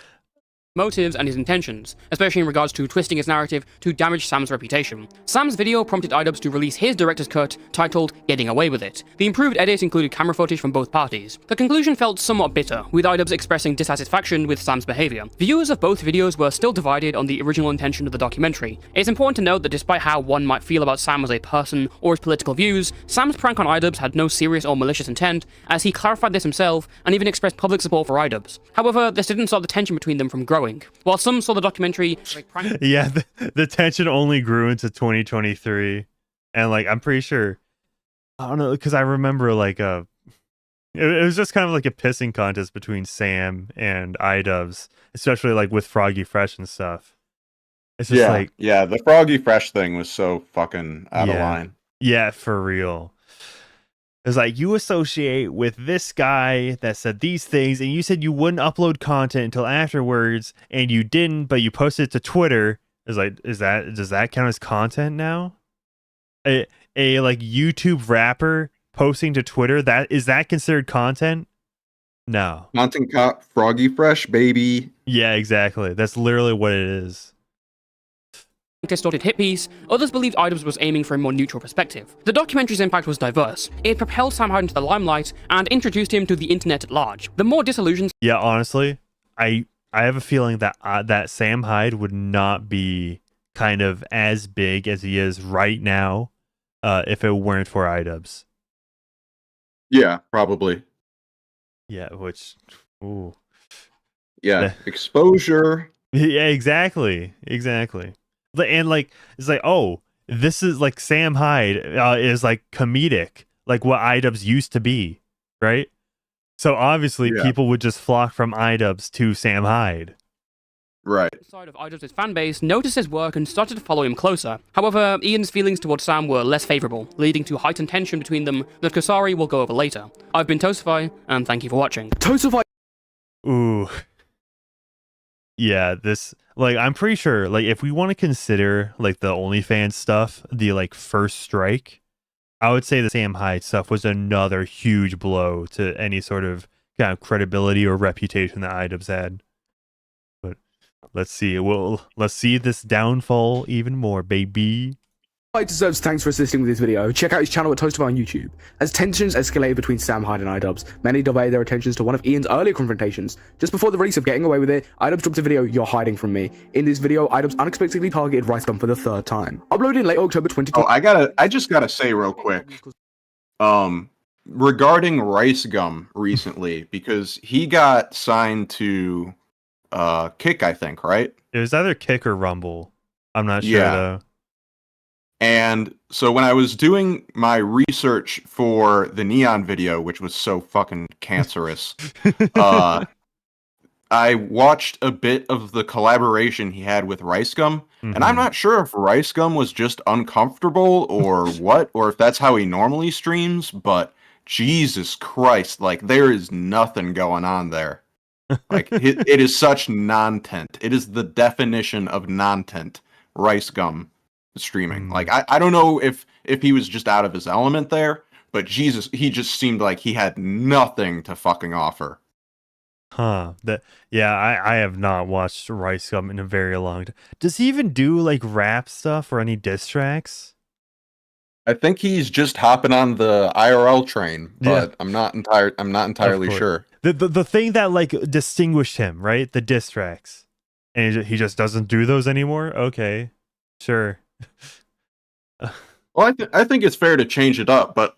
Motives and his intentions, especially in regards to twisting his narrative to damage Sam's reputation. Sam's video prompted Idubbbz to release his director's cut, titled Getting Away With It. The improved edit included camera footage from both parties. The conclusion felt somewhat bitter, with Idubbbz expressing dissatisfaction with Sam's behavior. Viewers of both videos were still divided on the original intention of the documentary. It's important to note that despite how one might feel about Sam as a person or his political views, Sam's prank on Idubbbz had no serious or malicious intent, as he clarified this himself and even expressed public support for Idubbbz. However, this didn't stop the tension between them from growing. While some saw the documentary the tension only grew into 2023, and like I'm pretty sure, I don't know, because I remember like it was just kind of like a pissing contest between Sam and Idubbbz, especially like with Froggy Fresh and stuff. It's just the Froggy Fresh thing was so fucking out of line. Yeah, for real. It's like, you associate with this guy that said these things, and you said you wouldn't upload content until afterwards, and you didn't, but you posted it to Twitter. It's like, does that count as content now? A like YouTube rapper posting to Twitter, is that considered content? No. Content cop Froggy Fresh, baby. Yeah, exactly. That's literally what it is. Distorted hit piece, others believed Idubbbz was aiming for a more neutral perspective. The documentary's impact was diverse. It propelled Sam Hyde into the limelight and introduced him to the internet at large. The more disillusioned... Yeah, honestly, I have a feeling that that Sam Hyde would not be kind of as big as he is right now if it weren't for Idubbbz. Yeah, probably. Yeah, which, ooh. Yeah, exposure. Yeah, exactly. And like, it's like, oh, this is like Sam Hyde is like comedic, like what Idubbbz used to be, right? So obviously people would just flock from Idubbbz to Sam Hyde. Right. Side of Idubbbz' fan base noticed his work and started to follow him closer. However, Ian's feelings towards Sam were less favourable, leading to heightened tension between them that Kasari will go over later. I've been Tosify, and thank you for watching. Tosify. Ooh. Yeah, this, like, I'm pretty sure, like, if we want to consider, like, the OnlyFans stuff, the, like, first strike, I would say the Sam Hyde stuff was another huge blow to any sort of kind of credibility or reputation that Idubbbz had. But let's see. Let's see this downfall even more, baby. Deserves thanks for assisting with this video. Check out his channel at Toastify on YouTube. As tensions escalated between Sam Hyde and Idubbbz, many diverted their attentions to one of Ian's earlier confrontations. Just before the release of Getting Away With It, Idubbbz dropped a video, "You're Hiding From Me." In this video, Idubbbz unexpectedly targeted RiceGum for the third time. Uploaded in late October 2020. Oh, I just gotta say real quick, regarding RiceGum recently, because he got signed to Kick, I think, right? It was either Kick or Rumble. I'm not sure though. And so when I was doing my research for the Neon video, which was so fucking cancerous, I watched a bit of the collaboration he had with RiceGum, and I'm not sure if RiceGum was just uncomfortable or what, or if that's how he normally streams, but Jesus Christ, like, there is nothing going on there. Like, it is such non-tent. It is the definition of non-tent, RiceGum streaming. Like, I don't know if he was just out of his element there, but Jesus, he just seemed like he had nothing to fucking offer. Huh. I have not watched RiceGum in a very long time. Does he even do like rap stuff or any diss tracks? I think he's just hopping on the IRL train, but I'm not entirely sure. The thing that like distinguished him, right? The diss tracks. And he just doesn't do those anymore? Okay. Sure. Well, I think it's fair to change it up, but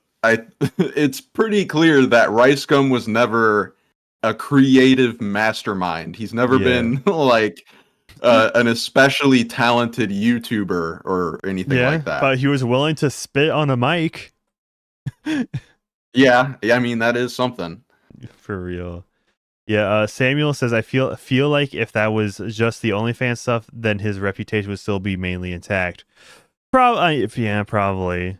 it's pretty clear that RiceGum was never a creative mastermind. He's never been like an especially talented YouTuber or anything like that. But he was willing to spit on a mic. Yeah, I mean, that is something. For real. Yeah, Samuel says, I feel like if that was just the OnlyFans stuff, then his reputation would still be mainly intact. Probably.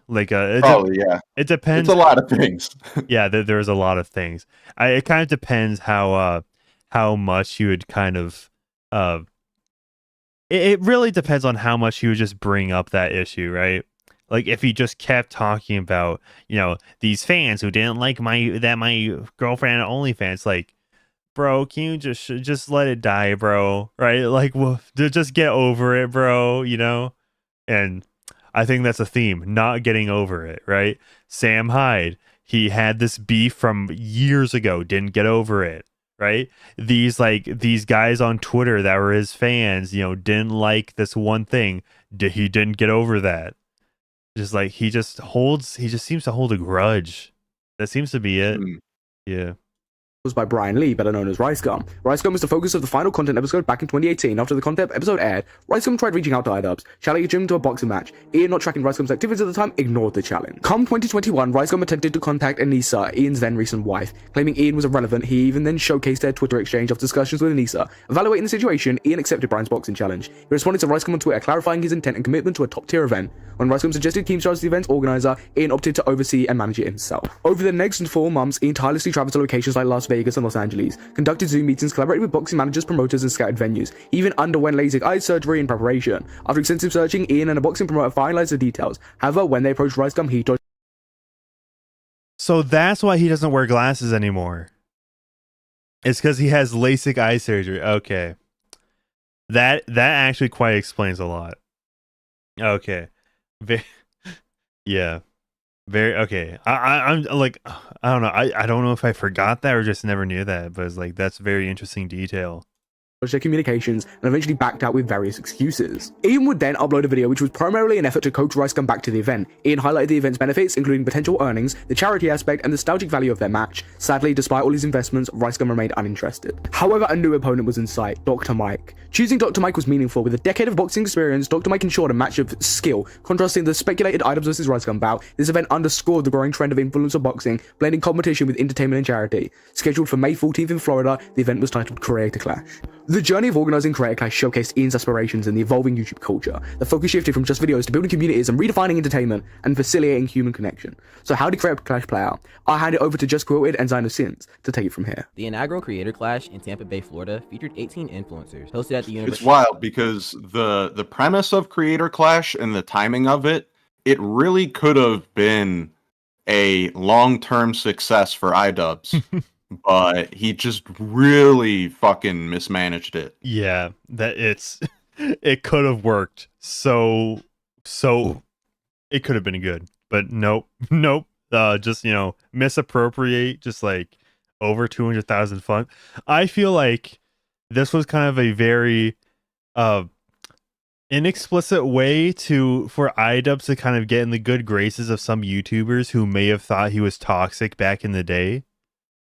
Like, it depends. It's a lot of things. Yeah, there's a lot of things. It kind of depends how much you would kind of it really depends on how much you would just bring up that issue, right? Like, if he just kept talking about, these fans who didn't like my girlfriend had OnlyFans, like, bro, can you just let it die, bro? Right? Like, well, just get over it, bro, And I think that's a theme, not getting over it, right? Sam Hyde, he had this beef from years ago, didn't get over it, right? These guys on Twitter that were his fans, didn't like this one thing. He didn't get over that. Just like, he just seems to hold a grudge. That seems to be it. Yeah. Was by Brian Lee, better known as RiceGum. RiceGum was the focus of the final content episode back in 2018. After the content episode aired, RiceGum tried reaching out to Idubbbz, challenging him to a boxing match. Ian, not tracking RiceGum's activities at the time, ignored the challenge. Come 2021, RiceGum attempted to contact Anissa, Ian's then recent wife, claiming Ian was irrelevant. He even then showcased their Twitter exchange of discussions with Anissa. Evaluating the situation, Ian accepted Brian's boxing challenge. He responded to RiceGum on Twitter, clarifying his intent and commitment to a top-tier event. When RiceGum suggested Keemstar as the event's organizer, Ian opted to oversee and manage it himself. Over the next 4 months, Ian tirelessly traveled to locations like Las Vegas and Los Angeles, conducted Zoom meetings, collaborated with boxing managers, promoters, and scattered venues. He even underwent LASIK eye surgery in preparation. After extensive searching, Ian and a boxing promoter finalized the details. However, when they approached RiceGum, he told. So that's why he doesn't wear glasses anymore. It's because he has LASIK eye surgery. Okay. That actually quite explains a lot. Okay. Yeah. Very okay. I'm like, I don't know. I don't know if I forgot that or just never knew that, but it's like, that's very interesting detail. their communications and eventually backed out with various excuses. Ian would then upload a video which was primarily an effort to coach RiceGum back to the event. Ian highlighted the event's benefits, including potential earnings, the charity aspect, and the nostalgic value of their match. Sadly, despite all his investments, RiceGum remained uninterested. However, a new opponent was in sight, Dr. Mike. Choosing Dr. Mike was meaningful. With a decade of boxing experience, Dr. Mike ensured a match of skill. Contrasting the speculated Idubbbz vs. RiceGum bout, this event underscored the growing trend of influencer boxing, blending competition with entertainment and charity. Scheduled for May 14th in Florida, the event was titled Creator Clash. The journey of organising Creator Clash showcased Ian's aspirations in the evolving YouTube culture. The focus shifted from just videos to building communities and redefining entertainment and facilitating human connection. So how did Creator Clash play out? I'll hand it over to Just Quilted and Zine of Sins to take it from here. The inaugural Creator Clash in Tampa Bay, Florida featured 18 influencers hosted at the university. It's wild because the premise of Creator Clash and the timing of it really could have been a long-term success for Idubbbz. But he just really fucking mismanaged it. Yeah, it could have worked. So it could have been good, but nope. Just misappropriate, just like over 200,000 fun. I feel like this was kind of a very inexplicit way for Idubbbz to kind of get in the good graces of some YouTubers who may have thought he was toxic back in the day.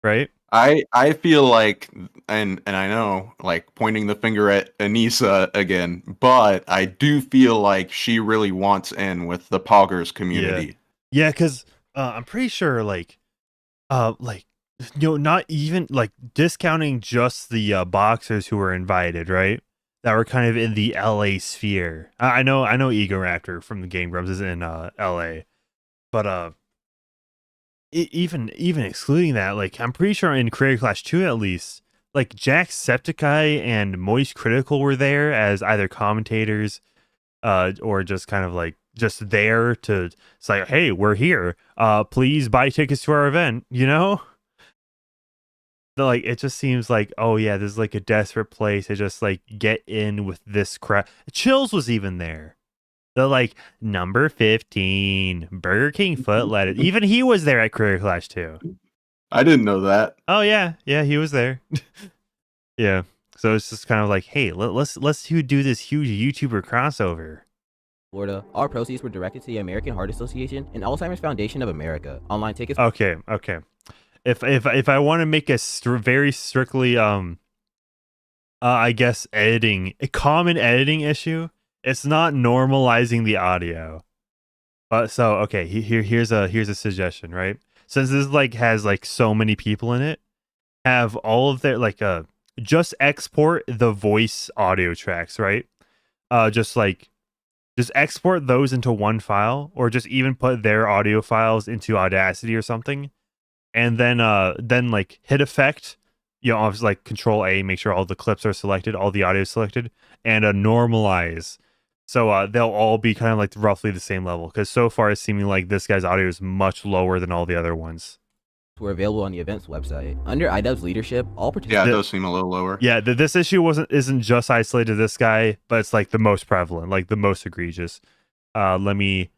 Right? I feel like, and I know, like, pointing the finger at Anissa again, but I do feel like she really wants in with the Poggers community. Yeah, because I'm pretty sure, not even, like, discounting just the boxers who were invited, right? That were kind of in the LA sphere. I know Ego Raptor from the Game Grumps is in LA, but even excluding that, like, I'm pretty sure in Creator Clash 2 at least, like, Jacksepticeye and Moist Critical were there as either commentators or just kind of like just there to say, hey, we're here, please buy tickets to our event, like, it just seems like, oh yeah, this is like a desperate place to just like get in with this crap. Chills was even there. The like number 15 Burger King foot lettuce. Even he was there at Creator Clash 2. I didn't know that. Oh yeah, he was there. Yeah. So it's just kind of like, hey, let's do this huge YouTuber crossover. Florida. All proceeds were directed to the American Heart Association and Alzheimer's Foundation of America. Online tickets. Okay. If I want to make a very strictly I guess a common editing issue. It's not normalizing the audio. So okay, here's a suggestion, right? Since this like has like so many people in it, have all of their like just export the voice audio tracks, right? Just export those into one file, or just even put their audio files into Audacity or something, and then like hit effect, obviously like Control A, make sure all the clips are selected, all the audio is selected, and normalize. So they'll all be kind of like roughly the same level, because so far it's seeming like this guy's audio is much lower than all the other ones. Were available on the event's website. Under Idubbbz leadership, all participants... Yeah, it does seem a little lower. Yeah, this issue isn't just isolated to this guy, but it's like the most prevalent, like the most egregious. Let me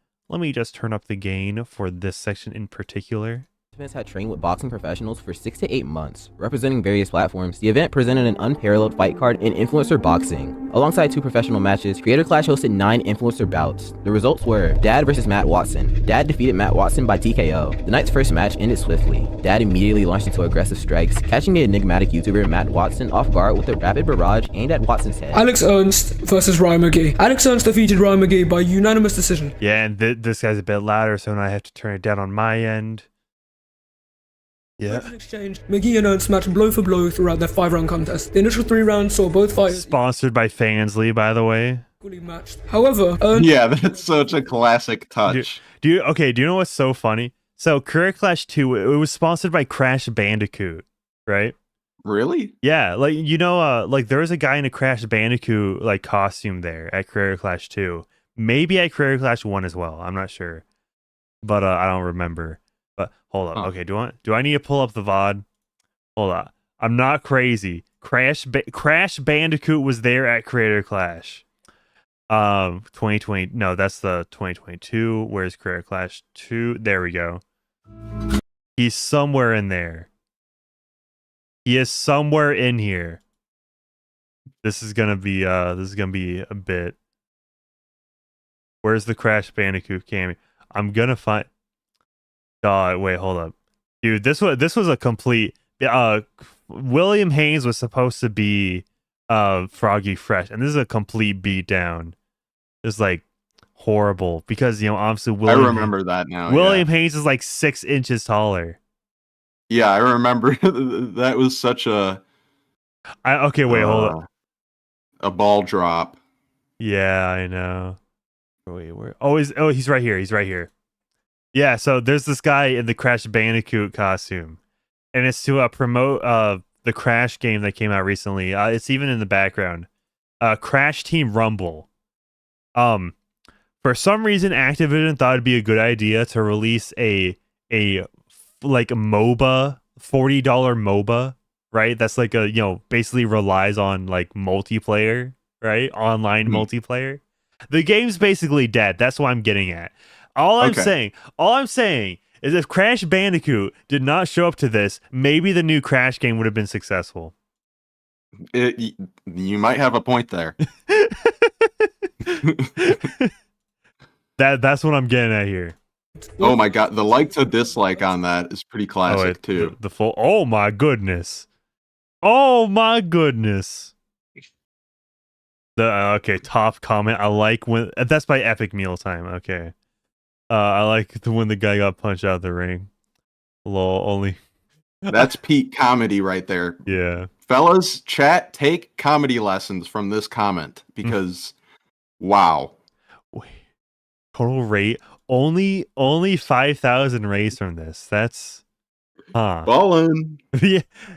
just turn up the gain for this section in particular. Participants had trained with boxing professionals for 6 to 8 months. Representing various platforms, the event presented an unparalleled fight card in influencer boxing. Alongside 2 professional matches, Creator Clash hosted 9 influencer bouts. The results were Dad versus Matt Watson. Dad defeated Matt Watson by TKO. The night's first match ended swiftly. Dad immediately launched into aggressive strikes, catching the enigmatic YouTuber Matt Watson off guard with a rapid barrage aimed at Watson's head. Alex Ernst versus Ryan McGee. Alex Ernst defeated Ryan McGee by unanimous decision. Yeah, and this guy's a bit louder, so now I have to turn it down on my end. Yeah. In exchange, McGee and Ernst matched blow for blow throughout their 5-round contest. The initial 3 rounds saw both fighters sponsored by Fansly, by the way. Equally matched. However, Ernst... Yeah, that's such a classic touch. Do you know what's so funny? So Career Clash 2, it was sponsored by Crash Bandicoot, right? Really? Yeah, like like there was a guy in a Crash Bandicoot like costume there at Career Clash 2. Maybe at Career Clash 1 as well. I'm not sure. But I don't remember. But hold up. Okay, do I need to pull up the VOD? Hold on. I'm not crazy. Crash Bandicoot was there at Creator Clash. 2020. No, that's the 2022. Where's Creator Clash 2? There we go. He's somewhere in there. He is somewhere in here. This is gonna be a bit. Where's the Crash Bandicoot cameo? I'm gonna find. Wait, hold up, dude. This was a complete. William Haynes was supposed to be Froggy Fresh, and this is a complete beatdown. It's like horrible because obviously William. I remember that now. William Haynes is like 6 inches taller. Yeah, I remember that was such a. Okay, wait, hold up. A ball drop. Yeah, I know. Wait, where? Oh, he's right here. He's right here. Yeah, so there's this guy in the Crash Bandicoot costume, and it's to promote the Crash game that came out recently. It's even in the background. Crash Team Rumble. For some reason, Activision thought it'd be a good idea to release a MOBA, $40 MOBA, right? That's like basically relies on like multiplayer, right? Online multiplayer. The game's basically dead. That's what I'm getting at. All I'm saying is if Crash Bandicoot did not show up to this, maybe the new Crash game would have been successful. You might have a point there. That's what I'm getting at here. Oh my god, the like to dislike on that is pretty classic too. The full. Oh my goodness. Oh my goodness. Okay, top comment. I like when that's by Epic Mealtime. Okay. I like when the guy got punched out of the ring. Lol, only. That's peak comedy right there. Yeah. Fellas, chat, take comedy lessons from this comment because wow. Wait. Total rate only 5,000 raised from this. That's ballin'.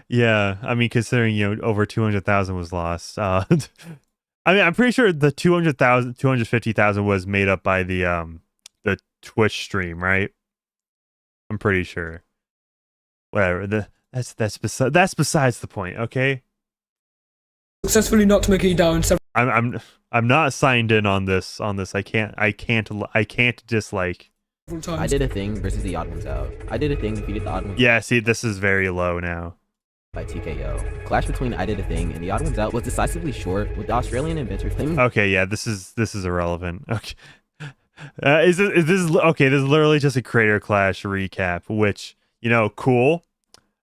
Yeah. I mean, considering over 200,000 was lost. I mean, I'm pretty sure the 250,000 was made up by the Twitch stream, right? I'm pretty sure. Whatever. That's besides the point. Okay. Successfully knocked Mickey down several. I'm not signed in on this. I can't dislike. I did a thing versus the odd ones out. I did a thing, defeated the odd ones. Yeah, see, this is very low now. By TKO. Clash between I did a thing and the odd ones out was decisively short, with the Australian inventors claiming. Okay, yeah, this is irrelevant. Okay. Is this okay? This is literally just a Creator Clash recap, which cool,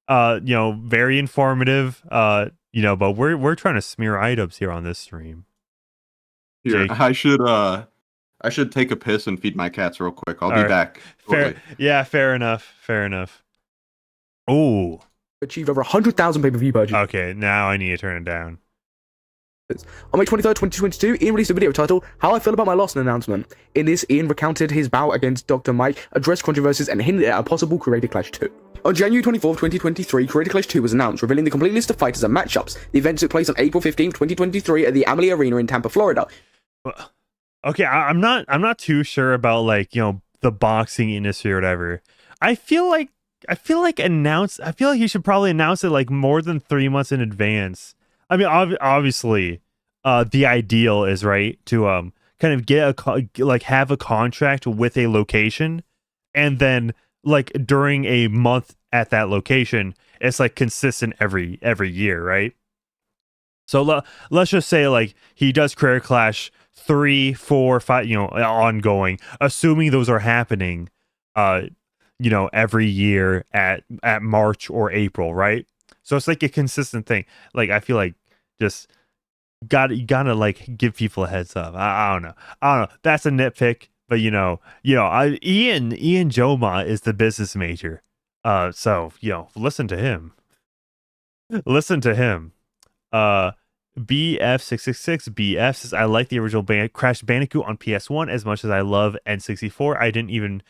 very informative, but we're trying to smear Idubbbz here on this stream. Here, I should take a piss and feed my cats real quick. I'll be back. Fair enough. Oh, achieved over 100,000 pay-per-view purchases. Okay, now I need to turn it down. On May 23rd, 2022, Ian released a video titled How I Feel About My Loss announcement. In this, Ian recounted his bout against Dr. Mike, addressed controversies, and hinted at a possible Creator Clash 2. On January 24th, 2023, Creator Clash 2 was announced, revealing the complete list of fighters and matchups. The event took place on April 15th, 2023 at the Amalie Arena in Tampa, Florida. Okay, I'm not too sure about the boxing industry or whatever. I feel like you should probably announce it more than 3 months in advance. I mean, obviously, the ideal is right to kind of get have a contract with a location, and then during a month at that location, it's consistent every year, right? So let's just say he does Creator Clash 3, 4, 5, ongoing, assuming those are happening, every year at March or April, right? So it's a consistent thing. I feel just you gotta give people a heads up. I don't know. That's a nitpick, but Ian Joma is the business major. So listen to him. BF666 BF says, I like the original Crash Bandicoot on PS1 as much as I love N64. I didn't even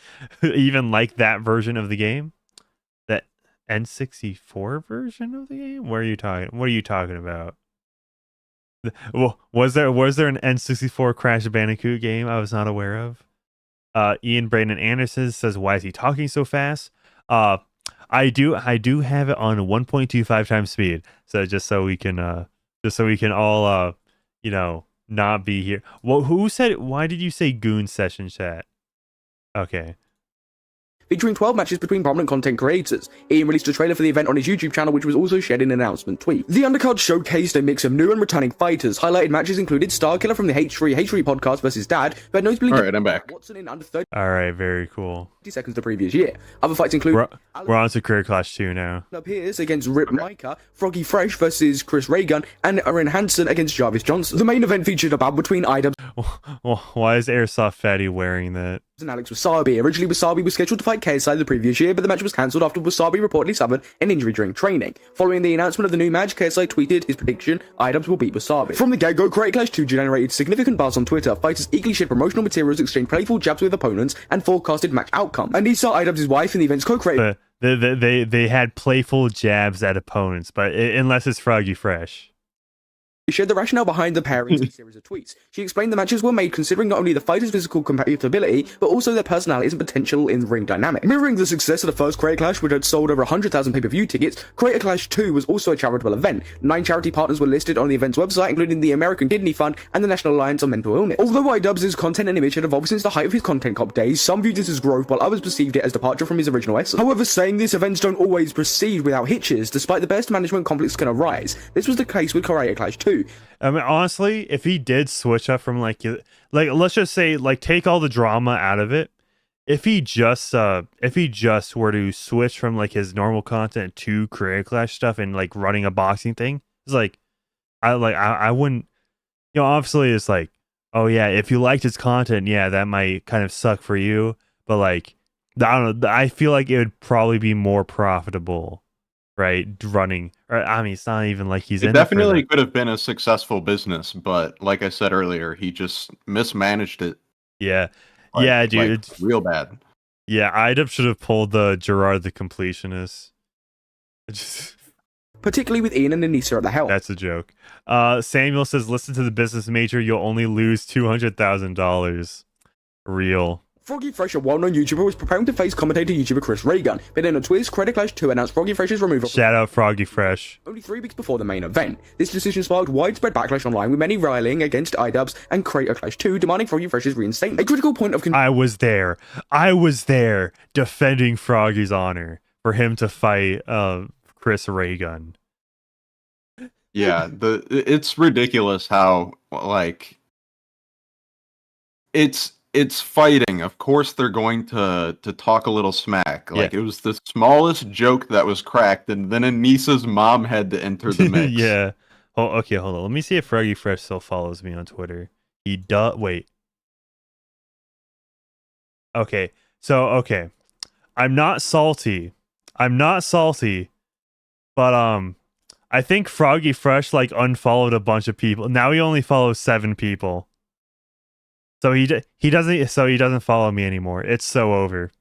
like that version of the game. That N64 version of the game? What are you talking about? Well, was there an N64 Crash Bandicoot game I was not aware of? Ian Brandon Anderson says, why is he talking so fast? I do have it on 1.25 times speed. So just so we can all not be here. Well, who said it? Why did you say goon session chat? Okay. featuring 12 matches between prominent content creators. Ian released a trailer for the event on his YouTube channel, which was also shared in an announcement tweet. The undercard showcased a mix of new and returning fighters. Highlighted matches included Starkiller from the H3 podcast versus Dad, who had notably All right, I'm back. Watson in under 30 All right, very cool. seconds the previous year. Other fights include We're on to Career Clash 2 now. Appears against Rip Micah, Froggy Fresh versus Chris Raygun, and Aaron Hansen against Jarvis Johnson. The main event featured a battle between Idubbbz Why is Airsoft Fatty wearing that? and Alex Wasabi. Originally, Wasabi was scheduled to fight KSI the previous year, but the match was cancelled after Wasabi reportedly suffered an injury during training. Following the announcement of the new match, KSI tweeted his prediction, Idubbbz will beat Wasabi. From the get-go, Creator Clash 2 generated significant buzz on Twitter. Fighters eagerly shared promotional materials, exchanged playful jabs with opponents, and forecasted match outcome. Anissa, Idubbbz' wife, and the event's co-creator... They had playful jabs at opponents, but unless it's Froggy Fresh. She shared the rationale behind the pairing in a series of tweets. She explained the matches were made considering not only the fighters' physical compatibility, but also their personalities and potential in ring dynamic. Mirroring the success of the first Creator Clash, which had sold over 100,000 pay-per-view tickets, Creator Clash 2 was also a charitable event. 9 charity partners were listed on the event's website, including the American Kidney Fund and the National Alliance on Mental Illness. Although Idubbbz' content and image had evolved since the height of his content cop days, some viewed this as growth, while others perceived it as departure from his original essence. However, saying this, events don't always proceed without hitches. Despite the best management, conflicts can arise. This was the case with Creator Clash 2. I mean, honestly, if he did switch up from like let's just say like take all the drama out of it. If he just were to switch from like his normal content to Creator Clash stuff and like running a boxing thing, it's like I wouldn't, you know, obviously it's like, oh yeah, if you liked his content, yeah, that might kind of suck for you, but like I don't know, I feel like it would probably be more profitable, right, running. Or I mean, it's not even like he's it in definitely it for could have been a successful business, but like I said earlier, he just mismanaged it. Yeah. Like, yeah, dude. Like, real bad. Yeah, Idubbbz should have pulled the Gerard the Completionist. Particularly with Ian and Anissa at the helm. That's a joke. Samuel says, listen to the business major, you'll only lose $200,000. Real. Froggy Fresh, a well-known YouTuber, was preparing to face commentator YouTuber Chris Raygun, but in a twist, Creator Clash 2 announced Froggy Fresh's removal. Shout out Froggy Fresh. Only 3 weeks before the main event. This decision sparked widespread backlash online, with many rallying against Idubbbz and Creator Clash 2, demanding Froggy Fresh's reinstatement. A critical point of I was there defending Froggy's honor for him to fight Chris Raygun. Yeah, it's ridiculous how like it's fighting. Of course they're going to talk a little smack. Like It was the smallest joke that was cracked, and then Anissa's mom had to enter the mix. Yeah. Oh, okay, hold on. Let me see if Froggy Fresh still follows me on Twitter. He does. Wait. Okay. So, okay. I'm not salty, but I think Froggy Fresh like unfollowed a bunch of people. Now he only follows 7 people. So he doesn't follow me anymore. It's so over.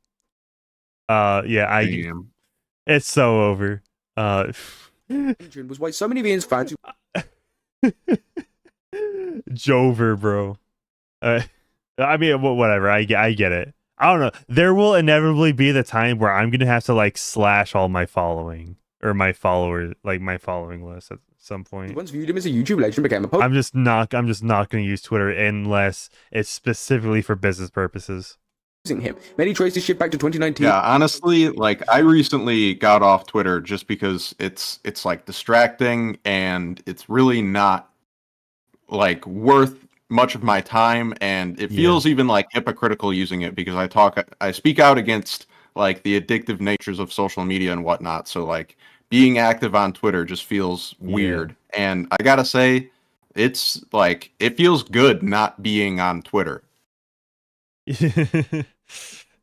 It's so over. was why so many of Ian's fans Jover, bro. I mean, whatever. I get it. I don't know. There will inevitably be the time where I'm gonna have to like slash all my following or my followers, like my following list at some point. Once viewed him as a YouTube legend, became a post. I'm just not gonna use Twitter unless it's specifically for business purposes. Him. Many traced his shit back to 2019. Yeah, honestly, like I recently got off Twitter just because it's like distracting and it's really not like worth much of my time, and it feels even like hypocritical using it because I speak out against like the addictive natures of social media and whatnot. So like being active on Twitter just feels weird. And I gotta say, it's like it feels good not being on Twitter.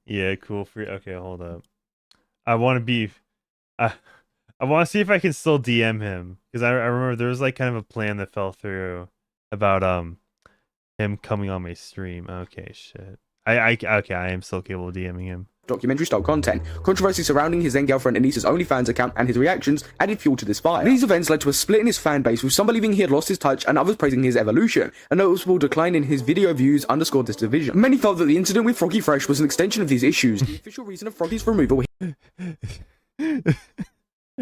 Yeah, cool. Okay, hold up. I want to see if I can still DM him because I remember there was like kind of a plan that fell through about him coming on my stream. Okay, shit. I am still capable of DMing him. Documentary style content. Controversy surrounding his then girlfriend Anissa's OnlyFans account and his reactions added fuel to this fire. These events led to a split in his fan base, with some believing he had lost his touch and others praising his evolution. A noticeable decline in his video views underscored this division. Many felt that the incident with Froggy Fresh was an extension of these issues. The official reason of Froggy's removal.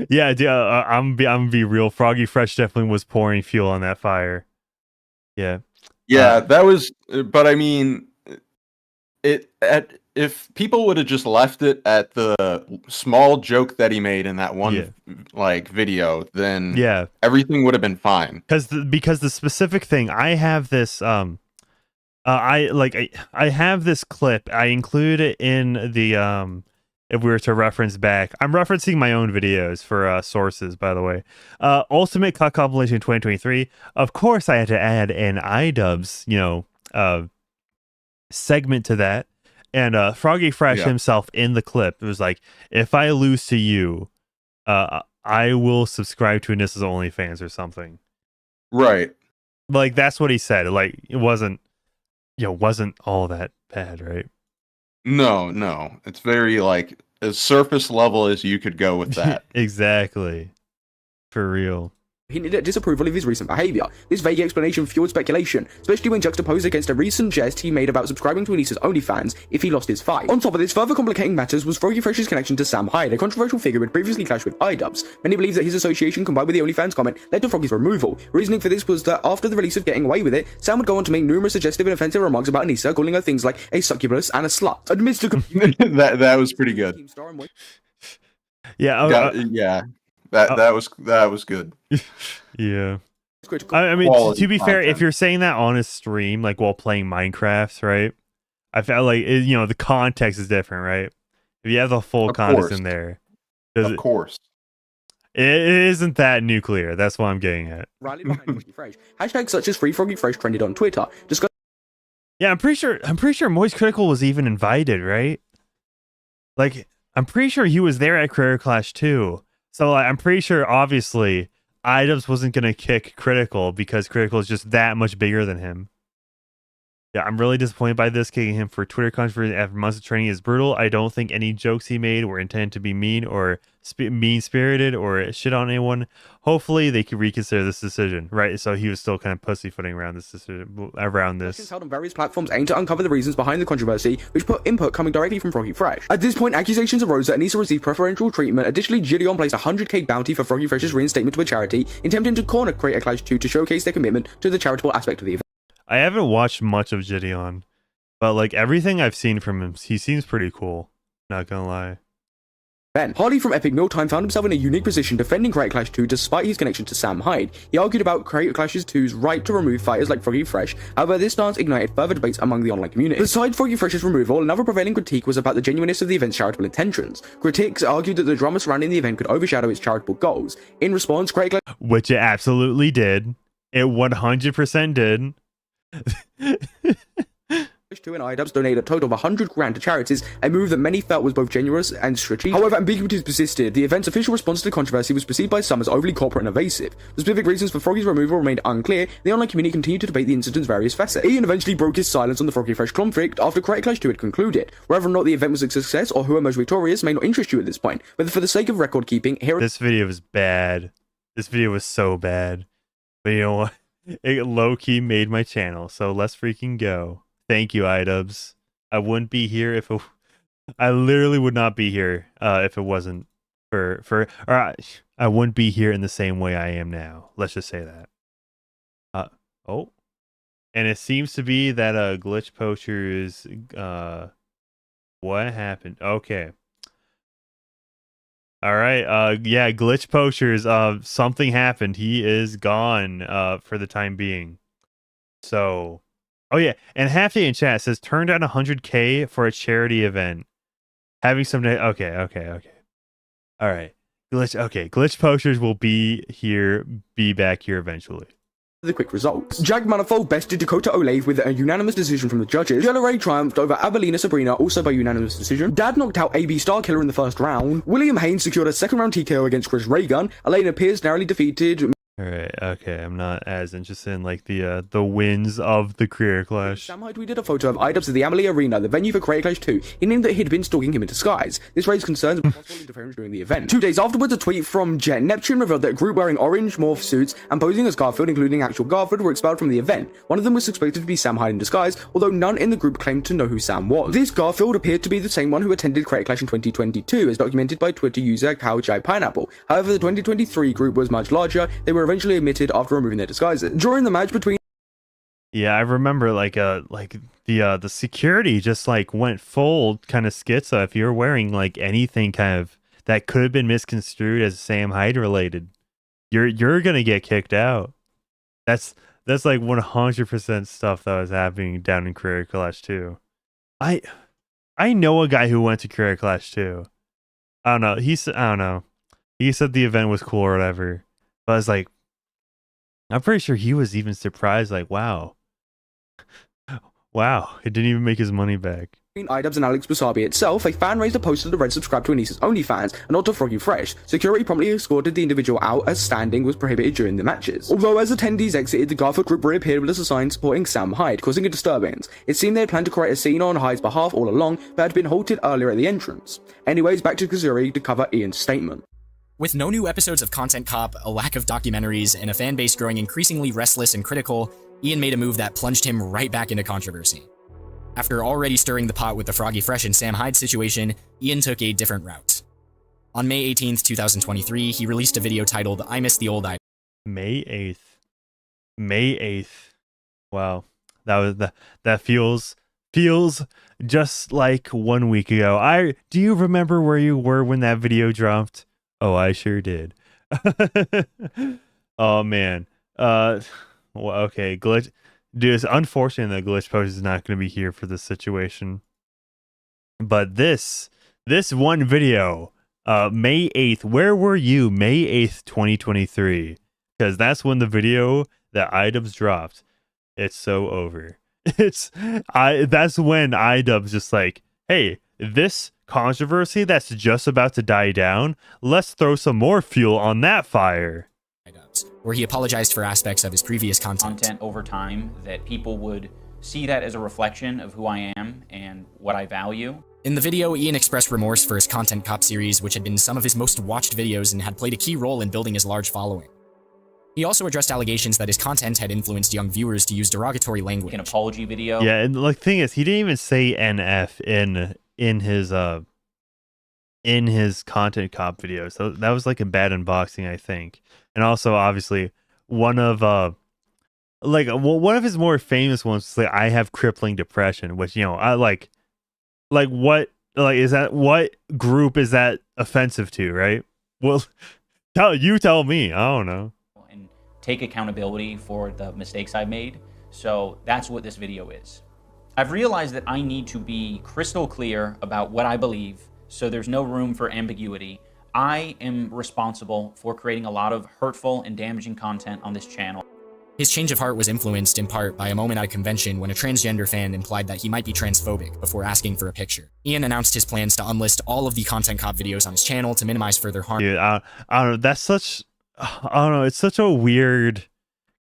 Yeah, I'm gonna be real. Froggy Fresh definitely was pouring fuel on that fire. Yeah. Yeah, that was. But I mean, it if people would have just left it at the small joke that he made in that one like video, then everything would have been fine. Because the specific thing, I have this I have this clip. I include it in the if we were to reference back. I'm referencing my own videos for sources, by the way. Ultimate Cut Compilation 2023. Of course I had to add an Idubbbz, segment to that. And Froggy Fresh himself in the clip, it was like, if I lose to you, I will subscribe to Anissa's OnlyFans or something. Right. Like, that's what he said. Like, it wasn't all that bad, right? No. It's very, like, as surface level as you could go with that. Exactly. For real. Hinted at disapproval of his recent behaviour. This vague explanation fueled speculation, especially when juxtaposed against a recent jest he made about subscribing to Anissa's OnlyFans if he lost his fight. On top of this, further complicating matters was Froggy Fresh's connection to Sam Hyde, a controversial figure who had previously clashed with Idubbbz. Many believe that his association combined with the OnlyFans comment led to Froggy's removal. Reasoning for this was that after the release of Getting Away With It, Sam would go on to make numerous suggestive and offensive remarks about Anissa, calling her things like a succubus and a slut. Admits to that was pretty good. That was good. Yeah. I mean, to be fair, if you're saying that on a stream, like while playing Minecraft, right? I felt like the context is different, right? If you have the full context in there, of course, it isn't that nuclear. That's what I'm getting at. Hashtags such as Free Froggy Fresh trended on Twitter. Yeah, I'm pretty sure Moist Critical was even invited, right? Like, I'm pretty sure he was there at Career Clash too. So I'm pretty sure, obviously, Idubbbz wasn't going to kick Critical because Critical is just that much bigger than him. Yeah, I'm really disappointed by this. Kicking him for Twitter controversy after months of training is brutal. I don't think any jokes he made were intended to be mean or mean-spirited or shit on anyone. Hopefully, they could reconsider this decision, right? So he was still kind of pussyfooting around this decision, around this. Held on various platforms aimed to uncover the reasons behind the controversy, which put input coming directly from Froggy Fresh. At this point, accusations arose that Anissa received preferential treatment. Additionally, Gideon placed a 100k bounty for Froggy Fresh's reinstatement to a charity, attempting to corner Creator Clash 2 to showcase their commitment to the charitable aspect of the event. I haven't watched much of Gideon, but like everything I've seen from him, he seems pretty cool. Not gonna lie. Ben Harley from Epic Mealtime found himself in a unique position defending Creator Clash 2 despite his connection to Sam Hyde. He argued about Creator Clash 2's right to remove fighters like Froggy Fresh, however this stance ignited further debates among the online community. Besides Froggy Fresh's removal, another prevailing critique was about the genuineness of the event's charitable intentions. Critics argued that the drama surrounding the event could overshadow its charitable goals. In response, Creator Clash... Which it absolutely did. It 100% did. 2 and Idubbbz donated a total of 100 grand to charities, a move that many felt was both generous and strategic. However, ambiguities persisted. The event's official response to the controversy was perceived by some as overly corporate and evasive. The specific reasons for Froggy's removal remained unclear. The online community continued to debate the incident's various facets. Ian eventually broke his silence on the Froggy Fresh conflict after Creator Clash 2 had concluded. Whether or not the event was a success or who emerged victorious may not interest you at this point, but for the sake of record keeping, this video was bad. This video was so bad. But you know what? It low-key made my channel, so let's freaking go. Thank you, Idubbbz. I wouldn't be here if it... I literally would not be here if it wasn't for I wouldn't be here in the same way I am now. Let's just say that. Oh. And it seems to be that Glitch Poachers... what happened? Okay. All right. Yeah, Glitch Poachers. Something happened. He is gone. For the time being. So, oh yeah, and Half Day in chat says turn down 100k for a charity event. Having some day. Okay. All right. Glitch Poachers will be back here eventually. The quick results. Jag Manifold bested Dakota Olave with a unanimous decision from the judges. Jello Ray triumphed over Avelina Sabrina, also by unanimous decision. Dad knocked out AB Starkiller in the first round. William Haynes secured a second round TKO against Chris Raygun. Elena Pierce narrowly defeated... Alright, okay, I'm not as interested in like the wins of the Career Clash. Sam Hyde tweeted a photo of Idubbbz at the Amalie Arena, the venue for Career Clash 2. He named that he'd been stalking him in disguise. This raised concerns about possible interference during the event. 2 days afterwards, a tweet from Jet Neptune revealed that a group wearing orange morph suits and posing as Garfield, including actual Garfield, were expelled from the event. One of them was suspected to be Sam Hyde in disguise, although none in the group claimed to know who Sam was. This Garfield appeared to be the same one who attended Career Clash in 2022, as documented by Twitter user Cowjai Pineapple. However, the 2023 group was much larger. They were eventually omitted after removing their disguises. During the match between Yeah, I remember like the security just like went full kind of schizo. If you're wearing like anything kind of that could have been misconstrued as Sam Hyde related, you're gonna get kicked out. That's like 100% stuff that was happening down in Career Clash too. I know a guy who went to Career Clash too. I don't know. I don't know. He said the event was cool or whatever. But I was like, I'm pretty sure he was even surprised, like, wow. Wow, it didn't even make his money back. Idubbbz and Alex Wasabi itself, a fan raised a poster to Red subscribe to Anissa's OnlyFans and not to Froggy Fresh. Security promptly escorted the individual out as standing was prohibited during the matches. Although as attendees exited, the Garfield group reappeared with a sign supporting Sam Hyde, causing a disturbance. It seemed they had planned to create a scene on Hyde's behalf all along, but had been halted earlier at the entrance. Anyways, back to Kazuri to cover Ian's statement. With no new episodes of Content Cop, a lack of documentaries, and a fan base growing increasingly restless and critical, Ian made a move that plunged him right back into controversy. After already stirring the pot with the Froggy Fresh and Sam Hyde situation, Ian took a different route. On May 18th, 2023, he released a video titled I Miss the Old Idubbbz. May 8th. May 8th. Wow. That feels just like 1 week ago. Do you remember where you were when that video dropped? Oh, I sure did. Oh man. Well, okay, Glitch. Dude, it's unfortunate that Glitch Poachers is not going to be here for this situation. But this one video, May 8th, where were you May 8th, 2023? Because that's when the video that Idubbbz dropped. It's so over. That's when Idubbbz just like, hey, this controversy that's just about to die down, let's throw some more fuel on that fire. Where he apologized for aspects of his previous content over time, that people would see that as a reflection of who I am and what I value. In the video, Ian expressed remorse for his Content Cop series, which had been some of his most watched videos and had played a key role in building his large following. He also addressed allegations that his content had influenced young viewers to use derogatory language. An apology video. Yeah, and like thing is, he didn't even say NF in his Content Cop video, so that was like a bad unboxing, I think. And also, obviously, one of his more famous ones was like, I have crippling depression, which, you know, I like what is that? What group is that offensive to, right? Well, tell me. I don't know. And take accountability for the mistakes I've made. So that's what this video is. I've realized that I need to be crystal clear about what I believe, so there's no room for ambiguity. I am responsible for creating a lot of hurtful and damaging content on this channel. His change of heart was influenced in part by a moment at a convention when a transgender fan implied that he might be transphobic before asking for a picture. Ian announced his plans to unlist all of the Content Cop videos on his channel to minimize further harm. Dude, I don't know. That's such, I don't know. It's such a weird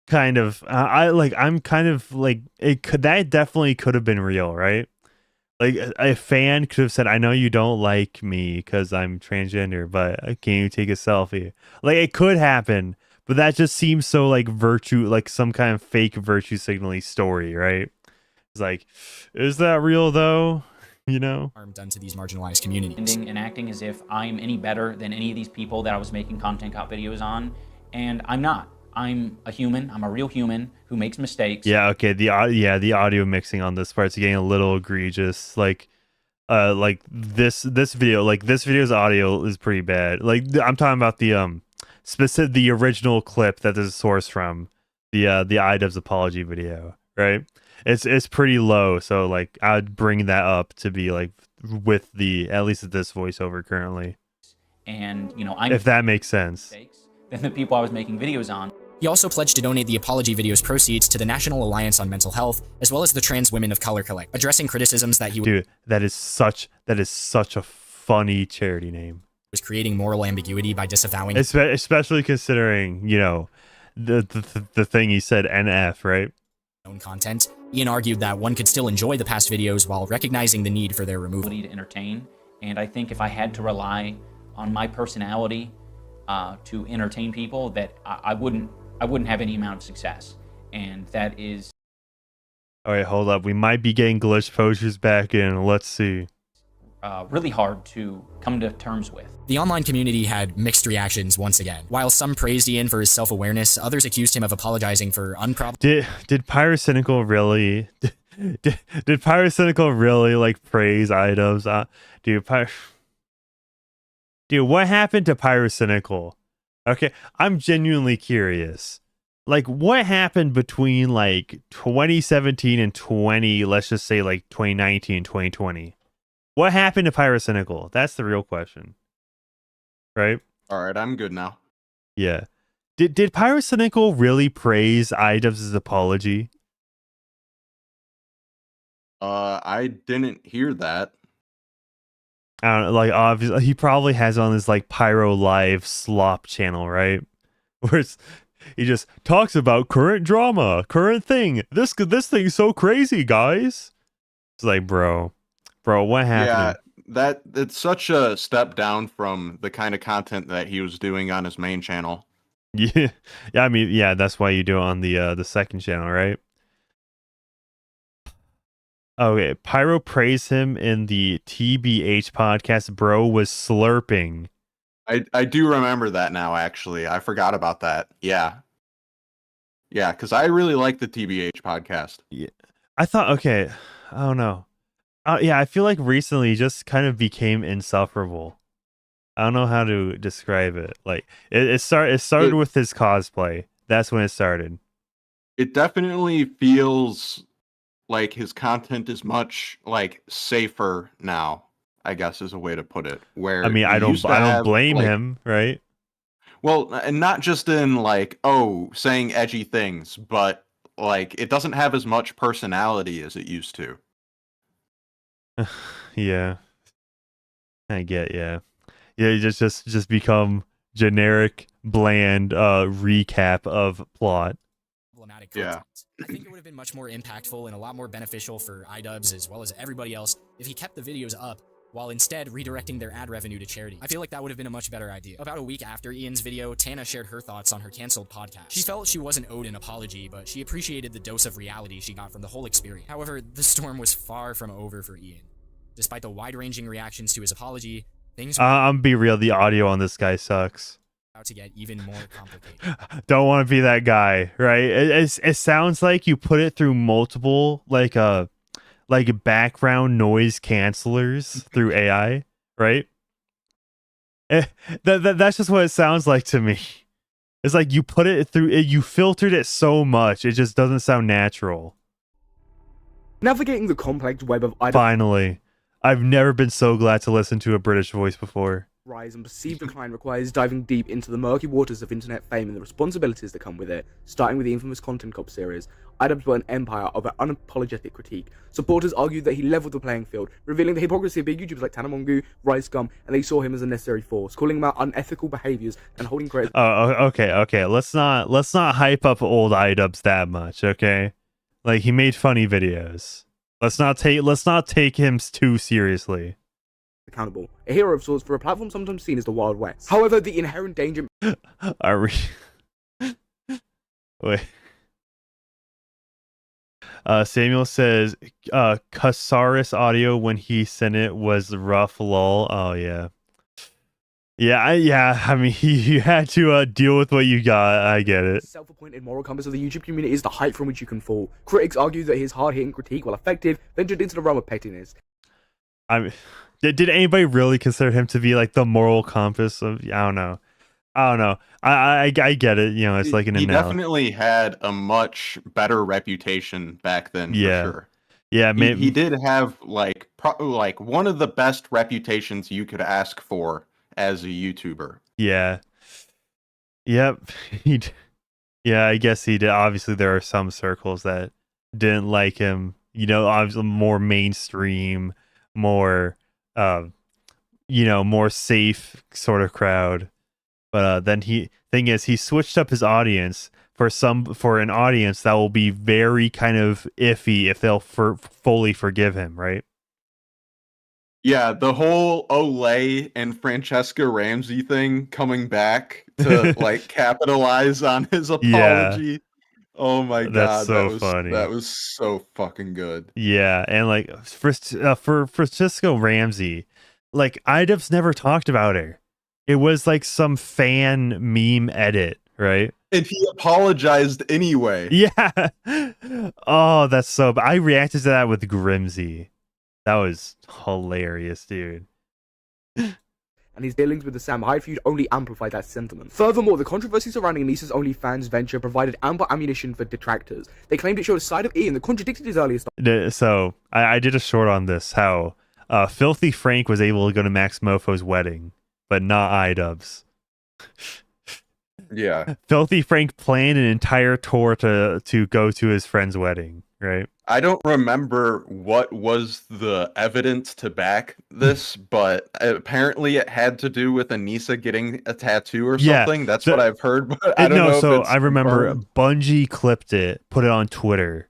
kind of, I'm kind of like, that definitely could have been real, right? Like a fan could have said, I know you don't like me because I'm transgender, but can you take a selfie? Like it could happen, but that just seems so like some kind of fake virtue signaling story, right? It's like, is that real though? You know? Harm done to these marginalized communities. And acting as if I'm any better than any of these people that I was making Content Cop videos on, and I'm not. I'm a human. I'm a real human who makes mistakes. Yeah. Okay. The audio mixing on this part's getting a little egregious. Like this video's audio is pretty bad. Like I'm talking about the original clip that this is sourced from, the Idubbbz apology video, right? It's pretty low. So like I'd bring that up to be like with at least this voiceover currently. And if that makes sense. Than the people I was making videos on. He also pledged to donate the apology video's proceeds to the National Alliance on Mental Health, as well as the Trans Women of Color Collect, addressing criticisms that he that is such a funny charity name. Was creating moral ambiguity by disavowing, especially considering the thing he said, NF, right? Own content. Ian argued that one could still enjoy the past videos while recognizing the need for their removal. To entertain, and I think if I had to rely on my personality to entertain people, that I wouldn't have any amount of success. And that is... All right, hold up. We might be getting Glitch Poachers back in. Let's see. really hard to come to terms with. The online community had mixed reactions once again. While some praised Ian for his self-awareness, others accused him of apologizing for Did Pyrocynical really did Pyrocynical really like praise Idubbbz? Dude, what happened to Pyrocynical? Okay, I'm genuinely curious. Like, what happened between like 2017 and let's just say like 2019, 2020? What happened to Pyrocynical? That's the real question. Right? All right, I'm good now. Yeah. Did Pyrocynical really praise Idubbbz' apology? I didn't hear that. I don't know, like, obviously he probably has on his like Pyro Live slop channel, right? Where he just talks about current drama, current thing. This thing's so crazy, guys. It's like, bro, what happened? Yeah, it's such a step down from the kind of content that he was doing on his main channel. Yeah, I mean, yeah, that's why you do it on the second channel, right? Okay, Pyro praised him in the TBH podcast. Bro was slurping. I do remember that now, actually. I forgot about that. Yeah, because I really like the TBH podcast. Yeah, I thought, okay, I don't know. Yeah, I feel like recently he just kind of became insufferable. I don't know how to describe it. Like it started with his cosplay. That's when it started. It definitely feels like his content is much like safer now, I guess is a way to put it. Where I mean, I don't blame him, right? Well, and not just in like, saying edgy things, but like it doesn't have as much personality as it used to. Yeah. I get, yeah. Yeah, you just become generic, bland recap of plot. Problematic content. I think it would have been much more impactful and a lot more beneficial for Idubbbz as well as everybody else if he kept the videos up while instead redirecting their ad revenue to charity. I feel like that would have been a much better idea. About a week after Ian's video, Tana shared her thoughts on her canceled podcast. She felt she wasn't owed an apology, but she appreciated the dose of reality she got from the whole experience. However, the storm was far from over for Ian. Despite the wide-ranging reactions to his apology, things were I'm be real, the audio on this guy sucks. about to get even more complicated. Don't want to be that guy, right? It sounds like you put it through multiple like background noise cancelers through AI, right? That's just what it sounds like to me. It's like you put it through, you filtered it so much, it just doesn't sound natural. Navigating the complex web of Finally, I've never been so glad to listen to a British voice before. rise and perceived decline requires diving deep into the murky waters of internet fame and the responsibilities that come with it, starting with the infamous Content Cop series. Idubbbz built an empire of an unapologetic critique. Supporters argued that he leveled the playing field, revealing the hypocrisy of big YouTubers like Tanamongu, Rice Gum, and they saw him as a necessary force, calling him out unethical behaviors and holding credit. Oh, okay. Let's not hype up old Idubbbz that much, okay? Like, he made funny videos. Let's not take him too seriously. Accountable, a hero of sorts for a platform sometimes seen as the Wild West. However, the inherent danger. Are we? Wait. Samuel says, Casares audio when he sent it was rough, lol. Oh yeah. Yeah. I mean, you had to deal with what you got. I get it. Self-appointed moral compass of the YouTube community is the height from which you can fall. Critics argue that his hard-hitting critique, while effective, ventured into the realm of pettiness. I mean, did anybody really consider him to be like the moral compass of? I don't know. I get it. You know, it's like an. He definitely had a much better reputation back then. Yeah. For sure. Yeah, maybe he did have like one of the best reputations you could ask for as a YouTuber. Yeah. Yep. Yeah, I guess he did. Obviously, there are some circles that didn't like him. You know, obviously more mainstream, more, more safe sort of crowd. But then he switched up his audience for an audience that will be very kind of iffy if they'll fully forgive him, right? Yeah, the whole Olay and Francesca Ramsey thing coming back to like capitalize on his apology. Oh my god, That's so funny. That was so fucking good. Yeah, and like for Francisco Ramsey, like Idubbbz never talked about her. It was like some fan meme edit, right? And he apologized anyway. Yeah. Oh, that's so. I reacted to that with Grimsy. That was hilarious, dude. And his dealings with the Sam Hyde feud only amplified that sentiment. Furthermore, the controversy surrounding Anissa's OnlyFans venture provided ample ammunition for detractors. They claimed it showed a side of Ian that contradicted his earlier style. So I did a short on this, how Filthy Frank was able to go to Max Mofo's wedding, but not Idubbbz. Yeah. Filthy Frank planned an entire tour to go to his friend's wedding, right? I don't remember what was the evidence to back this, but apparently it had to do with Anissa getting a tattoo or something. That's what I've heard, but I don't know. So if it's I remember confirmed. Bungie clipped it, put it on Twitter,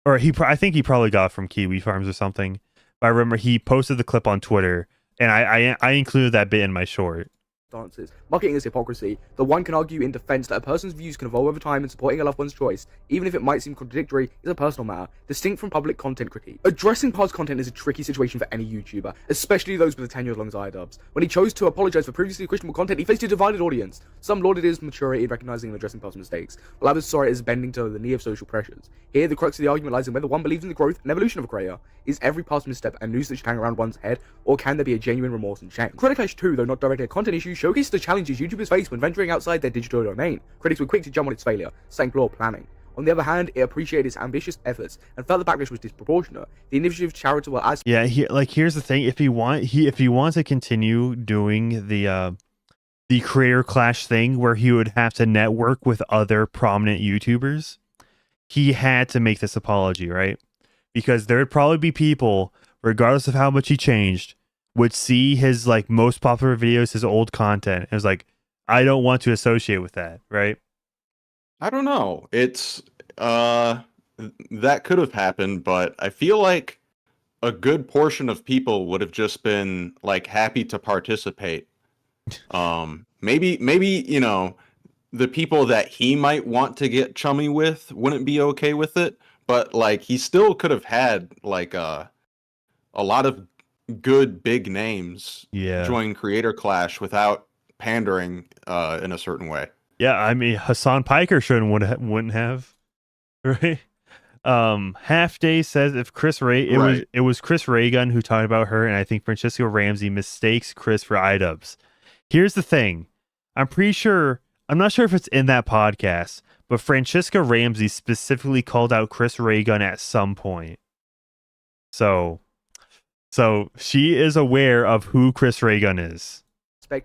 or I think he probably got it from Kiwi Farms or something. But I remember he posted the clip on Twitter, and I included that bit in my short. Stances. Marketing is hypocrisy, though one can argue in defense that a person's views can evolve over time and supporting a loved one's choice, even if it might seem contradictory, is a personal matter, distinct from public content critique. Addressing past content is a tricky situation for any YouTuber, especially those with a tenure as long as Idubbbz. When he chose to apologize for previously questionable content, he faced a divided audience. Some lauded his maturity in recognizing and addressing past mistakes, while others saw it as bending to the knee of social pressures. Here, the crux of the argument lies in whether one believes in the growth and evolution of a creator. Is every past misstep a noose that should hang around one's head, or can there be a genuine remorse and shame? Credit Clash 2, though not directly a content issue, showcased the challenges YouTubers face when venturing outside their digital domain. Critics were quick to jump on its failure, saying poor planning. On the other hand, it appreciated its ambitious efforts, and felt the backlash was disproportionate. The initiative charitable as Here's the thing: if he wants to continue doing the Creator Clash thing, where he would have to network with other prominent YouTubers, he had to make this apology, right? Because there would probably be people, regardless of how much he changed, would see his like most popular videos, his old content, and was like, I don't want to associate with that, right? I don't know. It's that could have happened, but I feel like a good portion of people would have just been like happy to participate. Maybe you know, the people that he might want to get chummy with wouldn't be okay with it, but like he still could have had like a lot of good big names join Creator Clash without pandering in a certain way. Yeah, I mean Hassan Piker wouldn't have, right? Half Day says if Chris Ray it was Chris Raygun who talked about her, and I think Francisco Ramsey mistakes Chris for Idubbbz. Here's the thing, I'm not sure if it's in that podcast, but Francisco Ramsey specifically called out Chris Raygun at some point. So she is aware of who Chris Raygun is.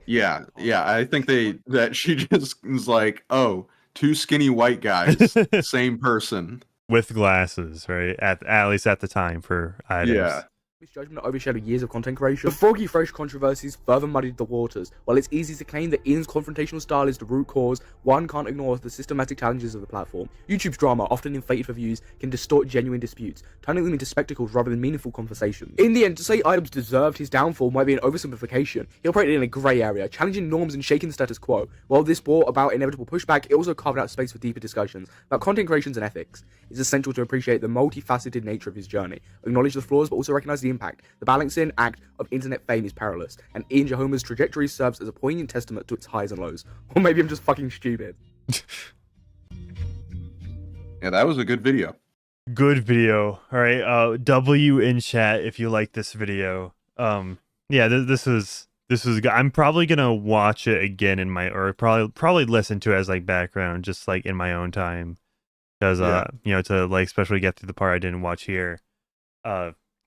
Yeah. I think that she just was like, oh, two skinny white guys, same person with glasses, right? At least at the time for Idubbbz. Yeah. Misjudgment overshadowed years of content creation. The Froggy Fresh controversies further muddied the waters. While it's easy to claim that Ian's confrontational style is the root cause, one can't ignore the systematic challenges of the platform. YouTube's drama, often inflated for views, can distort genuine disputes, turning them into spectacles rather than meaningful conversations. In the end, to say Idubbbz deserved his downfall might be an oversimplification. He operated in a grey area, challenging norms and shaking the status quo. While this brought about inevitable pushback, it also carved out space for deeper discussions about content creations and ethics. It's essential to appreciate the multifaceted nature of his journey, acknowledge the flaws but also recognize the impact. The balancing act of internet fame is perilous, and Ian Jahoma's trajectory serves as a poignant testament to its highs and lows. Or maybe I'm just fucking stupid. Yeah, that was a good video. Good video. All right, W in chat if you like this video. Yeah, this was good. I'm probably gonna watch it again or probably listen to it as like background, just like in my own time, because you know, to like especially get through the part I didn't watch here.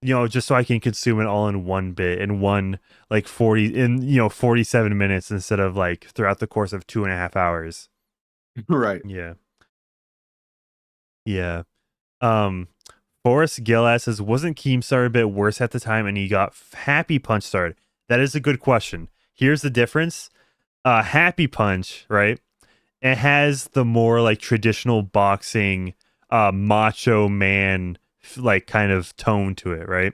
You know, just so I can consume it all in one bit, in one like 47 minutes instead of like throughout the course of 2.5 hours. Right. Yeah. Forrest Gill says, wasn't Keemstar a bit worse at the time and he got Happy Punch started? That is a good question. Here's the difference. Happy Punch, right? It has the more like traditional boxing macho man like kind of tone to it, right?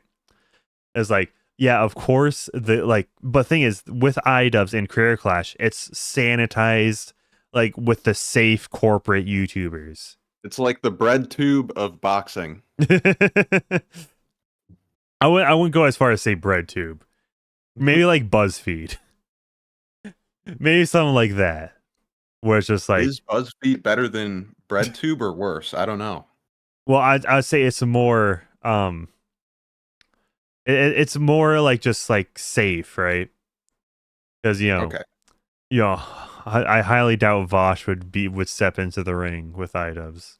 It's like, yeah, of course, but thing is with Idubbbz and Creator Clash, it's sanitized like with the safe corporate YouTubers. It's like the bread tube of boxing. I wouldn't go as far as say bread tube. Maybe like BuzzFeed. Maybe something like that. Where it's just like, is BuzzFeed better than bread tube or worse? I don't know. Well, I'd say it's more it's more like just like safe, right? Because Okay. I highly doubt Vosh would step into the ring with Idubbbz.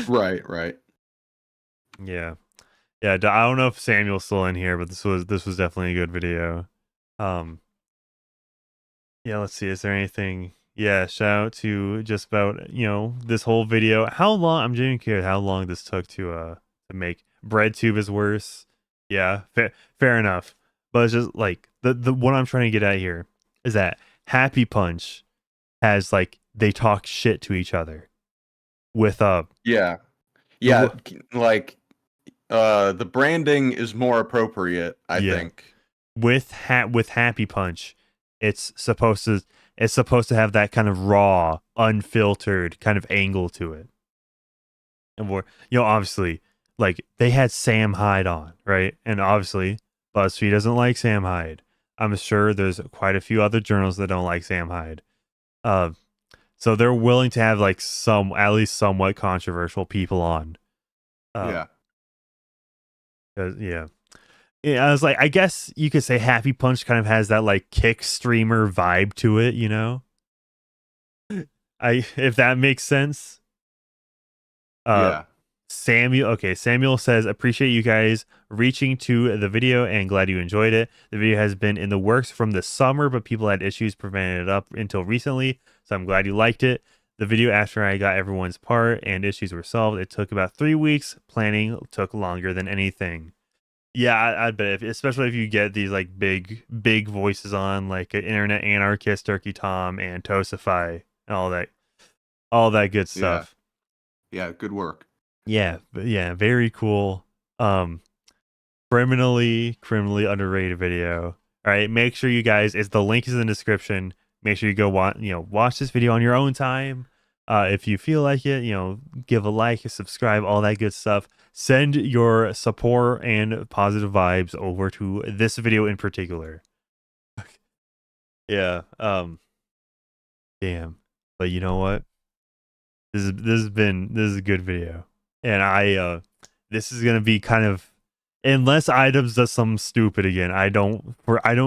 Right. Yeah. I don't know if Samuel's still in here, but this was definitely a good video. Yeah, let's see. Is there anything? Yeah, shout out to just about this whole video. How long? I'm genuinely curious how long this took to make. Bread tube is worse. Yeah, fair enough. But it's just like the what I'm trying to get at here is that Happy Punch has like they talk shit to each other with Yeah, like the branding is more appropriate, I think. With Happy Punch, it's supposed to have that kind of raw, unfiltered kind of angle to it. And we're obviously like they had Sam Hyde on, right? And obviously BuzzFeed doesn't like Sam Hyde. I'm sure there's quite a few other journals that don't like Sam Hyde. So they're willing to have like at least somewhat controversial people on. Yeah, I was like, I guess you could say Happy Punch kind of has that like kick streamer vibe to it, if that makes sense. Samuel says, appreciate you guys reaching to the video and glad you enjoyed it. The video has been in the works from the summer, but people had issues preventing it up until recently. So I'm glad you liked it. The video, after I got everyone's part and issues were solved, it took about 3 weeks. Planning took longer than anything. Yeah, I bet, especially if you get these like big voices on, like Internet Anarchist, Turkey Tom, and Tosify, and all that good stuff. Yeah, good work. Yeah, very cool. Criminally underrated video. All right, make sure you guys, the link is in the description. Make sure you go watch this video on your own time. If you feel like it, give a like, subscribe, all that good stuff. Send your support and positive vibes over to this video in particular. Yeah. Damn. But you know what? This is a good video. And this is gonna be kind of, unless Idubbbz does something stupid again, I don't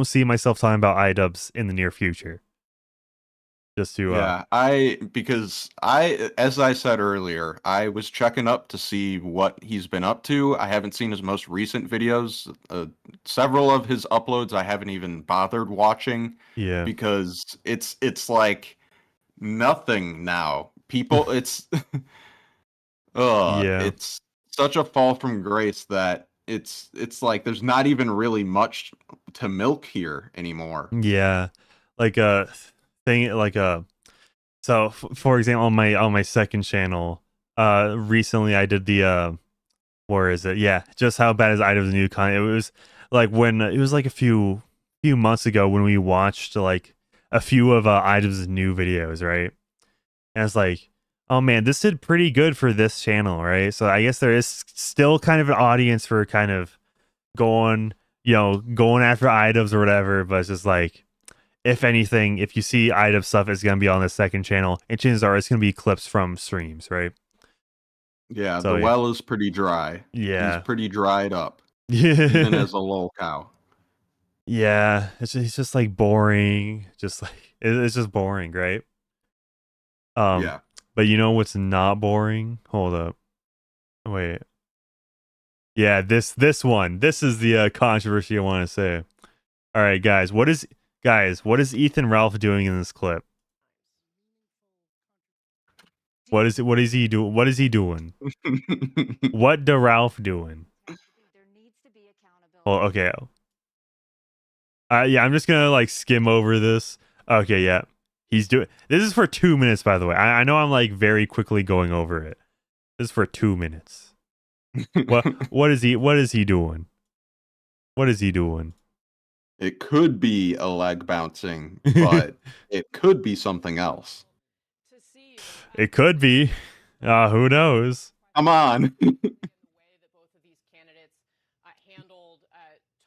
see myself talking about Idubbbz in the near future. Just to because as I said earlier, I was checking up to see what he's been up to. I haven't seen his most recent videos. Several of his uploads I haven't even bothered watching. Yeah, because it's like nothing now. People, it's it's such a fall from grace that it's like there's not even really much to milk here anymore. Yeah, like thing like so for example, on my second channel, recently I did the where is it? Yeah, just how bad is Idubbbz new content? It was like when it was like a few months ago when we watched like a few of Idubbbz new videos, right? And it's like, oh man, this did pretty good for this channel, right? So I guess there is still kind of an audience for kind of going after Idubbbz or whatever, but it's just like, if anything, if you see Idubbbz stuff, it's going to be on the second channel, and chances are it's going to be clips from streams, right? Yeah, so, the well is pretty dry. Yeah. He's pretty dried up. Even as a lol cow. Yeah, it's just like boring. Just like, it's just boring, right? Yeah. But you know what's not boring? Hold up. Wait. Yeah, this one. This is the controversy I want to say. All right, guys, what is Ethan Ralph doing in this clip? What is he doing? What is he doing? What the Ralph doing? Oh, okay. Yeah, I'm just gonna like skim over this. Okay, yeah. He's doing. This is for 2 minutes, by the way. I know I'm like very quickly going over it. This is for 2 minutes. What is he doing? What is he doing? It could be a leg bouncing, but it could be something else. It could be. Who knows? Come on.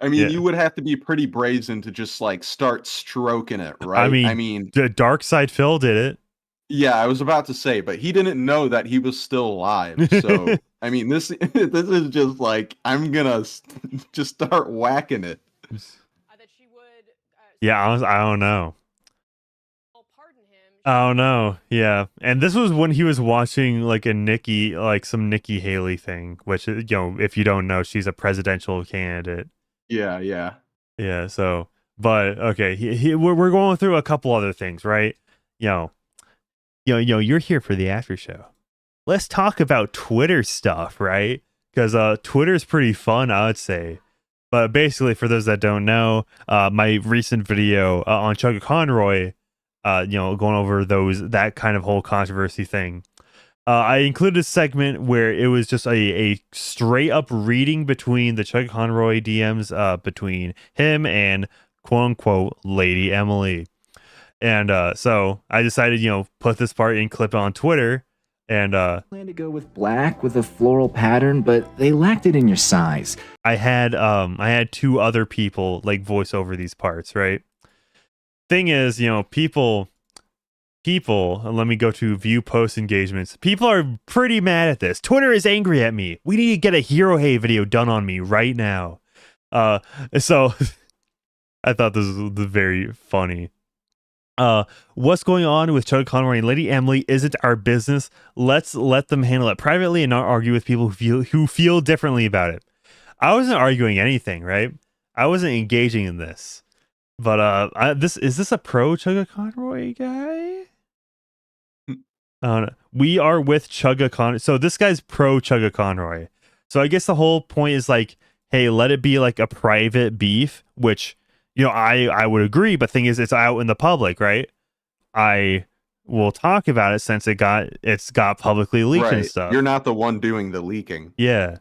I mean, Yeah. you would have to be pretty brazen to just like start stroking it, right? I mean, the Dark Side Phil did it. Yeah, I was about to say, but he didn't know that he was still alive. So, I mean, this is just like, I'm gonna just start whacking it. Yeah, I don't know. I don't know. Yeah, and this was when he was watching like some Nikki Haley thing, which, you know, if you don't know, she's a presidential candidate. Yeah. Yeah. So, but okay, we're going through a couple other things, right? You're here for the after show. Let's talk about Twitter stuff, right? Because Twitter's pretty fun, I would say. But basically, for those that don't know, my recent video on Chugga Conroy, going over that kind of whole controversy thing, I included a segment where it was just a straight up reading between the Chugga Conroy DMs between him and quote unquote Lady Emily. And so I decided, put this part in, clip it on Twitter, and plan to go with black with a floral pattern, but they lacked it in your size. I had two other people like voice over these parts, right? Thing is, people, let me go to view post engagements. People are pretty mad at this. Twitter is angry at me. We need to get a Hero Hey video done on me right now. So I thought this was very funny. What's going on with Chugga Conroy and Lady Emily isn't our business. Let's let them handle it privately and not argue with people who feel differently about it. I wasn't arguing anything, right? I wasn't engaging in this. But is this a pro Chugga Conroy guy? We are with Chugga Conroy. So this guy's pro Chugga Conroy. So I guess the whole point is like, hey, let it be like a private beef, which, I would agree, but thing is, it's out in the public, right? I will talk about it since it's got publicly leaked and stuff. You're not the one doing the leaking. Yeah.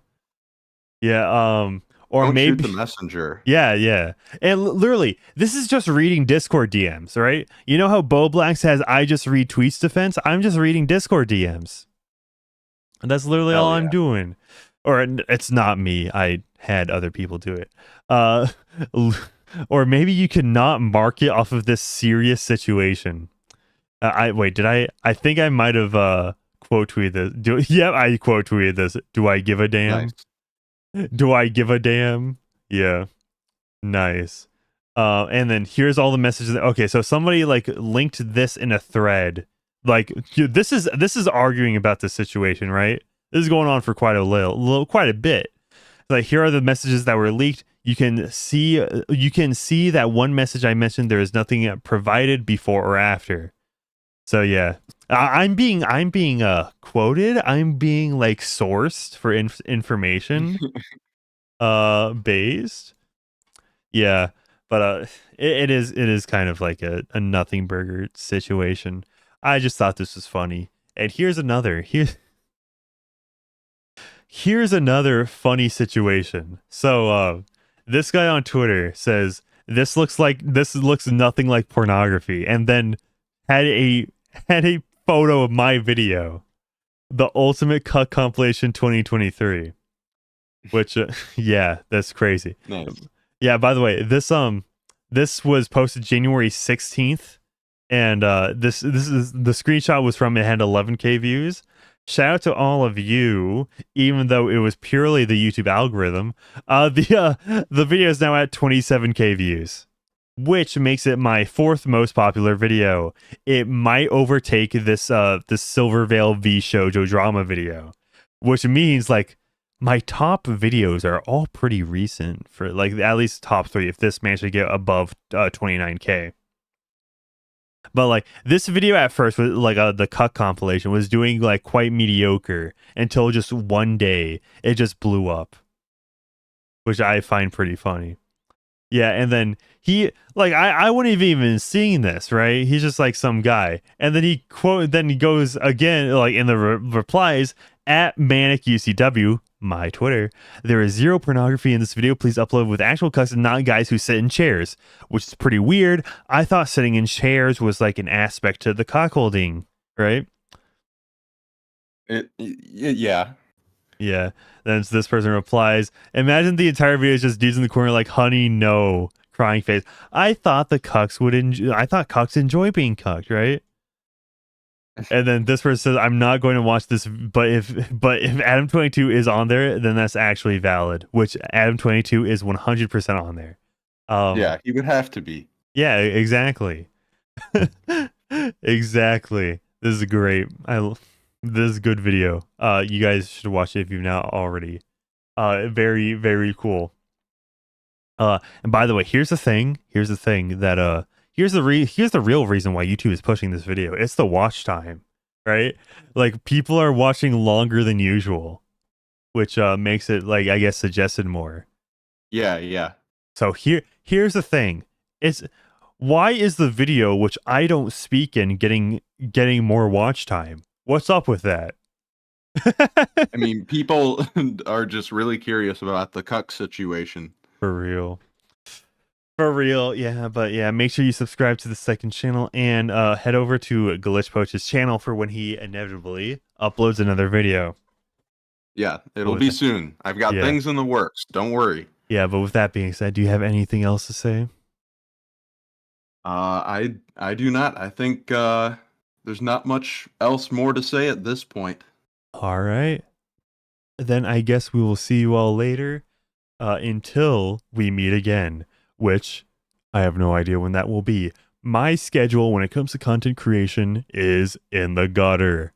Or Don't maybe shoot the messenger. Yeah. And literally, this is just reading Discord DMs, right? You know how Bo Blacks has I just read tweets defense? I'm just reading Discord DMs. And that's literally all I'm doing. Or it's not me. I had other people do it. Or maybe you could not mark it off of this serious situation. I think I might have quote tweeted this. I quote tweeted this. Do I give a damn? Nice. Do I give a damn? Yeah. Nice. And then here's all the messages. Okay, so somebody like linked this in a thread. Like this is arguing about this situation, right? This is going on for quite a bit. Like here are the messages that were leaked. You can see that one message I mentioned. There is nothing provided before or after. So yeah, I'm being quoted. I'm being like sourced for information based. Yeah, but it is kind of like a nothing burger situation. I just thought this was funny. And here's another funny situation. So this guy on Twitter says this looks nothing like pornography, and then had a photo of my video, the Ultimate Cut Compilation 2023, which yeah, that's crazy. Nice. Yeah, by the way, this was posted January 16th, and this is the screenshot was from, it had 11K views. Shout out to all of you, even though it was purely the YouTube algorithm. The video is now at 27K views, which makes it my fourth most popular video. It might overtake this Silver Veil V Shoujo drama video, which means like my top videos are all pretty recent for like at least top 3 if this managed to get above 29K. But like this video at first was like the cut compilation was doing like quite mediocre until just one day it just blew up, which I find pretty funny. Yeah, and then he like I wouldn't have even seen this, right? He's just like some guy, and then he goes again like in the replies at Manic UCW, my Twitter. There is zero pornography in this video. Please upload with actual cuts and not guys who sit in chairs, which is pretty weird. I thought sitting in chairs was like an aspect to the cockholding, right? Yeah. Yeah. Then this person replies, imagine the entire video is just dudes in the corner like, honey, no, crying face. I thought the cucks would enjoy, I thought cucks enjoy being cucked, right? And then this person says, I'm not going to watch this, but if Adam22 is on there, then that's actually valid, which Adam22 is 100% on there. Yeah, he would have to be. Yeah, exactly. Exactly. This is great. This is a good video. You guys should watch it if you've not already. Very, very cool. And by the way, here's the thing that here's the real reason why YouTube is pushing this video. It's the watch time, right? Like, people are watching longer than usual, which makes it, like, I guess, suggested more. Yeah. So here's the thing. Why is the video, which I don't speak in, getting more watch time? What's up with that? I mean, people are just really curious about the cuck situation. For real. Yeah, but yeah, make sure you subscribe to the second channel and head over to Glitch Poachers' channel for when he inevitably uploads another video. Yeah, it'll be soon. I've got things in the works. Don't worry. Yeah, but with that being said, do you have anything else to say? I do not. I think there's not much else more to say at this point. All right. Then I guess we will see you all later until we meet again, which I have no idea when that will be. My schedule when it comes to content creation is in the gutter.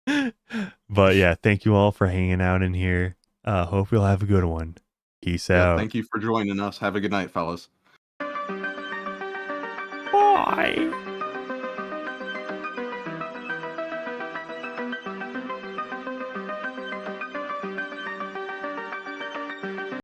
But yeah, thank you all for hanging out in here. Hope you'll have a good one. Peace out. Thank you for joining us. Have a good night, fellas.